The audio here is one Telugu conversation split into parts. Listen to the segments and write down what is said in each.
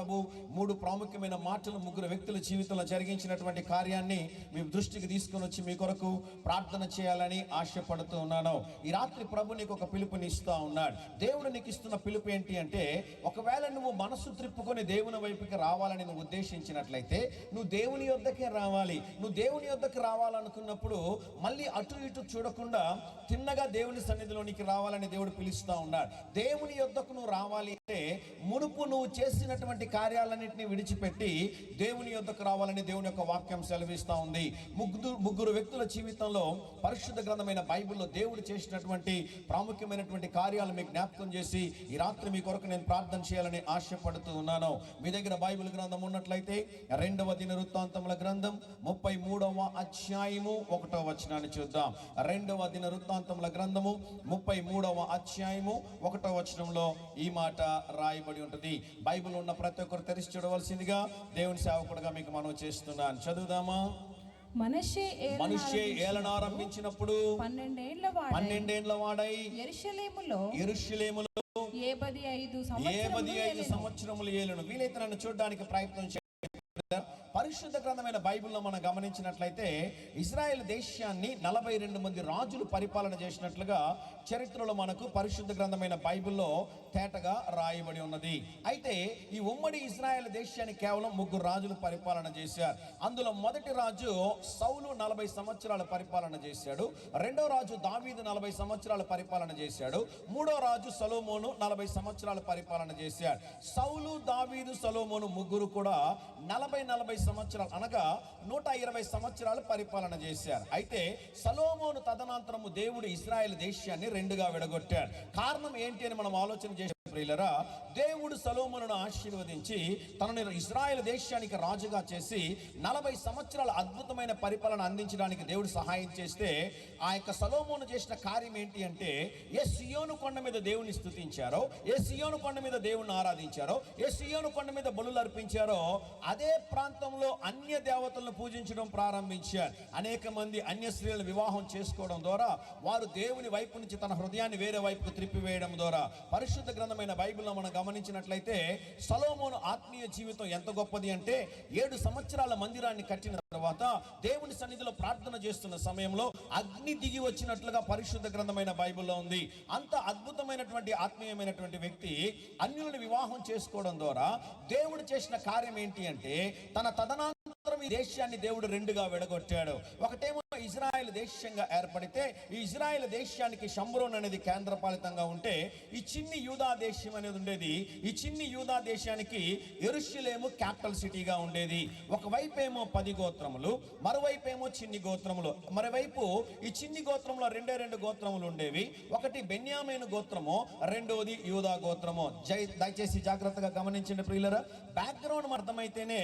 ప్రభు 3 ప్రాముఖ్యమైన మాటలు 3 వ్యక్తుల జీవితంలో జరిగించినటువంటి కార్యాన్ని మీ దృష్టికి తీసుకొని వచ్చి మీ కొరకు ప్రార్థన చేయాలని ఆశపడుతూ ఉన్నాను. ఈ రాత్రి ప్రభు నీకు ఒక పిలుపునిస్తా ఉన్నాడు. దేవుడు నీకు ఇస్తున్న పిలుపు ఏంటి అంటే, ఒకవేళ నువ్వు మనసు త్రిప్పుకొని దేవుని వైపుకి రావాలని నువ్వు ఉద్దేశించినట్లయితే నువ్వు దేవుని యొద్దకే రావాలి. నువ్వు దేవుని యొద్దకు రావాలనుకున్నప్పుడు మళ్ళీ అటు ఇటు చూడకుండా తిన్నగా దేవుని సన్నిధిలోనికి రావాలని దేవుడు పిలుస్తా ఉన్నాడు. దేవుని యొద్దకు నువ్వు రావాలి అంటే మునుపు నువ్వు చేసినటువంటి కార్యాలన్నింటినీ విడిచిపెట్టి దేవుని యొద్దకు రావాలని దేవుని యొక్క వాక్యం సెలవిస్తూ ఉంది. ముగ్గురు వ్యక్తుల జీవితంలో పరిశుద్ధ గ్రంథమైన బైబిల్లో దేవుడు చేసినటువంటి ప్రాముఖ్యమైనటువంటి కార్యాలు మీకు జ్ఞాపకం చేసి ఈ రాత్రి మీ కొరకు నేను ప్రార్థన చేయాలని ఆశపడుతూ ఉన్నాను. మీ దగ్గర బైబిల్ గ్రంథం ఉన్నట్లయితే 2వ దినవృత్తాంతముల గ్రంథం 33వ అధ్యాయము 1వ వచనాన్ని చూద్దాం. 2వ దినవృత్తాంతముల గ్రంథము 33వ అధ్యాయము 1వ వచనంలో ఈ మాట రాయబడి ఉంటుంది. బైబిల్ ఉన్న ప్రతి ఒక్కరు తెరిచి చూడవలసిందిగా దేవుని సేవకుడుగా మీకు మనవి చేస్తున్నాను. చదువుదామా? మనష్షే ఏలన ఆరంభించినప్పుడు 12 వాడై యెరూషలేములో 75 సంవత్సరములు ఏలును. వీలైతే నన్ను చూడడానికి ప్రయత్నం చేయండి. పరిశుద్ధ గ్రంథమైన బైబిల్లో మనం గమనించినట్లయితే ఇజ్రాయెల్ దేశాన్ని 42 మంది రాజులు పరిపాలన చేసినట్లుగా చరిత్రలో మనకు పరిశుద్ధ గ్రంథమైన బైబిల్లో తేటగా రాయబడి ఉన్నది. అయితే ఈ ఉమ్మడి ఇజ్రాయెల్ దేశాన్ని కేవలం 3 రాజులు పరిపాలన చేశారు. అందులో మొదటి రాజు సౌలు 40 సంవత్సరాల పరిపాలన చేశాడు. రెండో రాజు దావీదు 40 సంవత్సరాల పరిపాలన చేశాడు. మూడో రాజు సొలొమోను 40 సంవత్సరాల పరిపాలన చేశాడు. సౌలు, దావీదు, సొలొమోను ముగ్గురు కూడా 40 సంవత్సరాలు అనగా 120 సంవత్సరాలు పరిపాలన చేశారు. అయితే సొలొమోను తదనంతరము దేవుడు ఇజ్రాయెల్ దేశాన్ని 2గా విడగొట్టాడు. కారణం ఏంటి అని మనం ఆలోచన చేసే ప్రియులరా, దేవుడు సొలొమోనును ఆశీర్వదించి తనను ఇజ్రాయెల్ దేశానికి రాజుగా చేసి 40 సంవత్సరాల అద్భుతమైన పరిపాలన అందించడానికి దేవుడు సహాయం చేస్తే, ఆ యొక్క సొలొమోను చేసిన కార్యం ఏంటి అంటే, ఏ సియోను కొండ మీద దేవుని స్తుతించారో, ఏ సియోను కొండ మీద దేవుని ఆరాధించారో, ఏ సియోను కొండ మీద బలులు అర్పించారో అదే ప్రాంతంలో అన్య దేవతలను పూజించడం ప్రారంభించారు. అనేక మంది అన్య స్త్రీలను వివాహం చేసుకోవడం ద్వారా వారు దేవుని వైపు నుంచి తన హృదయాన్ని వేరే వైపుకు త్రిప్పివేయడం ద్వారా పరిశుద్ధ గ్రంథమైన బైబిల్లో మనం గమనించినట్లయితే సొలొమోను ఆత్మీయ జీవితం ఎంత గొప్పది అంటే, 7 సంవత్సరాల మందిరాన్ని కట్టిన తర్వాత దేవుని సన్నిధిలో ప్రార్థన చేస్తున్న సమయంలో అగ్ని దిగి వచ్చినట్లుగా పరిశుద్ధ గ్రంథమైన బైబిల్లో ఉంది. అంత అద్భుతమైనటువంటి ఆత్మీయమైనటువంటి వ్యక్తి అన్యులను వివాహం చేసుకోవడం ద్వారా దేవుడు చేసిన కార్యం ఏంటి అంటే, తన తదనంతరం ఈ దేశాన్ని దేవుడు 2గా విడగొట్టాడు. ఒకటేమో ఇజ్రాయెల్ దేశంగా ఏర్పడితే ఈ ఇజ్రాయెల్ దేశానికి షమ్రోన్ అనేది కేంద్రపాలితంగా ఉంటే, ఈ చిన్ని యూదా దేశం అనేది ఉండేది. ఈ చిన్ని యూదా దేశానికి యెరూషలేము క్యాపిటల్ సిటీగా ఉండేది. ఒకవైపు ఏమో 10 గోత్రములు, మరోవైపు ఏమో చిన్ని గోత్రములు. మరోవైపు ఈ చిన్ని గోత్రంలో 2 గోత్రములు ఉండేవి. ఒకటి బెన్యామీను గోత్రము, రెండోది యూదా గోత్రము. దయచేసి జాగ్రత్తగా గమనించండి ప్రియులరా. బ్యాక్గ్రౌండ్ అర్థమైతేనే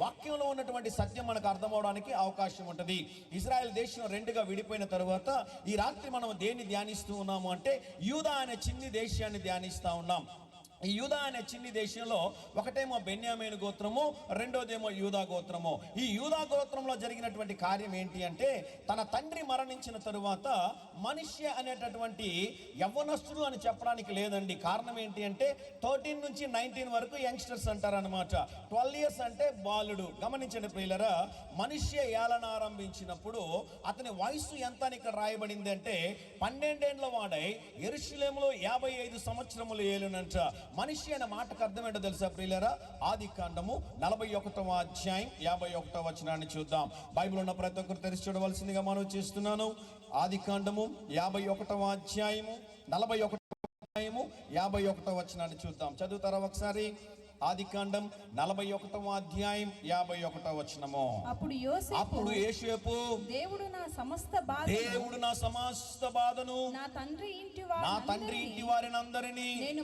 వాక్యంలో ఉన్నటువంటి సత్యం మనకు అర్థమవడానికి అవకాశం ఉంటుంది. ఇజ్రాయెల్ దేశం 2గా విడిపోయిన తరువాత ఈ రాత్రి మనం దేన్ని ధ్యానిస్తూ ఉన్నాము అంటే, యూదా అనే చిన్ని దేశాన్ని ధ్యానిస్తూ ఉన్నాం. ఈ యూదా అనే చిన్ని దేశంలో ఒకటేమో బెన్యామీను గోత్రము, రెండోదేమో యూదా గోత్రము. ఈ యూదా గోత్రంలో జరిగినటువంటి కార్యం ఏంటి అంటే, తన తండ్రి మరణించిన తరువాత మనిషి అనేటటువంటి యవ్వనస్తుడు అని చెప్పడానికి లేదండి. కారణం ఏంటి అంటే 13 నుంచి 19 వరకు యంగ్స్టర్స్ అంటారనమాట. 12 ఇయర్స్ అంటే బాలుడు. గమనించండి ప్రియులరా, మనిషి ఏలన ఆరంభించినప్పుడు అతని వయసు ఎంత అని ఇక్కడ రాయబడింది అంటే, 12 ఏండ్ల వాడై యెరూషలేములో 55 సంవత్సరములు ఏలునంట. మనిషి అనే మాటకు అర్థం ఏంటో తెలుసా ప్రియులారా? ఆదికాండము 41వ అధ్యాయం 51వ వచనాన్ని చూద్దాం. బైబిల్ ఉన్న ప్రతి ఒక్కరు తెరిచి చూడవలసిందిగా మనం చేస్తున్నాను. ఆదికాండము 51వ అధ్యాయము 51వ వచనాన్ని చూద్దాం. చదువుతారా ఒకసారి? ఆదికాండం 41వ అధ్యాయం 51వ వచనము. అప్పుడు యోసేపు, దేవుడు నా సమస్త బాధను నా తండ్రి ఇంటి వారినందరినీ నేను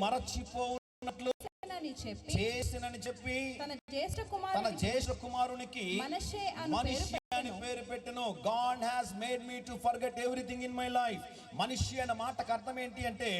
మరచిపోవునట్లు చేసినని చెప్పి తన జ్యేష్ఠ కుమారునికి మనష్షే అని పేరు పెట్టెను. God has made me to forget everything in my life. మనిషి అనే మాటకు అర్థం ఏంటి అంటే,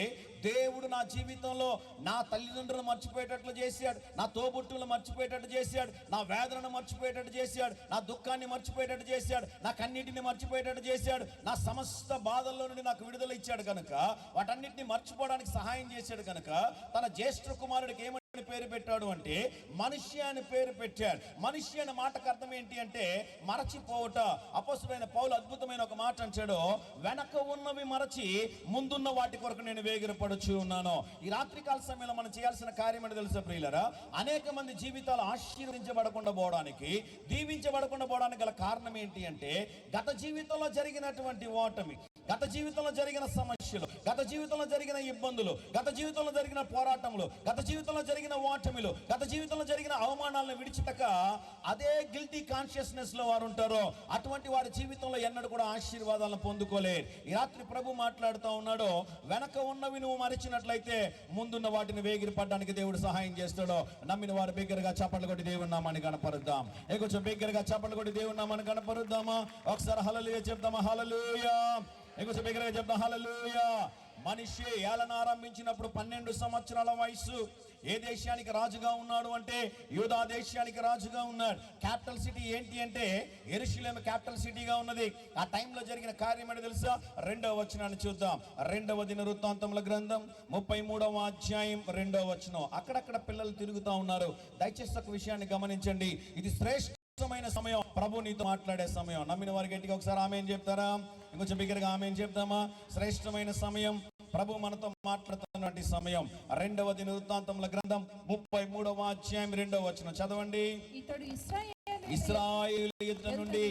దేవుడు నా జీవితంలో నా తల్లిదండ్రులను మర్చిపోయేటట్లు చేశాడు, నా తోబుట్టులను మర్చిపోయేటట్టు చేశాడు, నా వేదనను మర్చిపోయేటట్టు చేశాడు, నా దుఃఖాన్ని మర్చిపోయేటట్టు చేశాడు, నా కన్నీటిని మర్చిపోయేటట్టు చేశాడు, నా సమస్త బాధల్లో నుండి నాకు విడుదల ఇచ్చాడు కనుక, వాటన్నిటిని మర్చిపోవడానికి సహాయం చేశాడు కనుక తన జ్యేష్ఠ కుమారుడికి ఏమంటే పేరు పెట్టాడు అంటే మనిషి అని పేరు పెట్టాడు. మనిషి అనే మాటకు అర్థం ఏంటి అంటే మరచిపోవట. అపొస్తలుడైన పౌలు అద్భుతమైన ఒక మాట అంటాడు, వెనక ఉన్నవి మరచి ముందున్న వాటి కొరకు నేను వేగిరపడుచు ఉన్నాను. ఈ రాత్రికాల సమయంలో మనం చేయాల్సిన కార్యం ఏంటో తెలుసా ప్రియులారా? అనేక మంది జీవితాలు ఆశీర్వదించబడకుండా పోవడానికి, దీవించబడకుండా పోవడానికి గల కారణం ఏంటి అంటే గత జీవితంలో జరిగినటువంటి ఓటమి, గత జీవితంలో జరిగిన సమస్యలు, గత జీవితంలో జరిగిన ఇబ్బందులు, గత జీవితంలో జరిగిన పోరాటములు, గత జీవితంలో జరిగిన ఓటమిలు, గత జీవితంలో జరిగిన అవమానాలను విడిచితక అదే గిల్టీ కాన్షియస్నెస్ లో వారు ఉంటారో అటువంటి వారి జీవితంలో ఎన్నడూ కూడా ఆశీర్వాదాలను పొందుకోలేరు. ఈ రాత్రి ప్రభు మాట్లాడుతూ ఉన్నాడు, వెనక ఉన్నవి నువ్వు మరిచినట్లయితే ముందున్న వాటిని వేగిరి పడడానికి దేవుడు సహాయం చేస్తాడో. నమ్మిన వారు బిగ్గరగా చప్పట్లు కొట్టి దేవుని నామాన్ని కనపరుద్దాం. కొంచెం బిగ్గరగా చప్పట్లు కొట్టి దేవుని నామాన్ని కనపరుద్దామా? ఒకసారి హల్లెలూయా చెప్దామా? హల్లెలూయా. ఇంకొంచెం బిగ్గరగా చెప్దాం హల్లెలూయా. మనిషి ఏలన ఆరంభించినప్పుడు 12 సంవత్సరాల వయసు. ఏ దేశానికి రాజుగా ఉన్నాడు అంటే యూదా దేశానికి రాజుగా ఉన్నాడు. క్యాపిటల్ సిటీ ఏంటి అంటే యెరూషలేము క్యాపిటల్ సిటీగా ఉన్నది. ఆ టైంలో జరిగిన కార్యం ఏంటో తెలుసా? 2వ వచనాన్ని చూద్దాం. 2వ దినవృత్తాంతముల గ్రంథం 33వ అధ్యాయం 2వ వచనం. అక్కడక్కడ పిల్లలు తిరుగుతూ ఉన్నారు. దయచేసి ఒక విషయాన్ని గమనించండి. ఇది శ్రేష్టమైన సమయం, ప్రభు నీతో మాట్లాడే సమయం. నమ్మిన వారి గట్టిగా ఒకసారి ఆమేన్ చెప్తారా? ఇంకొంచెం బిగ్గరగా ఆమేన్ చెప్తామా? శ్రేష్టమైన సమయం, ప్రభు మనతో మాట్లాడుతున్నటువంటి సమయం. 2వ దినవృత్తాంతముల గ్రంథం 33వ అధ్యాయం 2వ వచనం చదవండి. ఇతడు ఇశ్రాయేలు ఎదుట నుండి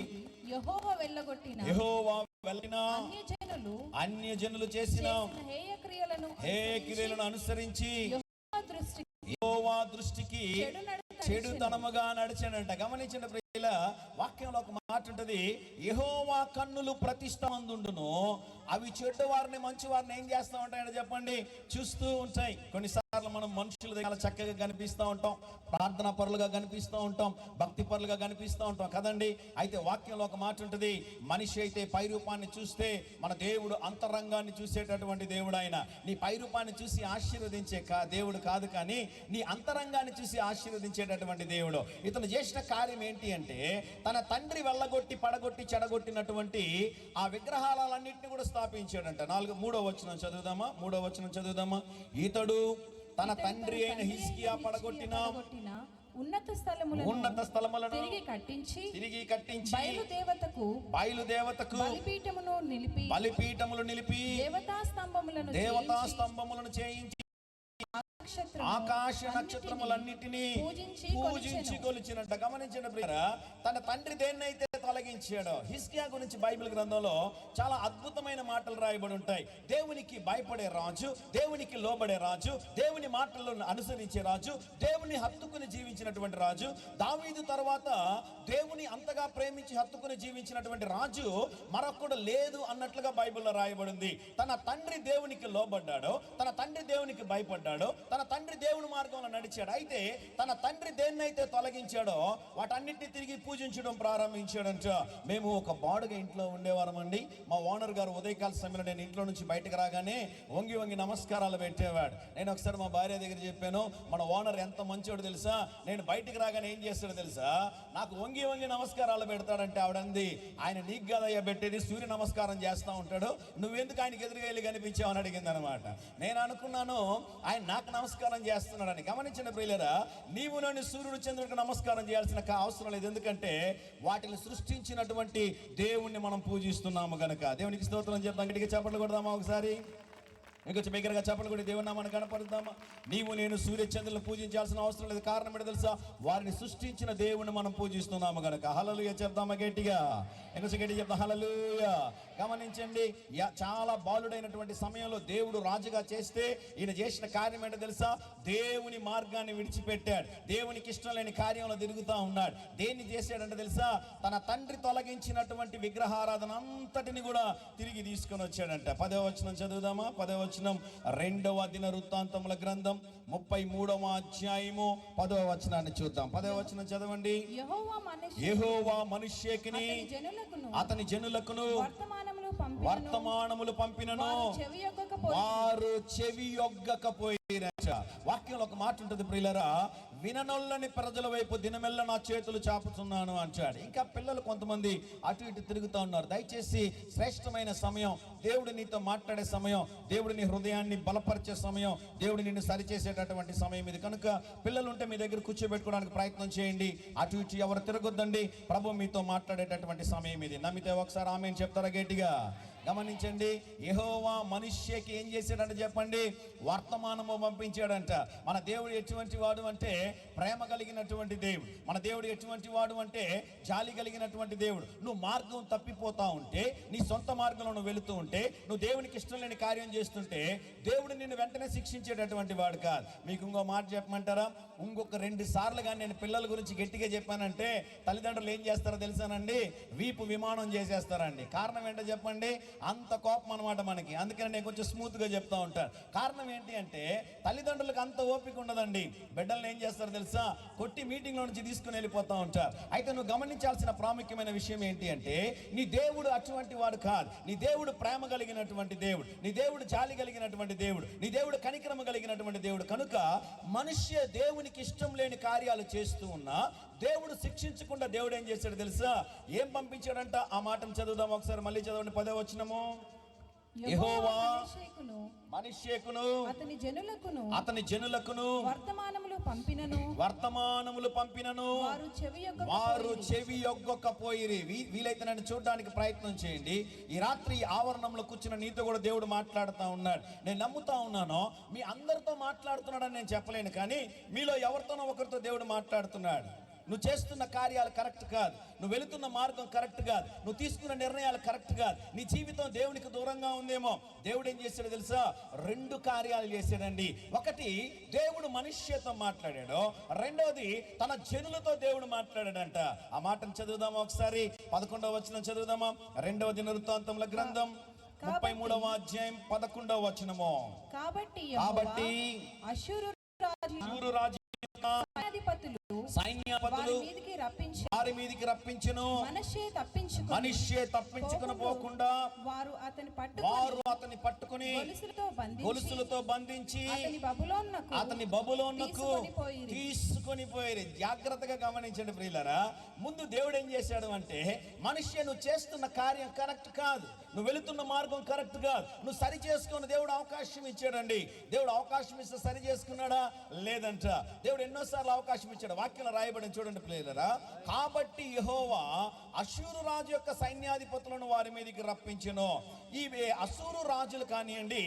యెహోవా వెళ్ళగొట్టిన అన్యజనులు చేసిన హేయ క్రియలను అనుసరించి యెహోవా దృష్టికి చెడుతనముగా నడిచాడంట. గమనించిన ప్రియుల వాక్యంలో ఒక మాట ఉంటది, యెహోవా కన్నులు ప్రతిష్టమందుండును, అవి చెడ్డ వారిని మంచి వారిని ఏం చేస్తూ ఉంటాయని చెప్పండి, చూస్తూ ఉంటాయి. కొన్నిసార్లు మనం మనుషుల దగ్గర చక్కగా కనిపిస్తూ ఉంటాం, ప్రార్థనా పరులుగా కనిపిస్తూ ఉంటాం, భక్తి పరులుగా కనిపిస్తూ ఉంటాం కదండి. అయితే వాక్యంలో ఒక మాట ఉంటుంది, మనిషి అయితే పై రూపాన్ని చూస్తే మన దేవుడు అంతరంగాన్ని చూసేటటువంటి దేవుడు. ఆయన నీ పై రూపాన్ని చూసి ఆశీర్వదించే దేవుడు కాదు, కానీ నీ అంతరంగాన్ని చూసి ఆశీర్వదించేటటువంటి దేవుడు. ఇతను చేసిన కార్యం ఏంటి అంటే తన తండ్రి వెళ్ళగొట్టి పడగొట్టి చెడగొట్టినటువంటి ఆ విగ్రహాలన్నింటినీ కూడా స్థాపించాడంట. 3వ వచనం చదువుదామా? 3వ వచనం చదువుదామా? ఇతడు తన తండ్రి అయిన హిజ్కియా పడగొట్టిన ఉన్నత స్థలములను తిరిగి కట్టించి బయలుదేవతకు బలిపీఠములు నిలిపి దేవతా స్తంభములను చేయించి ఆకాశ నక్షత్రములన్నిటినీ పూజించి కొలిచినట్ట. గమనించిన ప్రియులారా, తన తండ్రి దేన్నైతే తొలగించాడో. హిజ్కియా గురించి బైబిల్ గ్రంథంలో చాలా అద్భుతమైన మాటలు రాయబడి ఉంటాయి. దేవునికి భయపడే రాజు, దేవునికి లోబడే రాజు, దేవుని మాటలను అనుసరించే రాజు, దేవుని హత్తుకుని జీవించినటువంటి రాజు. దావీదు తర్వాత దేవుని అంతగా ప్రేమించి హత్తుకుని జీవించినటువంటి రాజు మరొకడు లేదు అన్నట్లుగా బైబిల్లో రాయబడింది. తన తండ్రి దేవునికి లోబడ్డాడో, తన తండ్రి దేవునికి భయపడ్డాడో, తన తండ్రి దేవుని మార్గంలో నడిచాడు. అయితే తన తండ్రి దేన్నైతే తొలగించాడో వాటన్నిటిని తిరిగి పూజించడం ప్రారంభించాడంట. మేము ఒక బాడుగా ఇంట్లో ఉండేవారమండి. మా ఓనర్ గారు ఉదయకాల సమయంలో నేను ఇంట్లో నుంచి బయటకు రాగానే వంగి వంగి నమస్కారాలు పెట్టేవాడు. నేను ఒకసారి మా భార్య దగ్గర చెప్పాను, మన ఓనర్ ఎంత మంచోడు తెలుసా, నేను బయటకు రాగానే ఏం చేస్తాడో తెలుసా, నాకు వంగి వంగి నమస్కారాలు పెడతాడంటే ఆవిడంది, ఆయన నీకు కదయ్యా పెట్టేది, సూర్య నమస్కారం చేస్తూ ఉంటాడు, నువ్వెందుకు ఆయనకి ఎదురుగా వెళ్ళి కనిపించావని అడిగింది అనమాట. నేను అనుకున్నాను ఆయన నాకు నమస్కారం చేస్తున్నాడని. గమనించిన ప్రియులారా, నీవు నన్ను సూర్యుడు చంద్రుడికి నమస్కారం చేయాల్సిన అవసరం లేదు. ఎందుకంటే వాటిని సృష్టించినటువంటి దేవుణ్ణి మనం పూజిస్తున్నాము కనుక. దేవునికి స్తోత్రం చెప్తాం. గట్టిగా చప్పట్లు కొడదామా ఒకసారి? ఇంకొంచెం బిగ్గరగా చప్పట్లు కొట్టి దేవుని నామాన్ని కనపరుద్దామా? నీవు నేను సూర్య చంద్రులను పూజించాల్సిన అవసరం లేదు. కారణం ఏంటో తెలుసా? వారిని సృష్టించిన దేవుని మనం పూజిస్తున్నాము కనుక. హల్లెలూయా చెప్దామా గట్టిగా? ఇంకొంచెం గట్టిగా చెప్తాం హల్లెలూయా. గమనించండి, చాలా బాలుడైనటువంటి సమయంలో దేవుడు రాజుగా చేస్తే ఈయన చేసిన కార్యం ఏంటో తెలుసా? దేవుని మార్గాన్ని విడిచిపెట్టాడు. దేవునికి ఇష్టం లేని కార్యంలో తిరుగుతూ ఉన్నాడు. దేన్ని చేశాడంటే తెలుసా? తన తండ్రి తొలగించినటువంటి విగ్రహారాధన అంతటిని కూడా తిరిగి తీసుకొని వచ్చాడంట. 10వ వచనం చదువుదామా? 10వ వచనం 2వ దినవృత్తాంతముల గ్రంథం 33వ అధ్యాయము 10వ వచనాన్ని చూద్దాం. 10వ వచనం చదవండి. యెహోవా మనుష్యుకిని అతని జనులకును వర్తమానములు పంపినను వారు చెవి యొగ్గకపోయి వాక్యంలో ఒక మాట ఉంటుంది ప్రియులరా, విననొల్లని ప్రజల వైపు దినమెల్ల నా చేతులు చాపుతున్నాను అంటాడు. ఇంకా పిల్లలు కొంతమంది అటు ఇటు తిరుగుతూ ఉన్నారు. దయచేసి శ్రేష్టమైన సమయం, దేవుడు నీతో మాట్లాడే సమయం, దేవుడు నీ హృదయాన్ని బలపరిచే సమయం, దేవుడు నిన్ను సరిచేసేటటువంటి సమయం ఇది. కనుక పిల్లలు ఉంటే మీ దగ్గర కూర్చోబెట్టుకోవడానికి ప్రయత్నం చేయండి. అటు ఇటు ఎవరు తిరగొద్దండి. ప్రభు మీతో మాట్లాడేటటువంటి సమయం ఇది. నమ్మితే ఒకసారి ఆమేన్ చెప్తారా గట్టిగా? గమనించండి, యెహోవా మనుష్యకి ఏం చేశాడంటే చెప్పండి, వర్తమానము పంపించాడంట. మన దేవుడు ఎటువంటి వాడు అంటే ప్రేమ కలిగినటువంటి దేవుడు. మన దేవుడు ఎటువంటి వాడు అంటే జాలి కలిగినటువంటి దేవుడు. నువ్వు మార్గం తప్పిపోతా ఉంటే, నీ సొంత మార్గంలో నువ్వు వెళుతూ ఉంటే, నువ్వు దేవునికి ఇష్టం లేని కార్యం చేస్తుంటే దేవుడు నిన్ను వెంటనే శిక్షించేటటువంటి వాడు కాదు. మీకు ఇంకో మాట చెప్పమంటారా? ఇంకొక 2 సార్లు కానీ నేను పిల్లల గురించి గట్టిగా చెప్పానంటే తల్లిదండ్రులు ఏం చేస్తారో తెలుసానండి? వీపు విమానం చేసేస్తారండి. కారణం ఏంటో చెప్పండి? అంత కోపం అనమాట మనకి. అందుకని నేను కొంచెం స్మూత్గా చెప్తా ఉంటాను. కారణం ఏంటి అంటే తల్లిదండ్రులకు అంత ఓపిక ఉండదండి. బిడ్డలను ఏం చేస్తారో తెలుసా? కొట్టి మీటింగ్లో నుంచి తీసుకుని వెళ్ళిపోతూ ఉంటారు. అయితే నువ్వు గమనించాల్సిన ప్రాముఖ్యమైన విషయం ఏంటి అంటే, నీ దేవుడు అటువంటి వాడు కాదు. నీ దేవుడు ప్రేమ కలిగినటువంటి దేవుడు, నీ దేవుడు జాలి కలిగినటువంటి దేవుడు, నీ దేవుడు కనికరమ కలిగినటువంటి దేవుడు. కనుక మనుష్య దేవునికి ఇష్టం లేని కార్యాలు చేస్తూ ఉన్నా దేవుడు శిక్షించకుండా దేవుడు ఏం చేశాడు తెలుసా? ఏం పంపించాడంట? ఆ మాటను చదువుదాం ఒకసారి, మళ్ళీ చదవండి. 10వ వచనము. యెహోవా మనుష్యకును అతని జనులకును వర్తమానములు పంపినను వారు చెవి యొగ్గకపోయిరి. వీలైతే నన్ను చూడడానికి ప్రయత్నం చేయండి. ఈ రాత్రి ఆవరణంలో కూర్చున్న నీతో కూడా దేవుడు మాట్లాడుతూ ఉన్నాడు. నేను నమ్ముతా ఉన్నాను మీ అందరితో మాట్లాడుతున్నాడని నేను చెప్పలేను, కానీ మీలో ఎవరితోనో ఒకరితో దేవుడు మాట్లాడుతున్నాడు. నువ్వు చేస్తున్న కార్యాలు కరెక్ట్ కాదు, నువ్వు వెళుతున్న మార్గం కరెక్ట్ కాదు, నువ్వు తీసుకున్న నిర్ణయాలు కరెక్ట్ కాదు, నీ జీవితం దేవునికి దూరంగా ఉందేమో. దేవుడు ఏం చేశాడు తెలుసా? 2 కార్యాలు చేశాడండి. ఒకటి, దేవుడు మనుష్యతో మాట్లాడాడు. రెండోది, తన జనులతో దేవుడు మాట్లాడాడంట. ఆ మాటను చదువుదామా ఒకసారి? 11వ వచనం చదువుదామా? 2వ దినవృత్తాంతముల గ్రంథం 33వ అధ్యాయం 11వ వచనము. కాబట్టి అష్షూరు రాజు సైన్యాధిపతులు వారి మీదికి రప్పించును. మనుష్యే తప్పించుకుని పోకుండా వారు అతని పట్టుకుని గొలుసులతో బంధించి అతని బబులోనుకు తీసుకొని పోయి. జాగ్రత్తగా గమనించండి ప్రియులారా. ముందు దేవుడు ఏం చేశాడు అంటే, మనుష్య నువ్వు చేస్తున్న కార్యం కరెక్ట్ కాదు, నువ్వు వెళుతున్న మార్గం కరెక్ట్ కాదు, నువ్వు సరి చేసుకుని దేవుడు అవకాశం ఇచ్చాడండి. దేవుడు అవకాశం ఇస్తే సరి చేసుకున్నాడా? లేదంట. దేవుడు ఎన్నోసార్లు అవకాశం ఇచ్చాడు. వాక్యంలో రాయబడిన చూడండి ప్రియులారా. కాబట్టి యెహోవా అష్షూరు రాజు యొక్క సైన్యాధిపతులను వారి మీదకి రప్పించెను. ఈ అష్షూరు రాజులు కానివ్వండి,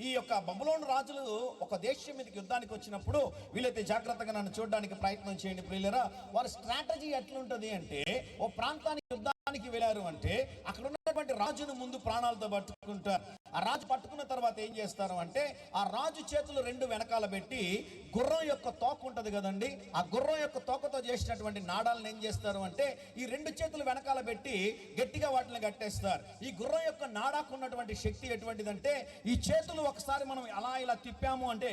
ఈ యొక్క బబులోను రాజులు ఒక దేశం మీదకి యుద్ధానికి వచ్చినప్పుడు, వీళ్ళైతే జాగ్రత్తగా నన్ను చూడడానికి ప్రయత్నం చేయండి ప్రియులారా. వారి స్ట్రాటజీ ఎట్లుంటది అంటే, ఓ ప్రాంతానికి యుద్ధానికి వెళ్ళారు అంటే అక్కడ ఉన్నటువంటి రాజును ముందు ప్రాణాలతో పట్టుకుంటారు. ఆ రాజు పట్టుకున్న తర్వాత ఏం చేస్తారు అంటే, ఆ రాజు చేతులు 2 వెనకాల పెట్టి, గుర్రం యొక్క తోక ఉంటది కదండి, ఆ గుర్రం యొక్క తోకతో చేసినటువంటి నాడాలను ఏం చేస్తారు అంటే, ఈ 2 చేతులు వెనకాల పెట్టి గట్టిగా వాటిని కట్టేస్తారు. ఈ గుర్రం యొక్క నాడాకు ఉన్నటువంటి శక్తి ఎటువంటిదంటే, ఈ చేతులు ఒకసారి మనం అలా ఇలా తిప్పాము అంటే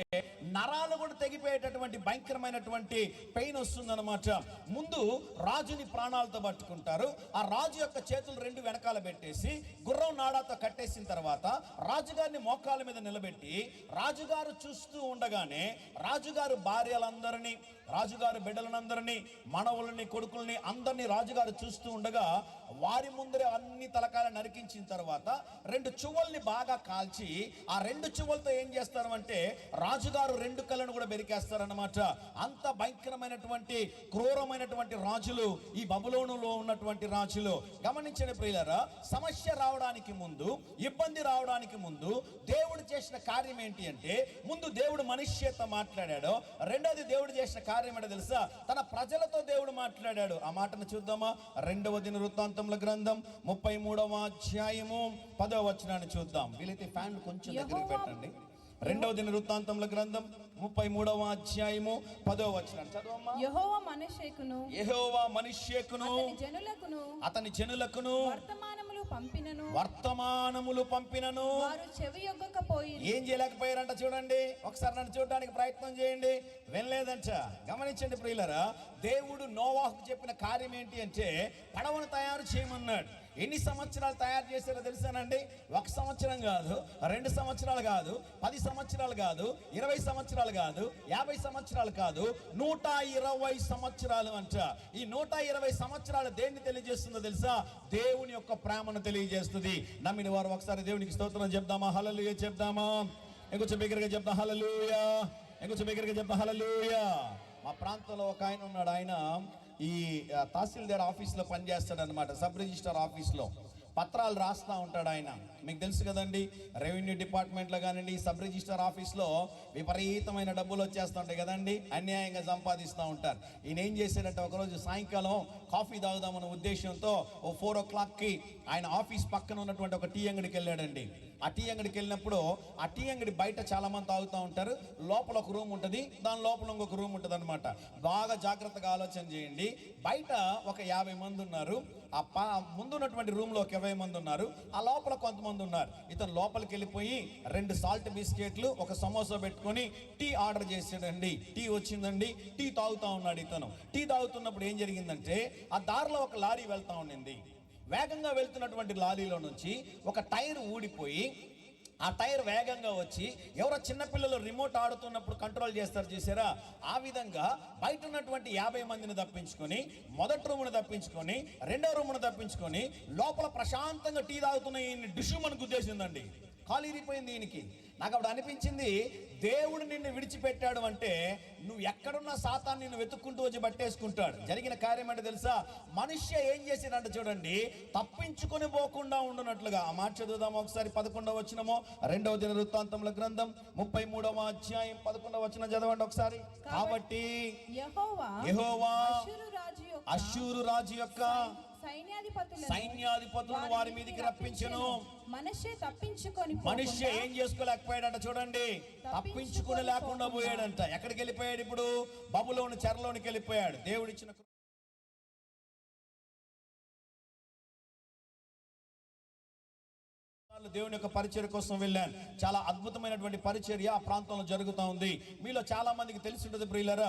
నరాలు కూడా తెగిపోయేటటువంటి భయంకరమైనటువంటి పెయిన్ వస్తుందన్నమాట. ముందు రాజుని ప్రాణాలతో పట్టుకుంటారు. ఆ రాజు యొక్క చేతులు 2 వెనకాల పెట్టేసి గుర్రం నాడాతో కట్టేసిన తర్వాత రాజుగారిని మోకాళ్ళ మీద నిలబెట్టి, రాజుగారు చూస్తూ ఉండగానే రాజుగారు భార్యలందరినీ, రాజుగారు బిడ్డలందరినీ, మనవులని, కొడుకుల్ని అందరినీ రాజుగారు చూస్తూ ఉండగా వారి ముందరే అన్ని తలకాయలు నరికించిన తర్వాత 2 చువ్వల్ని బాగా కాల్చి, ఆ 2 చువ్వలతో ఏం చేస్తారు అంటే రాజుగారు 2 కళ్ళను కూడా బెరికేస్తారన్నమాట. అంత భయంకరమైనటువంటి క్రూరమైనటువంటి రాజులు ఈ బబులోనులో ఉన్నటువంటి రాజులు. గమనించండి ప్రియులారా, సమస్య రావడానికి ముందు, ఇబ్బంది రావడానికి ముందు దేవుడు చేసిన కార్యం ఏంటి అంటే, ముందు దేవుడు మనుష్యతో మాట్లాడాడు. రెండోది దేవుడు చేసిన కార్యం ఏంటో తెలుసా? తన ప్రజలతో దేవుడు మాట్లాడాడు. ఆ మాటను చూద్దామా? 2వ దినవృత్తాంతముల గ్రంథం 33వ అధ్యాయము 10వ వచనాన్ని చూద్దాం. వీలైతే ఫ్యాన్ కొంచెం దగ్గరికి పెట్టండి. 2వ దినవృత్తాంతముల గ్రంథం 33వ అధ్యాయము 10వ వచనం చదవమ్మా. యెహోవా మనుష్యకును అతని జనులకును వర్తమానములు పంపినను వారు చెవి యొగ్గకపోయిరి. ఏం చేయలేకపోయారంట? చూడండి ఒకసారి, నన్ను చూడడానికి ప్రయత్నం చేయండి. వినలేదంట. గమనించండి ప్రియులారా, దేవుడు నోవాహుకు చెప్పిన కార్యం ఏంటి అంటే, పడవను తయారు చేయమన్నాడు. ఎన్ని సంవత్సరాలు తయారు చేశారో తెలుసానండి? 1 సంవత్సరం కాదు, 2 సంవత్సరాలు కాదు, 10 సంవత్సరాలు కాదు, 20 సంవత్సరాలు కాదు, 50 సంవత్సరాలు కాదు, 120 సంవత్సరాలు అంట. ఈ 120 సంవత్సరాలు దేన్ని తెలియజేస్తుందో తెలుసా? దేవుని యొక్క ప్రేమను తెలియజేస్తుంది. నమ్మిన వారు ఒకసారి దేవునికి స్తోత్రం చెప్దామా? హల్లెలూయా చెప్దామా? ఇంకొంచెం బిగ్గరగా చెప్దాం హల్లెలూయా. ఇంకొంచెం బిగ్గరగా చెప్దాం హల్లెలూయా. మా ప్రాంతంలో ఒక ఆయన ఉన్నాడు. ఆయన ఈ తహసీల్దార్ ఆఫీస్లో పనిచేస్తాడు అనమాట. సబ్ రిజిస్టర్ ఆఫీస్లో పత్రాలు రాస్తూ ఉంటాడు ఆయన. మీకు తెలుసు కదండి, రెవెన్యూ డిపార్ట్మెంట్లో కానివ్వండి, సబ్ రిజిస్టర్ ఆఫీస్లో విపరీతమైన డబ్బులు వచ్చేస్తుంటాయి కదండి, అన్యాయంగా సంపాదిస్తూ ఉంటారు. ఈయన ఏం చేశాడంటే, ఒకరోజు సాయంకాలం కాఫీ తాగుదామన్న ఉద్దేశంతో 4 o'clockకి ఆయన ఆఫీస్ పక్కన ఉన్నటువంటి ఒక టీ అంగడికి వెళ్ళాడండి. ఆ టీ అంగడికి వెళ్ళినప్పుడు ఆ టీ అంగడి బయట చాలా మంది తాగుతూ ఉంటారు, లోపల ఒక రూమ్ ఉంటుంది, దాని లోపల ఇంకొక రూమ్ ఉంటుంది అనమాట. బాగా జాగ్రత్తగా ఆలోచన చేయండి. బయట ఒక 50 మంది ఉన్నారు, ముందు ఉన్నటువంటి రూమ్లో ఒక 20 మంది ఉన్నారు, ఆ లోపల కొంతమంది ఉన్నారు. ఇతను లోపలికి వెళ్ళిపోయి 2 సాల్ట్ బిస్కెట్లు, ఒక సమోసా పెట్టుకొని టీ ఆర్డర్ చేసాడండి. టీ వచ్చిందండి, టీ తాగుతూ ఉన్నాడు. ఇతను టీ తాగుతున్నప్పుడు ఏం జరిగిందంటే, ఆ దారిలో ఒక లారీ వెళ్తా ఉండింది. వేగంగా వెళ్తున్నటువంటి లారీలో నుంచి ఒక టైర్ ఊడిపోయి, ఆ టైర్ వేగంగా వచ్చి ఎవరో చిన్నపిల్లలు రిమోట్ ఆడుతున్నప్పుడు కంట్రోల్ చేస్తారు చూసారా, ఆ విధంగా బయట ఉన్నటువంటి 50 మందిని తప్పించుకొని, మొదటి రూమును తప్పించుకొని, రెండో రూమును తప్పించుకొని, లోపల ప్రశాంతంగా టీ తాగుతున్న ఈయన్ని డిషుమని గుద్దేసిందండి. కాలు ఇరిగిపోయింది ఈయనకి. నాకు అప్పుడు అనిపించింది, దేవుడు నిన్ను విడిచిపెట్టాడు అంటే నువ్వు ఎక్కడున్నా సాతాను నిన్ను వెతుక్కుంటూ వచ్చి పట్టేసుకుంటాడు. జరిగిన కార్యం అంటే తెలుసా? మనుష్య ఏం చేసినంటే చూడండి, తప్పించుకొని పోకుండా ఉండునట్లుగా. ఆ మాట చదువుదాం ఒకసారి. 11వ వచనము, 2వ దినవృత్తాంతముల గ్రంథం 33వ అధ్యాయం 11వ వచనం చదవండి ఒకసారి. కాబట్టి యెహోవా అష్షూరు రాజు యొక్క సైన్యాధిపతులను వారి మీదకి రప్పించెను. మనుష్య ఏం చేసుకోలేకపోయాడంట చూడండి, తప్పించుకుని లేకుండా పోయాడంట. ఎక్కడికి వెళ్ళిపోయాడు ఇప్పుడు? బబులోను చెరలోనికి వెళ్ళిపోయాడు. దేవుడిచ్చిన దేవుని యొక్క పరిచర్య కోసం వెళ్ళాను. చాలా అద్భుతమైనటువంటి పరిచర్య ఆ ప్రాంతంలో జరుగుతూ ఉంది. మీలో చాలా మందికి తెలిసి ఉంటుంది ప్రియులారా,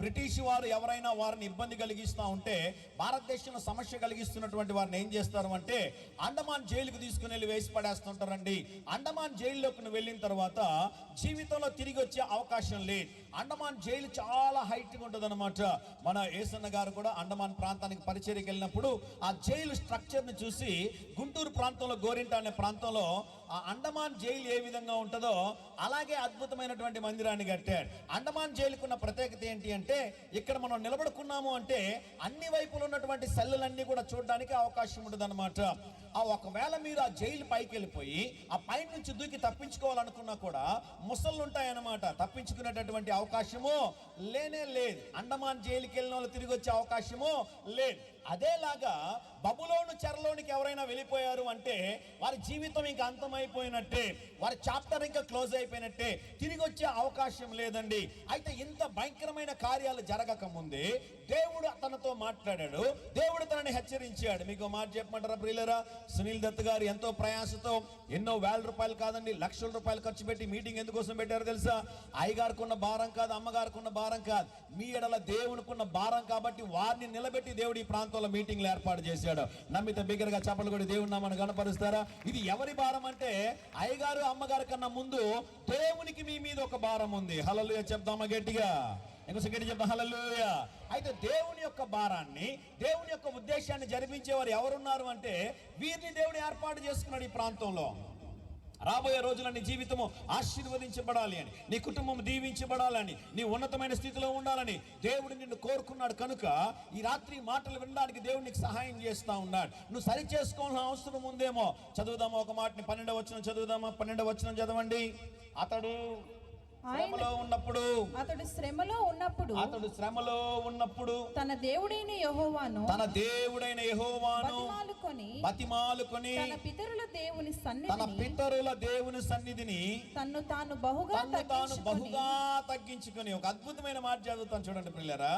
బ్రిటిష్ వారు ఎవరైనా వారిని ఇబ్బంది కలిగిస్తూ ఉంటే, భారతదేశంలో సమస్య కలిగిస్తున్నటువంటి వారిని ఏం చేస్తారు అంటే, అండమాన్ జైలుకు తీసుకుని వెళ్ళి వేసి పడేస్తుంటారండి. అండమాన్ జైల్లోకి వెళ్ళిన తర్వాత జీవితంలో తిరిగి వచ్చే అవకాశం లేదు. అండమాన్ జైలు చాలా హైట్గా ఉంటుంది అనమాట. మన ఏసన్న గారు కూడా అండమాన్ ప్రాంతానికి పరిచర్యకి వెళ్ళినప్పుడు ఆ జైలు స్ట్రక్చర్ని చూసి, గుంటూరు ప్రాంతంలో గోరింట అనే ప్రాంతంలో ఆ అండమాన్ జైలు ఏ విధంగా ఉంటుందో అలాగే అద్భుతమైనటువంటి మందిరాన్ని కట్టాడు. అండమాన్ జైలుకున్న ప్రత్యేకత ఏంటి అంటే, ఇక్కడ మనం నిలబడుకున్నాము అంటే అన్ని వైపులు ఉన్నటువంటి సెల్లులన్నీ కూడా చూడడానికి అవకాశం ఉంటుంది అనమాట. ఒకవేళ మీరు ఆ జైలు పైకి వెళ్ళిపోయి ఆ పై నుంచి దూకి తప్పించుకోవాలనుకున్నా కూడా ముసళ్ళు ఉంటాయన్నమాట. తప్పించుకునేటటువంటి అవకాశము లేనే లేదు. అండమాన్ జైలుకి వెళ్ళిన వాళ్ళు తిరిగి వచ్చే అవకాశము లేదు. అదేలాగా బబులోను చెరలోనికి ఎవరైనా వెళ్ళిపోయారు అంటే వారి జీవితం ఇంకా అంతమైపోయినట్టే, వారి చాప్టర్ ఇంకా క్లోజ్ అయిపోయినట్టే, తిరిగి వచ్చే అవకాశం లేదండి. అయితే ఇంత భయంకరమైన కార్యాలు జరగక ముందే దేవుడు తనతో మాట్లాడాడు, దేవుడు తనని హెచ్చరించాడు. మీకు మాట చెప్పమంటారా ప్రియులరా? సునీల్ దత్ గారు ఎంతో ప్రయాసతో ఎన్నో వేల రూపాయలు కాదండి, లక్షల రూపాయలు ఖర్చు పెట్టి మీటింగ్ ఎందుకోసం పెట్టారు తెలుసా? అయ్యగారుకున్న భారం కాదు, అమ్మగారుకున్న భారం కాదు, మీ ఎడల దేవునికున్న భారం కాబట్టి వారిని నిలబెట్టి దేవుడు ఈ ప్రాంతంలో మీటింగ్లు ఏర్పాటు చేశాడు. నమ్మితే బిగ్గరగా చప్పలు కూడా దేవుని నామమును గణపరుస్తారా? ఇది ఎవరి భారం అంటే, అయ్యగారు అమ్మగారు కన్నా ముందు దేవునికి మీ మీద ఒక భారం ఉంది. హల్లెలూయా చెప్దామా గట్టిగా? ఇంకొకటి చెప్తాం హల్లెలూయా. అయితే దేవుని యొక్క భారాన్ని, దేవుని యొక్క ఉద్దేశాన్ని జరిపించేవారు ఎవరున్నారు అంటే, వీరిని దేవుడు ఏర్పాటు చేసుకున్నాడు ఈ ప్రాంతంలో. రాబోయే రోజున నీ జీవితము ఆశీర్వదించబడాలి అని, నీ కుటుంబం దీవించబడాలని, నీ ఉన్నతమైన స్థితిలో ఉండాలని దేవుడు నిన్ను కోరుకున్నాడు. కనుక ఈ రాత్రి మాటలు వినడానికి దేవుడు నీకు సహాయం చేస్తా ఉన్నాడు. నువ్వు సరి చేసుకోవాల్సిన అవసరం ఉందేమో. చదువుదామా ఒక మాటని? 12వ వచనం చదువుదామా? 12వ వచనం చదవండి. అతడు శ్రమలో ఉన్నప్పుడు తన దేవుడైన యెహోవాను బతిమాలుకొని తన పితరుల దేవుని సన్నిధిని తన్ను తాను బహుగా తగ్గించుకొని. ఒక అద్భుతమైన మాట చదువుతాను చూడండి ప్రియులారా.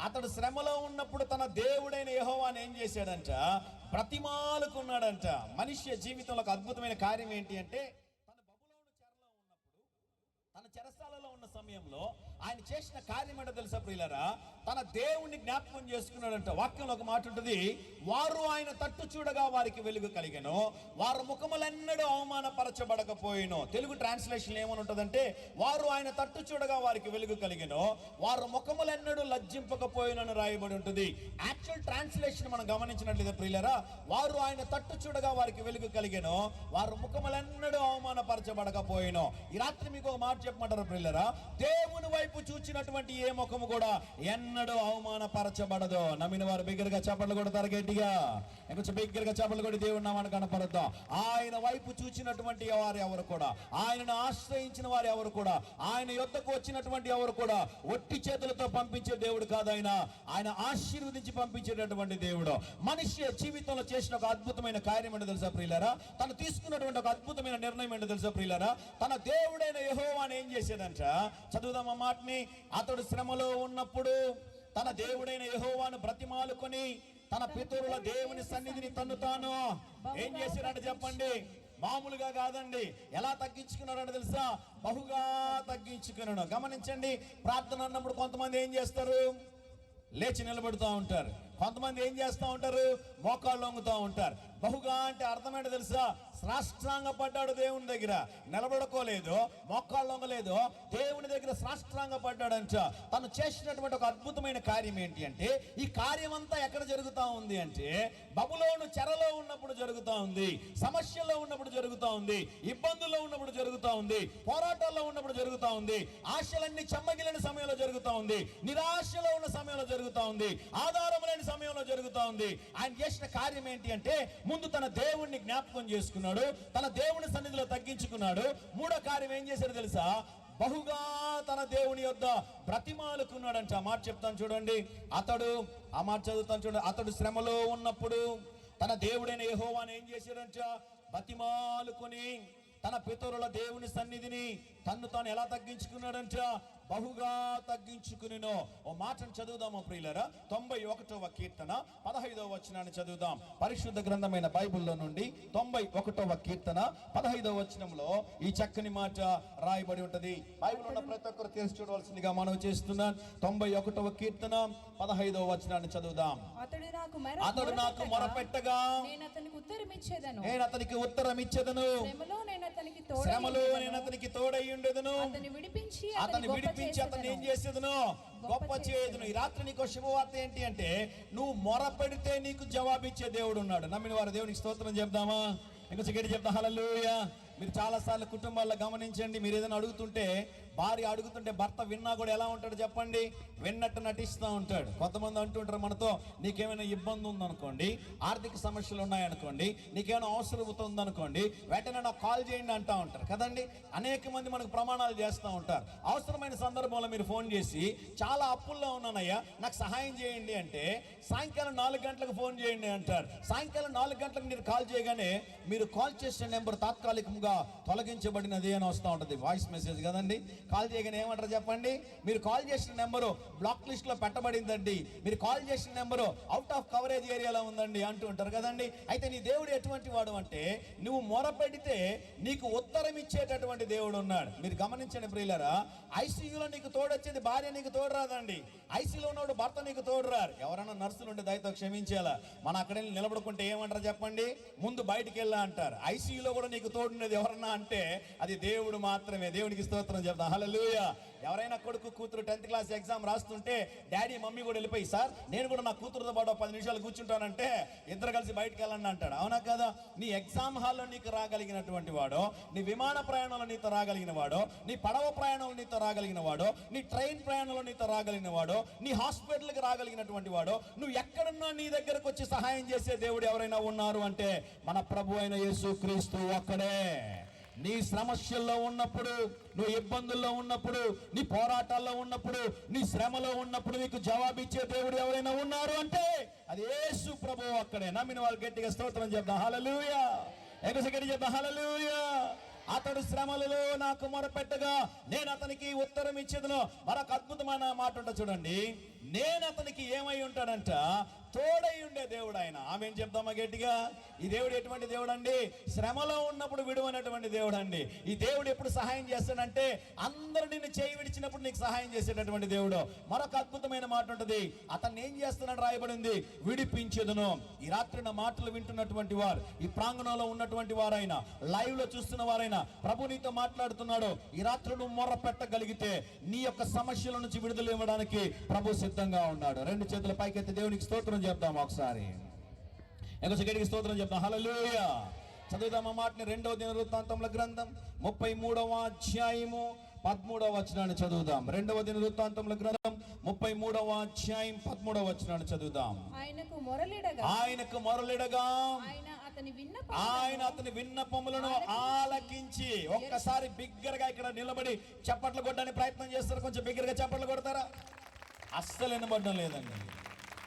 అతడు శ్రమలో ఉన్నప్పుడు తన దేవుడైన యెహోవాను ఏం చేశాడంట? బ్రతిమాలుకున్నాడంట. మనిషి జీవితంలో ఒక అద్భుతమైన కార్యం ఏంటి అంటే, తన చెరసాలలో ఉన్న సమయంలో ఆయన చేసిన కార్యం ఏంటో తెలుసా ప్రియులారా? తన దేవుణ్ణి జ్ఞాపకం చేసుకున్నాడంట. వాక్యంలో ఒక మాట ఉంటుంది, వారు ఆయన తట్టు చూడగా వారికి వెలుగు కలిగెను, వారు ముఖములెన్నడూ అవమానపరచబడకపోయిను. తెలుగు ట్రాన్స్లేషన్ ఏమని ఉంటుందంటే, వారు ఆయన తట్టు చూడగా వారికి వెలుగు కలిగెను, వారు ముఖములెన్నడూ లజ్జింపకపోయినని రాయబడి ఉంటుంది. యాక్చువల్ ట్రాన్స్లేషన్ మనం గమనించినట్లయితే ప్రియులారా, వారు ఆయన తట్టు చూడగా వారికి వెలుగు కలిగెను, వారు ముఖములెన్నడూ అవమానపరచబడకపోయిను. ఈ రాత్రి మీకు ఒక మాట చెప్పమంటారు ప్రియులారా, దేవుని వైపు చూచినటువంటి ఏ ముఖము కూడా ఎన్నడూ అవమానపరచబడదు. నమ్మిన వారు బిగ్గరగా చప్పట్లు కొడతారు, గట్టిగా ఇంకొంచెం బిగ్గరగా చప్పట్లు కొట్టి దేవుని నామాన్ని కనపరుద్దాం. ఆయన వైపు చూచినటువంటి వారు ఎవరు కూడా, ఆయనను ఆశ్రయించిన వారు ఎవరు కూడా, ఆయన యొద్దకు వచ్చినటువంటి ఎవరు కూడా ఒట్టి చేతులతో పంపించే దేవుడు కాదు. ఆయన ఆశీర్వదించి పంపించేటటువంటి దేవుడు. మనిషి జీవితంలో చేసిన ఒక అద్భుతమైన కార్యం ఏంటో తెలుసా ప్రియులారా, తను తీసుకున్నటువంటి ఒక అద్భుతమైన నిర్ణయం ఏంటో తెలుసా ప్రియులారా, తన దేవుడైన యెహోవాను ఏం చేసేదంట, చదువుదాం ఆ మాటని. అతడు శ్రమలో ఉన్నప్పుడు తన దేవుడైన యెహోవాను బ్రతిమాలుకొని తన పితరుల దేవుని సన్నిధిని తన్ను తాను ఏం చేశారంటే చెప్పండి, మామూలుగా కాదండి. ఎలా తగ్గించుకున్నారంటే తెలుసా, బహుగా తగ్గించుకున్నాడు. గమనించండి, ప్రార్థన అన్నప్పుడు కొంతమంది ఏం చేస్తారు, లేచి నిలబడుతూ ఉంటారు. కొంతమంది ఏం చేస్తూ ఉంటారు, మోకాళ్ళు వంగుతూ ఉంటారు. బహుగా అంటే అర్థమేంటో తెలుసా, సాష్టాంగ పడ్డాడు దేవుని దగ్గర, నిలబడుకోలేదు, మోకాళ్ళు వంగలేదు, దేవుని దగ్గర సాష్టాంగ పడ్డాడంట. తను చేసినటువంటి ఒక అద్భుతమైన కార్యం ఏంటి అంటే, ఈ కార్యం అంతా ఎక్కడ జరుగుతూ ఉంది అంటే, బబులోను చెరలో ఉన్నప్పుడు జరుగుతూ ఉంది, సమస్యల్లో ఉన్నప్పుడు జరుగుతూ ఉంది, ఇబ్బందుల్లో ఉన్నప్పుడు జరుగుతూ ఉంది, పోరాటాల్లో ఉన్నప్పుడు జరుగుతూ ఉంది, ఆశలన్నీ చెమ్మగిలిన సమయంలో జరుగుతూ ఉంది, నిరాశలో ఉన్న సమయంలో జరుగుతూ ఉంది, ఆధారం లేని సమయంలో జరుగుతూ ఉంది. ఆయన చేసిన కార్యం ఏంటి అంటే, ముందు తన దేవుణ్ణి జ్ఞాపకం చేసుకున్నాడు, తన దేవుని సన్నిధిలో తగ్గించుకున్నాడు. మూడో కార్యం ఏం చేశాడు తెలుసా, బహుగా తన దేవుని యొద్ద బ్రతిమాలుకున్నాడంట. ఆ మాట చెప్తాను చూడండి, ఆ మాట చదువుతాను చూడండి. అతడు శ్రమలో ఉన్నప్పుడు తన దేవుడైన యెహోవాను ఏం చేశాడంట, బతిమాలుకొని తన పితరుల దేవుని సన్నిధిని తన్ను తాను ఎలా తగ్గించుకున్నాడంట, బహుగా తగ్గించుకునినో. ఓ మాటను చదువుదామా ప్రియులారా, 91వ కీర్తన 15వ వచనాన్ని చదువుదాం. పరిశుద్ధ గ్రంథమైన బైబిల్లో నుండి 91వ కీర్తన 15వ వచనంలో ఈ చక్కని మాట రాయబడి ఉంటది. బైబిల్ ఉన్న ప్రతి ఒక్కరు తెలిసి చూడవలసిందిగా మనం చేస్తున్నాం. 91వ కీర్తన 15వ వచనాన్ని చదువుదాం. అతడు నాకు మొరపెట్టగా నేను అతనికి ఉత్తరం ఇచ్చేదను, శ్రమలో నేను అతనికి తోడై ఉండేదను, అతన్ని విడిపించి అతన్ని ఏం చేసేదను, గొప్ప చేయదును. ఈ రాత్రి నీకు శుభవార్త ఏంటి అంటే, నువ్వు మొరపెడితే నీకు జవాబిచ్చే దేవుడు ఉన్నాడు. నమ్మిన వారు దేవునికి స్తోత్రం చెప్దామా, ఇంకొంచెం గట్టి చెప్తా హల్లెలూయా. మీరు చాలాసార్లు కుటుంబాల్లో గమనించండి, మీరు ఏదైనా అడుగుతుంటే, భార్య అడుగుతుంటే భర్త విన్నా కూడా ఎలా ఉంటాడు చెప్పండి, విన్నట్టు నటిస్తూ ఉంటాడు. కొంతమంది అంటుంటారు మనతో, నీకేమైనా ఇబ్బంది ఉందనుకోండి, ఆర్థిక సమస్యలు ఉన్నాయనుకోండి, నీకేమైనా అవసరం ఉందనుకోండి, వెంటనే నాకు కాల్ చేయండి అంటూ ఉంటారు కదండి. అనేక మంది మనకు ప్రమాణాలు చేస్తూ ఉంటారు. అవసరమైన సందర్భంలో మీరు ఫోన్ చేసి, చాలా అప్పుల్లో ఉన్నానయ్యా నాకు సహాయం చేయండి అంటే, సాయంకాలం 4 గంటలకు ఫోన్ చేయండి అంటారు. సాయంకాలం 4 గంటలకు మీరు కాల్ చేయగానే మీరు కాల్ చేసిన నెంబర్ తాత్కాలికంగా తొలగించబడినది అని వస్తూ ఉంటుంది, వాయిస్ మెసేజ్ కదండి. కాల్ చేయగానే ఏమంటారు చెప్పండి, మీరు కాల్ చేసిన నెంబరు బ్లాక్ లిస్ట్ లో పెట్టబడిందండి, మీరు కాల్ చేసిన నెంబరు అవుట్ ఆఫ్ కవరేజ్ ఏరియాలో ఉందండి అంటూ ఉంటారు కదండి. అయితే నీ దేవుడు ఎటువంటి వాడు అంటే, నువ్వు మొరపెడితే నీకు ఉత్తరం ఇచ్చేటటువంటి దేవుడు ఉన్నాడు. మీరు గమనించండి ప్రియులారా, ఐసీయూలో నీకు తోడొచ్చేది భార్య నీకు తోడు రాదండి, ఐసీలో ఉన్నవాడు భర్త నీకు తోడు రారు. ఎవరైనా నర్సులు ఉంటే దయతో క్షమించేలా, మనం అక్కడ నిలబడుకుంటే ఏమంటారు చెప్పండి, ముందు బయటికి వెళ్ళా అంటారు. ఐసీయూలో కూడా నీకు తోడున్నది ఎవరన్నా అంటే అది దేవుడు మాత్రమే. దేవునికి స్తోత్రం చెప్తాం హల్లెలూయా. ఎవరైనా కొడుకు కూతురు 10th క్లాస్ ఎగ్జామ్ రాస్తుంటే డాడీ మమ్మీ కూడా వెళ్ళిపోయి, సార్ నేను కూడా నా కూతురుతో పాటు 10 నిమిషాలు కూర్చుంటానంటే ఇద్దరు కలిసి బయటకు వెళ్ళండి అంటాడు. అవునా కదా? నీ ఎగ్జామ్ హాల్లో నీకు రాగలిగినటువంటి వాడు, నీ విమాన ప్రయాణంలో నీతో రాగలిగిన వాడు, నీ పడవ ప్రయాణంలో నీతో రాగలిగిన వాడు, నీ ట్రైన్ ప్రయాణంలో నీతో రాగలిగిన వాడు, నీ హాస్పిటల్కి రాగలిగినటువంటి వాడు, నువ్వు ఎక్కడున్నా నీ దగ్గరకు వచ్చి సహాయం చేసే దేవుడు ఎవరైనా ఉన్నారు అంటే మన ప్రభు అయిన యేసుక్రీస్తు ఒక్కడే. నీ సమస్యల్లో ఉన్నప్పుడు, నువ్వు ఇబ్బందుల్లో ఉన్నప్పుడు, నీ పోరాటాల్లో ఉన్నప్పుడు, నీ శ్రమలో ఉన్నప్పుడు నీకు జవాబిచ్చే దేవుడు ఎవరైనా ఉన్నారు అంటే అది యేసు ప్రభువు ఒక్కడే. నమ్మిన వాళ్ళు గట్టిగా స్తోత్రం చెప్దాం హల్లెలూయా. గట్టిగా చెప్దాం హల్లెలూయా. అతడు శ్రమలలో నాకు మొరపెట్టగా నేను అతనికి ఉత్తరం ఇచ్చేదను. మరొక అద్భుతమైన మాట ఉంటుంది చూడండి, నేను అతనికి ఏమై ఉంటాడంట, తోడై ఉండే దేవుడు ఆయన. ఆమె ఏం చెప్తామా గట్టిగా? ఈ దేవుడు ఎటువంటి దేవుడు అండి? శ్రమలో ఉన్నప్పుడు విడువనటువంటి దేవుడు అండి. ఈ దేవుడు ఎప్పుడు సహాయం చేస్తాడంటే, అందరూ నిన్ను చేయి విడిచినప్పుడు నీకు సహాయం చేసేటటువంటి దేవుడు. మరొక అద్భుతమైన మాట ఉంటుంది, అతన్ని ఏం చేస్తున్నాడు రాయబడింది, విడిపించెదను. ఈ రాత్రి నా మాటలు వింటున్నటువంటి వారు, ఈ ప్రాంగణంలో ఉన్నటువంటి వారైనా, లైవ్ లో చూస్తున్న వారైనా, ప్రభు నీతో మాట్లాడుతున్నాడు. ఈ రాత్రి నువ్వు మొర్ర పెట్టగలిగితే నీ యొక్క సమస్యల నుంచి విడుదల ఇవ్వడానికి ప్రభు సిద్ధంగా ఉన్నాడు. రెండు చేతుల పైకెత్తి దేవునికి స్తోత్రం చెప్దాం. ఒకసారి ఇంకొక గడికి స్తోత్రం చెప్దాం. హల్లెలూయా. చదువుదాం ఆ మాటని. 2వ దినవృత్తాంతముల గ్రంథం 33వ అధ్యాయము 13వ వచనాన్ని చదువుదాం. 2వ దినవృత్తాంతముల గ్రంథం 33వ అధ్యాయం 13వ వచనాన్ని చదువుదాం. ఆయనకు మొరలిడగా ఆయన అతని విన్నపములను ఆలకించి. ఒక్కసారి బిగ్గరగా ఇక్కడ నిలబడి చప్పట్లు కొట్టడానికి ప్రయత్నం చేస్తారు. కొంచెం బిగ్గరగా చప్పట్లు కొడతారా? అస్సలు వినబడడం లేదండి.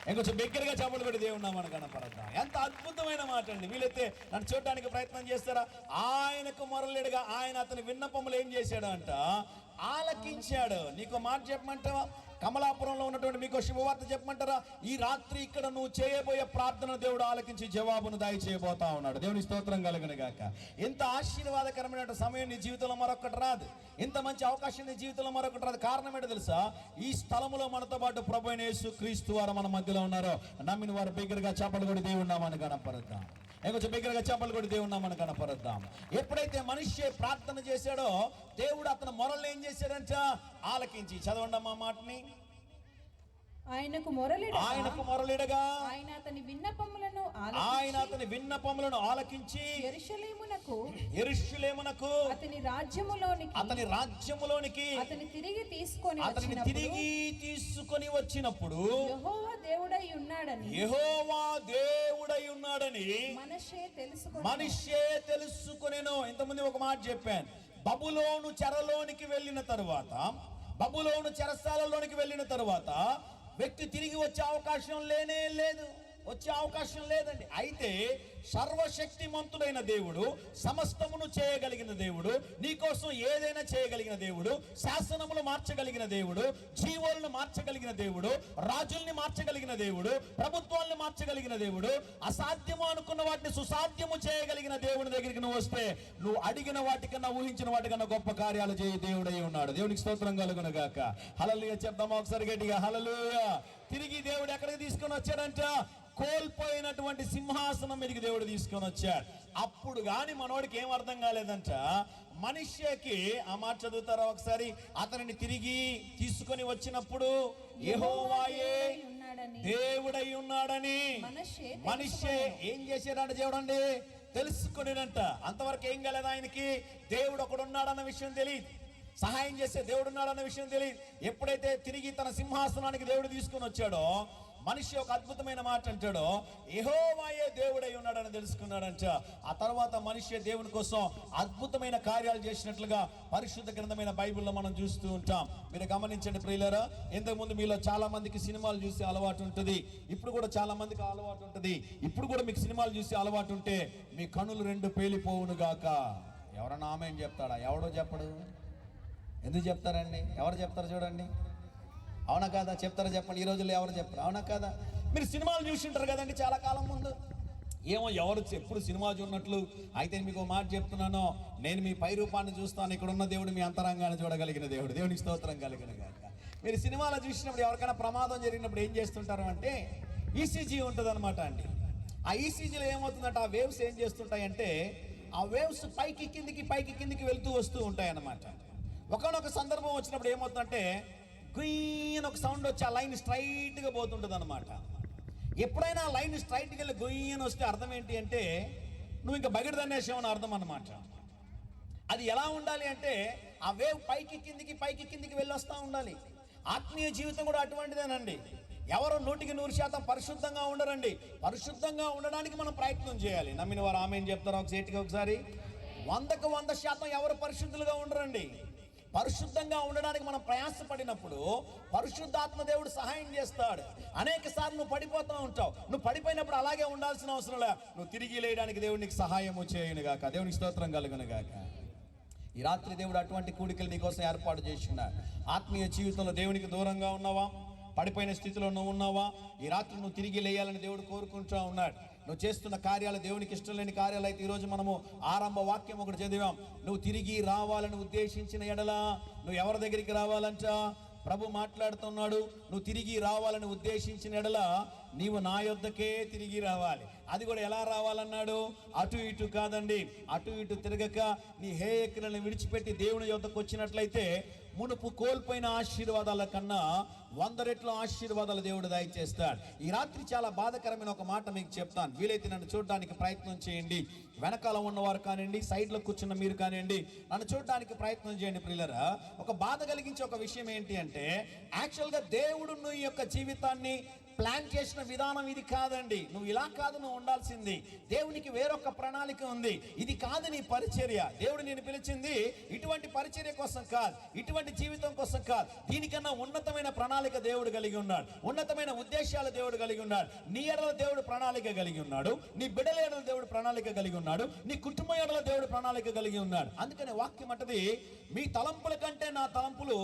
ఇంకొంచెం బిగ్గరగా చప్పట్లు కొట్టి దేవుడు నామమున కనపడద్దాం. ఎంత అద్భుతమైన మాట అండి. వీలైతే నన్ను చూడడానికి ప్రయత్నం చేస్తారా? ఆయనకు మొరలిడగా ఆయన అతని విన్నపములు ఏం చేశాడు అంట, ఆలకించాడు. నీకు మాట చెప్పమంటావా? కమలాపురంలో ఉన్నటువంటి మీకు శుభవార్త చెప్పమంటారా? ఈ రాత్రి ఇక్కడ నువ్వు చేయబోయే ప్రార్థన దేవుడు ఆలకించి జవాబును దయచేయబోతా ఉన్నాడు. దేవుని స్తోత్రం కలుగును గాక. ఇంత ఆశీర్వాదకరమైన సమయం నీ జీవితంలో మరొకటి రాదు. ఇంత మంచి అవకాశం నీ జీవితంలో మరొకటి రాదు. కారణం ఏంటో తెలుసా? ఈ స్థలములో మనతో పాటు ప్రభువైన యేసు క్రీస్తు వారు మన మధ్యలో ఉన్నారు. నమ్మిన వారు బిగ్గరగా చప్పట్లు కొట్టి దేవుని నామాన్ని కనపరుద్దాం. ఇంకొంచెం బిగ్గరగా చప్పట్లు కొట్టి దేవుని నామాన్ని కనపరుద్దాం. ఎప్పుడైతే మనిషి ప్రార్థన చేశాడో దేవుడు అతని మొరల్ని ఏం చేశాడంట, ఆలకించి. చదవండి అమ్మా మాటని. ఆయనకు మొరలిడగా ఆయన అతని విన్నపములను ఆలకించి యెరూషలేమునకు అతని రాజ్యములోనికి అతని తిరిగి తీసుకొని వచ్చినప్పుడు యెహోవా దేవుడై ఉన్నాడని మనష్షే తెలుసుకొనెను. ఇంతకుముందు ఒక మాట చెప్పాను. బబులోను చెరలోనికి వెళ్ళిన తరువాత, బబులోను చెరసాలలోనికి వెళ్ళిన తరువాత వ్యక్తి తిరిగి వచ్చే అవకాశం లేదు. వచ్చే అవకాశం లేదండి. అయితే సర్వశక్తిమంతుడైన దేవుడు, సమస్తమును చేయగలిగిన దేవుడు, నీకోసం ఏదైనా చేయగలిగిన దేవుడు, శాసనములు మార్చగలిగిన దేవుడు, జీవోలను మార్చగలిగిన దేవుడు, రాజుల్ని మార్చగలిగిన దేవుడు, ప్రభుత్వాలను మార్చగలిగిన దేవుడు, అసాధ్యము అనుకున్న వాటిని సుసాధ్యము చేయగలిగిన దేవుని దగ్గరికి నువ్వు వస్తే నువ్వు అడిగిన వాటికన్నా, ఊహించిన వాటికన్నా గొప్ప కార్యాలు చేయ దేవుడై ఉన్నాడు. దేవునికి స్తోత్రం కలుగును గాక. హల్లెలూయా చెప్దామా ఒకసారి గట్టిగా? హల్లెలూయా. తిరిగి దేవుడు ఎక్కడికి తీసుకొని వచ్చాడంట? కోల్పోయినటువంటి సింహాసనం మీదకి దేవుడు తీసుకొని వచ్చాడు. అప్పుడు గాని మనోడికి ఏం అర్థం కాలేదంట. మనిషికి ఆ మాట చదువుతారా ఒకసారి? అతనిని తిరిగి తీసుకొని వచ్చినప్పుడు యెహోవాయే దేవుడై ఉన్నాడని మనిషే ఏం చేశాడంట? చూడండి, తెలుసుకునేనంట. అంతవరకు ఏం కాలేదు ఆయనకి. దేవుడు ఒకడు ఉన్నాడన్న విషయం తెలియదు, సహాయం చేసే దేవుడు ఉన్నాడన్న విషయం తెలియదు. ఎప్పుడైతే తిరిగి తన సింహాసనానికి దేవుడు తీసుకొని వచ్చాడో, మనిషి ఒక అద్భుతమైన మాట అంటాడో, యెహోవాయే దేవుడై ఉన్నాడని తెలుసుకున్నాడంట. ఆ తర్వాత మనిషి దేవుని కోసం అద్భుతమైన కార్యాలు చేసినట్లుగా పరిశుద్ధ గ్రంథమైన బైబిల్లో మనం చూస్తూ ఉంటాం. మీరు గమనించండి ప్రియులారా, ఇంతకుముందు మీలో చాలా మందికి సినిమాలు చూసే అలవాటు ఉంటుంది. ఇప్పుడు కూడా చాలా మందికి అలవాటు ఉంటుంది. ఇప్పుడు కూడా మీకు సినిమాలు చూసే అలవాటు ఉంటే మీ కనులు రెండు పేలిపోవును గాక. ఎవరన్నా ఆమెన్ చెప్తాడా? ఎవడో చెప్పడు. ఎందుకు చెప్తారండి? ఎవరు చెప్తారు చూడండి. అవునా కాదా? చెప్తారా? చెప్పండి. ఈ రోజుల్లో ఎవరు చెప్పరు? అవునా కాదా? మీరు సినిమాలు చూసి ఉంటారు కదండి చాలా కాలం ముందు. ఏమో ఎవరు ఎప్పుడు సినిమా చూడనట్లు. అయితే మీకు మాట చెప్తున్నాను, నేను మీ పై రూపాన్ని చూస్తాను. ఇక్కడ ఉన్న దేవుడు మీ అంతరంగాన్ని చూడగలిగిన దేవుడు. దేవునికి స్తోత్రం కలిగిన గాక. మీరు సినిమాలో చూసినప్పుడు ఎవరికైనా ప్రమాదం జరిగినప్పుడు ఏం చేస్తుంటారు అంటే, ఈసీజీ ఉంటుంది అనమాట అండి. ఆ ఈసీజీలో ఏమవుతుందంటే, ఆ వేవ్స్ ఏం చేస్తుంటాయంటే, ఆ వేవ్స్ పైకి కిందికి వెళ్తూ వస్తూ ఉంటాయి అన్నమాట. ఒకనొక సందర్భం వచ్చినప్పుడు ఏమవుతుందంటే, గుయ్యని ఒక సౌండ్ వచ్చి ఆ లైన్ స్ట్రైట్గా పోతుంటుంది అనమాట. ఎప్పుడైనా ఆ లైన్ స్ట్రైట్గా వెళ్ళి గుయ్యని వస్తే అర్థం ఏంటి అంటే, నువ్వు ఇంకా బగిడిదనేసావని అర్థం అన్నమాట. అది ఎలా ఉండాలి అంటే, ఆ వేవ్ పైకి కిందికి వెళ్ళి వస్తూ ఉండాలి. ఆత్మీయ జీవితం కూడా అటువంటిదేనండి. ఎవరు 100% పరిశుద్ధంగా ఉండరండి. పరిశుద్ధంగా ఉండడానికి మనం ప్రయత్నం చేయాలి. నమ్మిన వారు ఆమేన్ చెప్తారా ఒకసారి? 100కు 100% ఎవరు పరిశుద్ధులుగా ఉండరండి. పరిశుద్ధంగా ఉండడానికి మనం ప్రయాసపడినప్పుడు పరిశుద్ధాత్మ దేవుడు సహాయం చేస్తాడు. అనేక సార్లు నువ్వు పడిపోతూ ఉంటావు. నువ్వు పడిపోయినప్పుడు అలాగే ఉండాల్సిన అవసరం లేదు. నువ్వు తిరిగి లేయడానికి దేవుడు నీకు సహాయము చేయను గాక. దేవునికి స్తోత్రం కలుగును గాక. ఈ రాత్రి దేవుడు అటువంటి కూడికలు నీకోసం ఏర్పాటు చేస్తున్నాడు. ఆత్మీయ జీవితంలో దేవునికి దూరంగా ఉన్నావా? పడిపోయిన స్థితిలో నువ్వు ఉన్నావా? ఈ రాత్రి నువ్వు తిరిగి లేయాలని దేవుడు కోరుకుంటూ ఉన్నాడు. నువ్వు చేస్తున్న కార్యాలు దేవునికి ఇష్టం లేని కార్యాలు అయితే ఈరోజు మనము ఆరంభ వాక్యం ఒకటి చదివాం. నువ్వు తిరిగి రావాలని ఉద్దేశించిన ఎడలా నువ్వు ఎవరి దగ్గరికి రావాలంట? ప్రభు మాట్లాడుతున్నాడు, నువ్వు తిరిగి రావాలని ఉద్దేశించిన ఎడలా నీవు నా యొద్దకే తిరిగి రావాలి. అది కూడా ఎలా రావాలన్నాడు? అటు ఇటు కాదండి, అటు ఇటు తిరగక నీ హేయకులను విడిచిపెట్టి దేవుని యొద్దకు వచ్చినట్లయితే మునుపు కోల్పోయిన ఆశీర్వాదాల కన్నా 100 రెట్ల ఆశీర్వాదాలు దేవుడు దయచేస్తాడు. ఈ రాత్రి చాలా బాధాకరమైన ఒక మాట మీకు చెప్తాను. వీలైతే నన్ను చూడడానికి ప్రయత్నం చేయండి. వెనకాల ఉన్నవారు కానివ్వండి, సైడ్లో కూర్చున్న మీరు కానివ్వండి, నన్ను చూడడానికి ప్రయత్నం చేయండి. ప్రియులరా, ఒక బాధ కలిగించే ఒక విషయం ఏంటి అంటే, యాక్చువల్గా దేవుడు నీ యొక్క జీవితాన్ని ప్లాన్ చేసిన విధానం ఇది కాదండి. నువ్వు ఇలా కాదు నువ్వు ఉండాల్సింది. దేవునికి వేరొక ప్రణాళిక ఉంది. ఇది కాదు నీ పరిచర్య. దేవుడు నేను పిలిచింది ఇటువంటి పరిచర్య కోసం కాదు, ఇటువంటి జీవితం కోసం కాదు. దీనికన్నా ఉన్నతమైన ప్రణాళిక దేవుడు కలిగి ఉన్నాడు. ఉన్నతమైన ఉద్దేశాలు దేవుడు కలిగి ఉన్నాడు. నీ ఎడల దేవుడు ప్రణాళిక కలిగి ఉన్నాడు. నీ బిడ్డల ఎడల దేవుడు ప్రణాళిక కలిగి ఉన్నాడు. నీ కుటుంబ ఎడల దేవుడు ప్రణాళిక కలిగి ఉన్నాడు. అందుకని వాక్యం అంటది, మీ తలంపుల కంటే నా తలంపులు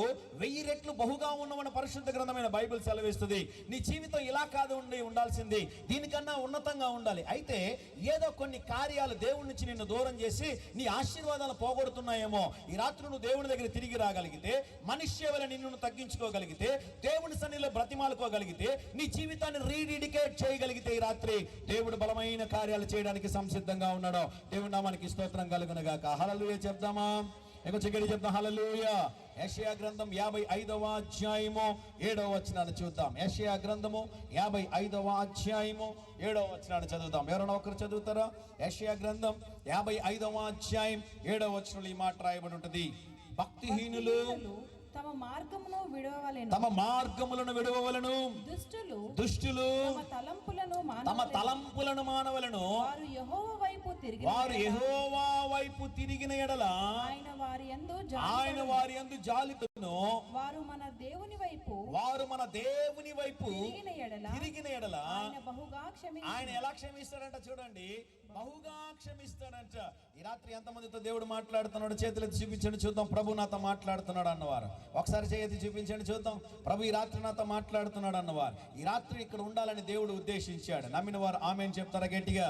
1000 రెట్లు బహుగా ఉన్నవన్న పరిశుద్ధ గ్రంథమైన బైబిల్ సెలవిస్తుంది. నీ జీవితం ఇలా కాదు ఉండాల్సింది, దీనికన్నా ఉన్నతంగా ఉండాలి. అయితే ఏదో కొన్ని కార్యాలు దేవుడి నుంచి నిన్ను దూరం చేసి నీ ఆశీర్వాదాలు పోగొడుతున్నాయేమో. ఈ రాత్రి నువ్వు దేవుడి దగ్గర తిరిగి రాగలిగితే, మనిషి వల్ల నిన్ను తగ్గించుకోగలిగితే, దేవుని సన్నిధిలో బ్రతిమాలుకోగలిగితే, నీ జీవితాన్ని రీడెడికేట్ చేయగలిగితే, ఈ రాత్రి దేవుడు బలమైన కార్యాలు చేయడానికి సంసిద్ధంగా ఉన్నాడు. దేవుడి నామానికి స్తోత్రం కలుగును గాక. హల్లెలూయా చెప్దామా? ఇంకొంచెం గట్టిగా చెప్దాం, హల్లెలూయా. యెషయా గ్రంథం 55వ అధ్యాయము 7వ వచనాన్ని చూద్దాం. యెషయా గ్రంథము 55వ అధ్యాయము 7వ వచనాన్ని చదువుతాం. ఎవరైనా ఒకరు చదువుతారా? యెషయా గ్రంథం 55వ అధ్యాయం 7వ వచనంలో ఈ మాట రాయబడి ఉంటుంది, భక్తిహీనులు తమ మార్గములను విడువవలెను, దుష్టులు తమ తలంపులను మానవలెను, వారు యెహోవా వైపు తిరిగిన ఎడల ఆయన వారి యందు జాలిపడును, వారు మన దేవుని వైపు తిరిగిన ఎడల ఆయన ఎలా క్షమిస్తాడంట? చూడండి, బహుగా క్షమిస్తాడంట. ఈ రాత్రి ఎంతమందితో దేవుడు మాట్లాడుతున్నాడు? చేతులెత్తి చూపించండి చూద్దాం. ప్రభు నాతో మాట్లాడుతున్నాడు అన్నవారు ఒకసారి చేతి చూపించండి చూద్దాం. ప్రభు ఈ రాత్రి నాతో మాట్లాడుతున్నాడు అన్నవారు ఈ రాత్రి ఇక్కడ ఉండాలని దేవుడు ఉద్దేశించాడు. నమ్మిన వారు ఆమేన్ చెప్తారా గట్టిగా?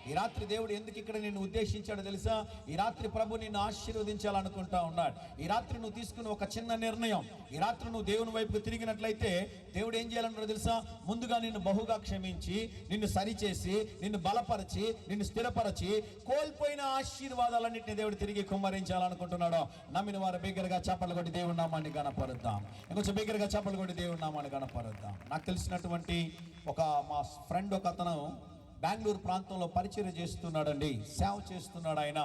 ఈ రాత్రి దేవుడు ఎందుకు ఇక్కడ నిన్ను ఉద్దేశించాడో తెలుసా? ఈ రాత్రి ప్రభు నిన్ను ఆశీర్వదించాలనుకుంటా ఉన్నాడు. ఈ రాత్రి నువ్వు తీసుకున్న ఒక చిన్న నిర్ణయం, ఈ రాత్రి నువ్వు దేవుని వైపుకు తిరిగినట్లయితే దేవుడు ఏం చేయాలన్నాడో తెలుసా? ముందుగా నిన్ను బహుగా క్షమించి, నిన్ను సరిచేసి, నిన్ను బలపరిచి, నిన్ను స్థిరపరచి, కోల్పోయిన ఆశీర్వాదాలన్నింటినీ దేవుడు తిరిగి కుమ్మరించాలనుకుంటున్నాడు. నమ్మిన వారు బిగ్గరగా చప్పట్లు కొట్టి దేవుడి నామాన్ని గణపరుద్దాం. ఇంకొంచెం బిగ్గరగా చప్పట్లు కొట్టి దేవుడి నామాన్ని గణపరుద్దాం. నాకు తెలిసినటువంటి మా ఫ్రెండ్ ఒక అతను బెంగళూరు ప్రాంతంలో పరిచర్య చేస్తున్నాడండి, సేవ చేస్తున్నాడు. ఆయన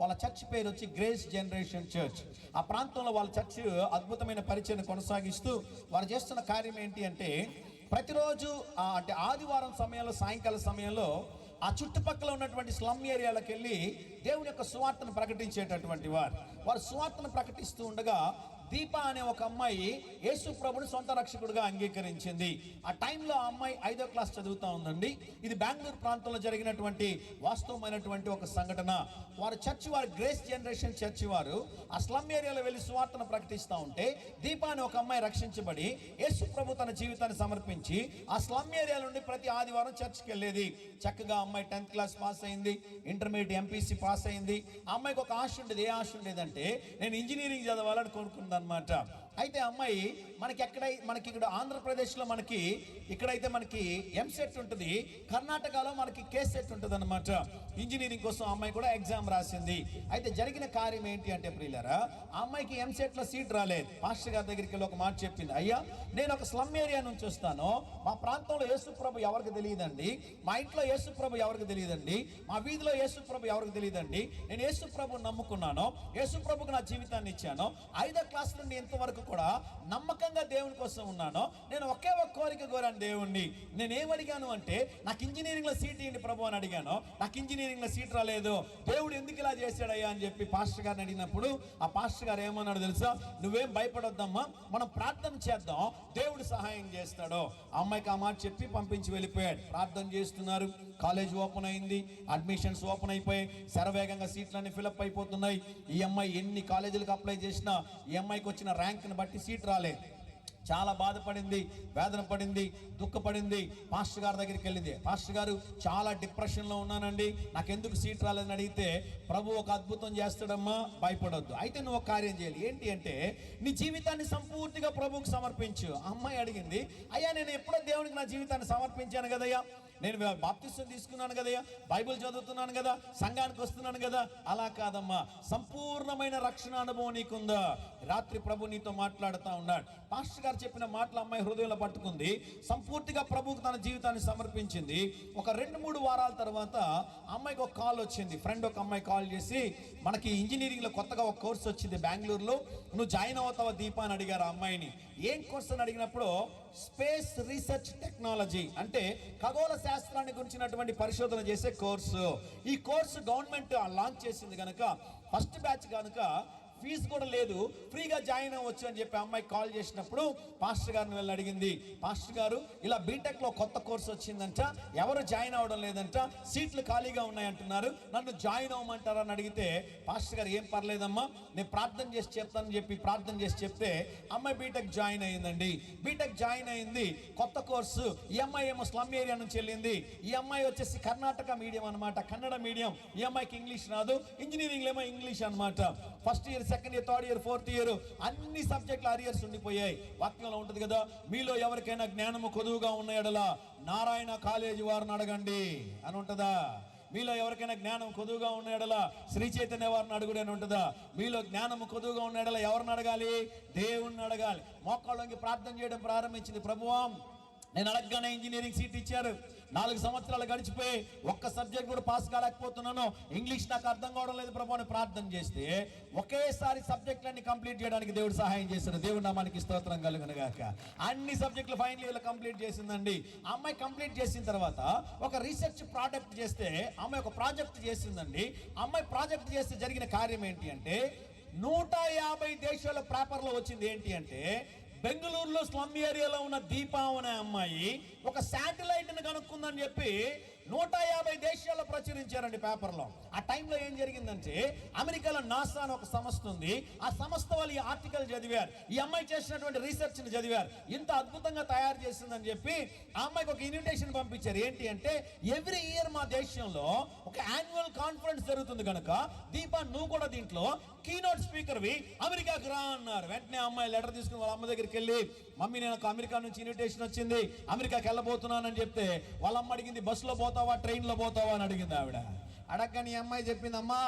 వాళ్ళ చర్చ్ పేరు వచ్చి గ్రేస్ జనరేషన్ చర్చ్. ఆ ప్రాంతంలో వాళ్ళ చర్చ్ అద్భుతమైన పరిచర్యను కొనసాగిస్తూ వారు చేస్తున్న కార్యం ఏంటి అంటే, ప్రతిరోజు అంటే ఆదివారం సమయంలో, సాయంకాల సమయంలో ఆ చుట్టుపక్కల ఉన్నటువంటి స్లమ్ ఏరియాలకు వెళ్ళి దేవుని యొక్క సువార్తను ప్రకటించేటటువంటి వారు సువార్తను ప్రకటిస్తూ ఉండగా దీప అనే ఒక అమ్మాయి యేసు ప్రభుని సొంత రక్షకుడిగా అంగీకరించింది. ఆ టైంలో ఆ అమ్మాయి 5వ క్లాస్ చదువుతా ఉందండి. ఇది బెంగళూరు ప్రాంతంలో జరిగినటువంటి వాస్తవమైనటువంటి ఒక సంఘటన. వారు చర్చి వారు గ్రేస్ జనరేషన్ చర్చి వారు ఆ స్లమ్ ఏరియాలో వెళ్ళి సువార్తను ప్రకటిస్తూ ఉంటే దీప అనే ఒక అమ్మాయి రక్షించబడి యేసు ప్రభు తన జీవితాన్ని సమర్పించి ఆ స్లమ్ ఏరియా నుండి ప్రతి ఆదివారం చర్చికి వెళ్ళేది. చక్కగా అమ్మాయి 10th క్లాస్ పాస్ అయింది, ఇంటర్మీడియట్ ఎంపీసీ పాస్ అయింది. ఆ అమ్మాయికి ఒక ఆశ ఉండేది. ఏ ఆశ ఉండేదంటే, నేను ఇంజనీరింగ్ చదవాలని కోరుకుంది అన్నమాట. అయితే అమ్మాయి మనకి ఇక్కడ ఆంధ్రప్రదేశ్లో ఇక్కడైతే మనకి ఎంసెట్ ఉంటుంది, కర్ణాటకలో మనకి కేసెట్ ఉంటుంది అన్నమాట. ఇంజనీరింగ్ కోసం అమ్మాయి కూడా ఎగ్జామ్ రాసింది. అయితే జరిగిన కార్యం ఏంటి అంటే ప్రియులారా, ఆ అమ్మాయికి ఎంసెట్లో సీట్ రాలేదు. పాస్టర్ గారి దగ్గరికి వెళ్ళి ఒక మాట చెప్పింది, అయ్యా నేను ఒక స్లమ్ ఏరియా నుంచి వస్తాను, మా ప్రాంతంలో యేసుప్రభు ఎవరికి తెలియదండి, మా ఇంట్లో యేసుప్రభు ఎవరికి తెలియదండి, మా వీధిలో యేసుప్రభు ఎవరికి తెలియదండి, నేను యేసుప్రభుని నమ్ముకున్నాను, యేసుప్రభుకు నా జీవితాన్ని ఇచ్చాను, 5వ క్లాస్ నుండి ఇంతవరకు కూడా నమ్మకంగా దేవుని కోసం ఉన్నాను. నేను ఒకే ఒక కోరిక కోరాను దేవుణ్ణి. నేనేమడిగాను అంటే, నాకు ఇంజనీరింగ్లో సీట్ ఇవ్వండి ప్రభు అని అడిగాను. నాకు ఇంజనీరింగ్లో సీట్ రాలేదు, దేవుడు ఎందుకు ఇలా చేశాడయ్యా అని చెప్పి పాస్టర్ గారిని అడిగినప్పుడు ఆ పాస్టర్ గారు ఏమన్నాడు తెలుసా? నువ్వేం భయపడొద్దమ్మా, మనం ప్రార్థన చేద్దాం, దేవుడు సహాయం చేస్తాడు. అమ్మాయికి ఆ మాట చెప్పి పంపించి వెళ్ళిపోయాడు. ప్రార్థన చేస్తున్నారు, కాలేజ్ ఓపెన్ అయింది, అడ్మిషన్స్ ఓపెన్ అయిపోయి శరవేగంగా సీట్లన్నీ ఫిలప్ అయిపోతున్నాయి. ఈ అమ్మాయి ఎన్ని కాలేజీలకు అప్లై చేసినా ఈ అమ్మాయికి వచ్చిన ర్యాంక్ని బట్టి సీట్ రాలేదు. చాలా బాధపడింది, వేదన పడింది, దుఃఖపడింది. పాస్టర్ గారి దగ్గరికి వెళ్ళింది. పాస్టర్ గారు, చాలా డిప్రెషన్లో ఉన్నానండి, నాకెందుకు సీట్ రాలేదని అడిగితే, ప్రభు ఒక అద్భుతం చేస్తాడమ్మా, భయపడొద్దు. అయితే నువ్వు ఒక కార్యం చేయాలి. ఏంటి అంటే, నీ జీవితాన్ని సంపూర్తిగా ప్రభువుకు సమర్పించు. అమ్మాయి అడిగింది, అయ్యా నేను ఎప్పుడో దేవునికి నా జీవితాన్ని సమర్పించాను కదయ్యా, నేను బాప్తిసం తీసుకున్నాను కదయ్యా, బైబిల్ చదువుతున్నాను కదా, సంఘానికి వస్తున్నాను కదా. అలా కాదమ్మా, సంపూర్ణమైన రక్షణ అనుభవం నీకుందా? రాత్రి ప్రభు నీతో మాట్లాడుతూ ఉన్నాడు. పాస్టర్ గారు చెప్పిన మాటలు అమ్మాయి హృదయంలో పట్టుకుంది, సంపూర్తిగా ప్రభువుకు తన జీవితాన్ని సమర్పించింది. ఒక 2-3 వారాల తర్వాత అమ్మాయికి ఒక కాల్ వచ్చింది. ఫ్రెండ్ ఒక అమ్మాయి కాల్ చేసి, మనకి ఇంజనీరింగ్లో కొత్తగా ఒక కోర్స్ వచ్చింది బెంగళూరులో, నువ్వు జాయిన్ అవుతావా దీపా అని అడిగారు ఆ అమ్మాయిని. ఏం కోర్స్ అని అడిగినప్పుడు, స్పేస్ రీసెర్చ్ టెక్నాలజీ, అంటే ఖగోళ శాస్త్రాన్ని గురించినటువంటి పరిశోధన చేసే కోర్సు. ఈ కోర్సు గవర్నమెంట్ లాంచ్ చేసింది కనుక, ఫస్ట్ బ్యాచ్ కనుక ఫీజు కూడా లేదు, ఫ్రీగా జాయిన్ అవ్వచ్చు అని చెప్పి అమ్మాయి కాల్ చేసినప్పుడు పాస్టర్ గారిని వెళ్ళి అడిగింది, పాస్టర్ గారు ఇలా బీటెక్లో కొత్త కోర్సు వచ్చిందంట, ఎవరు జాయిన్ అవ్వడం లేదంట, సీట్లు ఖాళీగా ఉన్నాయంటున్నారు, నన్ను జాయిన్ అవ్వమంటారా అని అడిగితే, పాస్టర్ గారు ఏం పర్లేదమ్మా, నేను ప్రార్థన చేసి చెప్తానని చెప్పి ప్రార్థన చేసి చెప్తే అమ్మాయి బీటెక్ జాయిన్ అయ్యిందండి. బీటెక్ జాయిన్ అయింది, కొత్త కోర్సు. ఈ అమ్మాయి ఏమో స్లమ్ ఏరియా నుంచి వెళ్ళింది. ఈ అమ్మాయి వచ్చేసి కర్ణాటక మీడియం అనమాట, కన్నడ మీడియం. ఈ అమ్మాయికి ఇంగ్లీష్ రాదు, ఇంజనీరింగ్ ఏమో ఇంగ్లీష్ అనమాట. First year, second year, third year, fourth year అన్ని సబ్జెక్టులు అరియర్స్ ఉండిపోయాయి. వాక్యంలో ఉంటుంది కదా, మీలో ఎవరికైనా జ్ఞానము కొదువుగా ఉన్న ఎడల నారాయణ కాలేజీ వారిని అడగండి అని ఉంటుందా? మీలో ఎవరికైనా జ్ఞానం కొదువుగా ఉన్న ఎడల శ్రీ చైతన్య వారిని అడుగుడు అని ఉంటుందా? మీలో జ్ఞానము కొదువుగా ఉన్న ఎడల ఎవరిని అడగాలి? దేవుణ్ణి అడగాలి. మోకాళ్ళకి ప్రార్థన చేయడం ప్రారంభించింది. ప్రభువా, నేను అడగగానే ఇంజనీరింగ్ సీట్ ఇచ్చారు, 4 సంవత్సరాలు గడిచిపోయి ఒక్క సబ్జెక్ట్ కూడా పాస్ కాలేకపోతున్నాను, ఇంగ్లీష్ నాకు అర్థం కావడం లేదు ప్రభు అని ప్రార్థన చేస్తే ఒకేసారి సబ్జెక్టులన్నీ కంప్లీట్ చేయడానికి దేవుడు సహాయం చేశాడు. దేవుడి నామానికి స్తోత్రం కలుగును గాక. అన్ని సబ్జెక్టులు ఫైనల్ ఇయర్లో కంప్లీట్ చేసిందండి. ఆ అమ్మాయి కంప్లీట్ చేసిన తర్వాత ఒక రీసెర్చ్ ప్రాజెక్ట్ చేస్తే, అమ్మాయి ఒక ప్రాజెక్ట్ చేసిందండి. అమ్మాయి ప్రాజెక్ట్ చేస్తే జరిగిన కార్యం ఏంటి అంటే, 150 దేశాల పేపర్లో వచ్చింది. ఏంటి అంటే, బెంగళూరులో స్లమ్ ఏరియాలో ఉన్న దీపా అనే అమ్మాయి ఒక శాటిలైట్ని కనుక్కుందని చెప్పి 150 దేశాల్లో ప్రచురించారండి పేపర్లో. ఆ టైంలో ఏం జరిగిందంటే, అమెరికాలో నాసా అని ఒక సంస్థ ఉంది, ఆ సంస్థ వాళ్ళు ఈ ఆర్టికల్ చదివారు, ఈ అమ్మాయి చేసినటువంటి రీసెర్చ్ని చదివారు, ఇంత అద్భుతంగా తయారు చేసిందని చెప్పి ఆ అమ్మాయికి ఒక ఇన్విటేషన్ పంపించారు. ఏంటి అంటే, ఎవ్రీ ఇయర్ మా దేశంలో ఒక యాన్యువల్ కాన్ఫరెన్స్ జరుగుతుంది కనుక దీపా నువ్వు కూడా దీంట్లో కీనోట్ స్పీకర్వి, అమెరికాకి రా అన్నారు. వెంటనే అమ్మాయి లెటర్ తీసుకుని వాళ్ళ అమ్మ దగ్గరికి వెళ్ళి, మమ్మీ నేను అమెరికా నుంచి ఇన్విటేషన్ వచ్చింది, అమెరికాకి వెళ్ళబోతున్నానని చెప్తే వాళ్ళ అమ్మ అడిగింది, బస్సులో పోతావా ట్రైన్లో పోతావా అని అడిగింది ఆవిడ. అడగని అమ్మాయి చెప్పింది, అమ్మా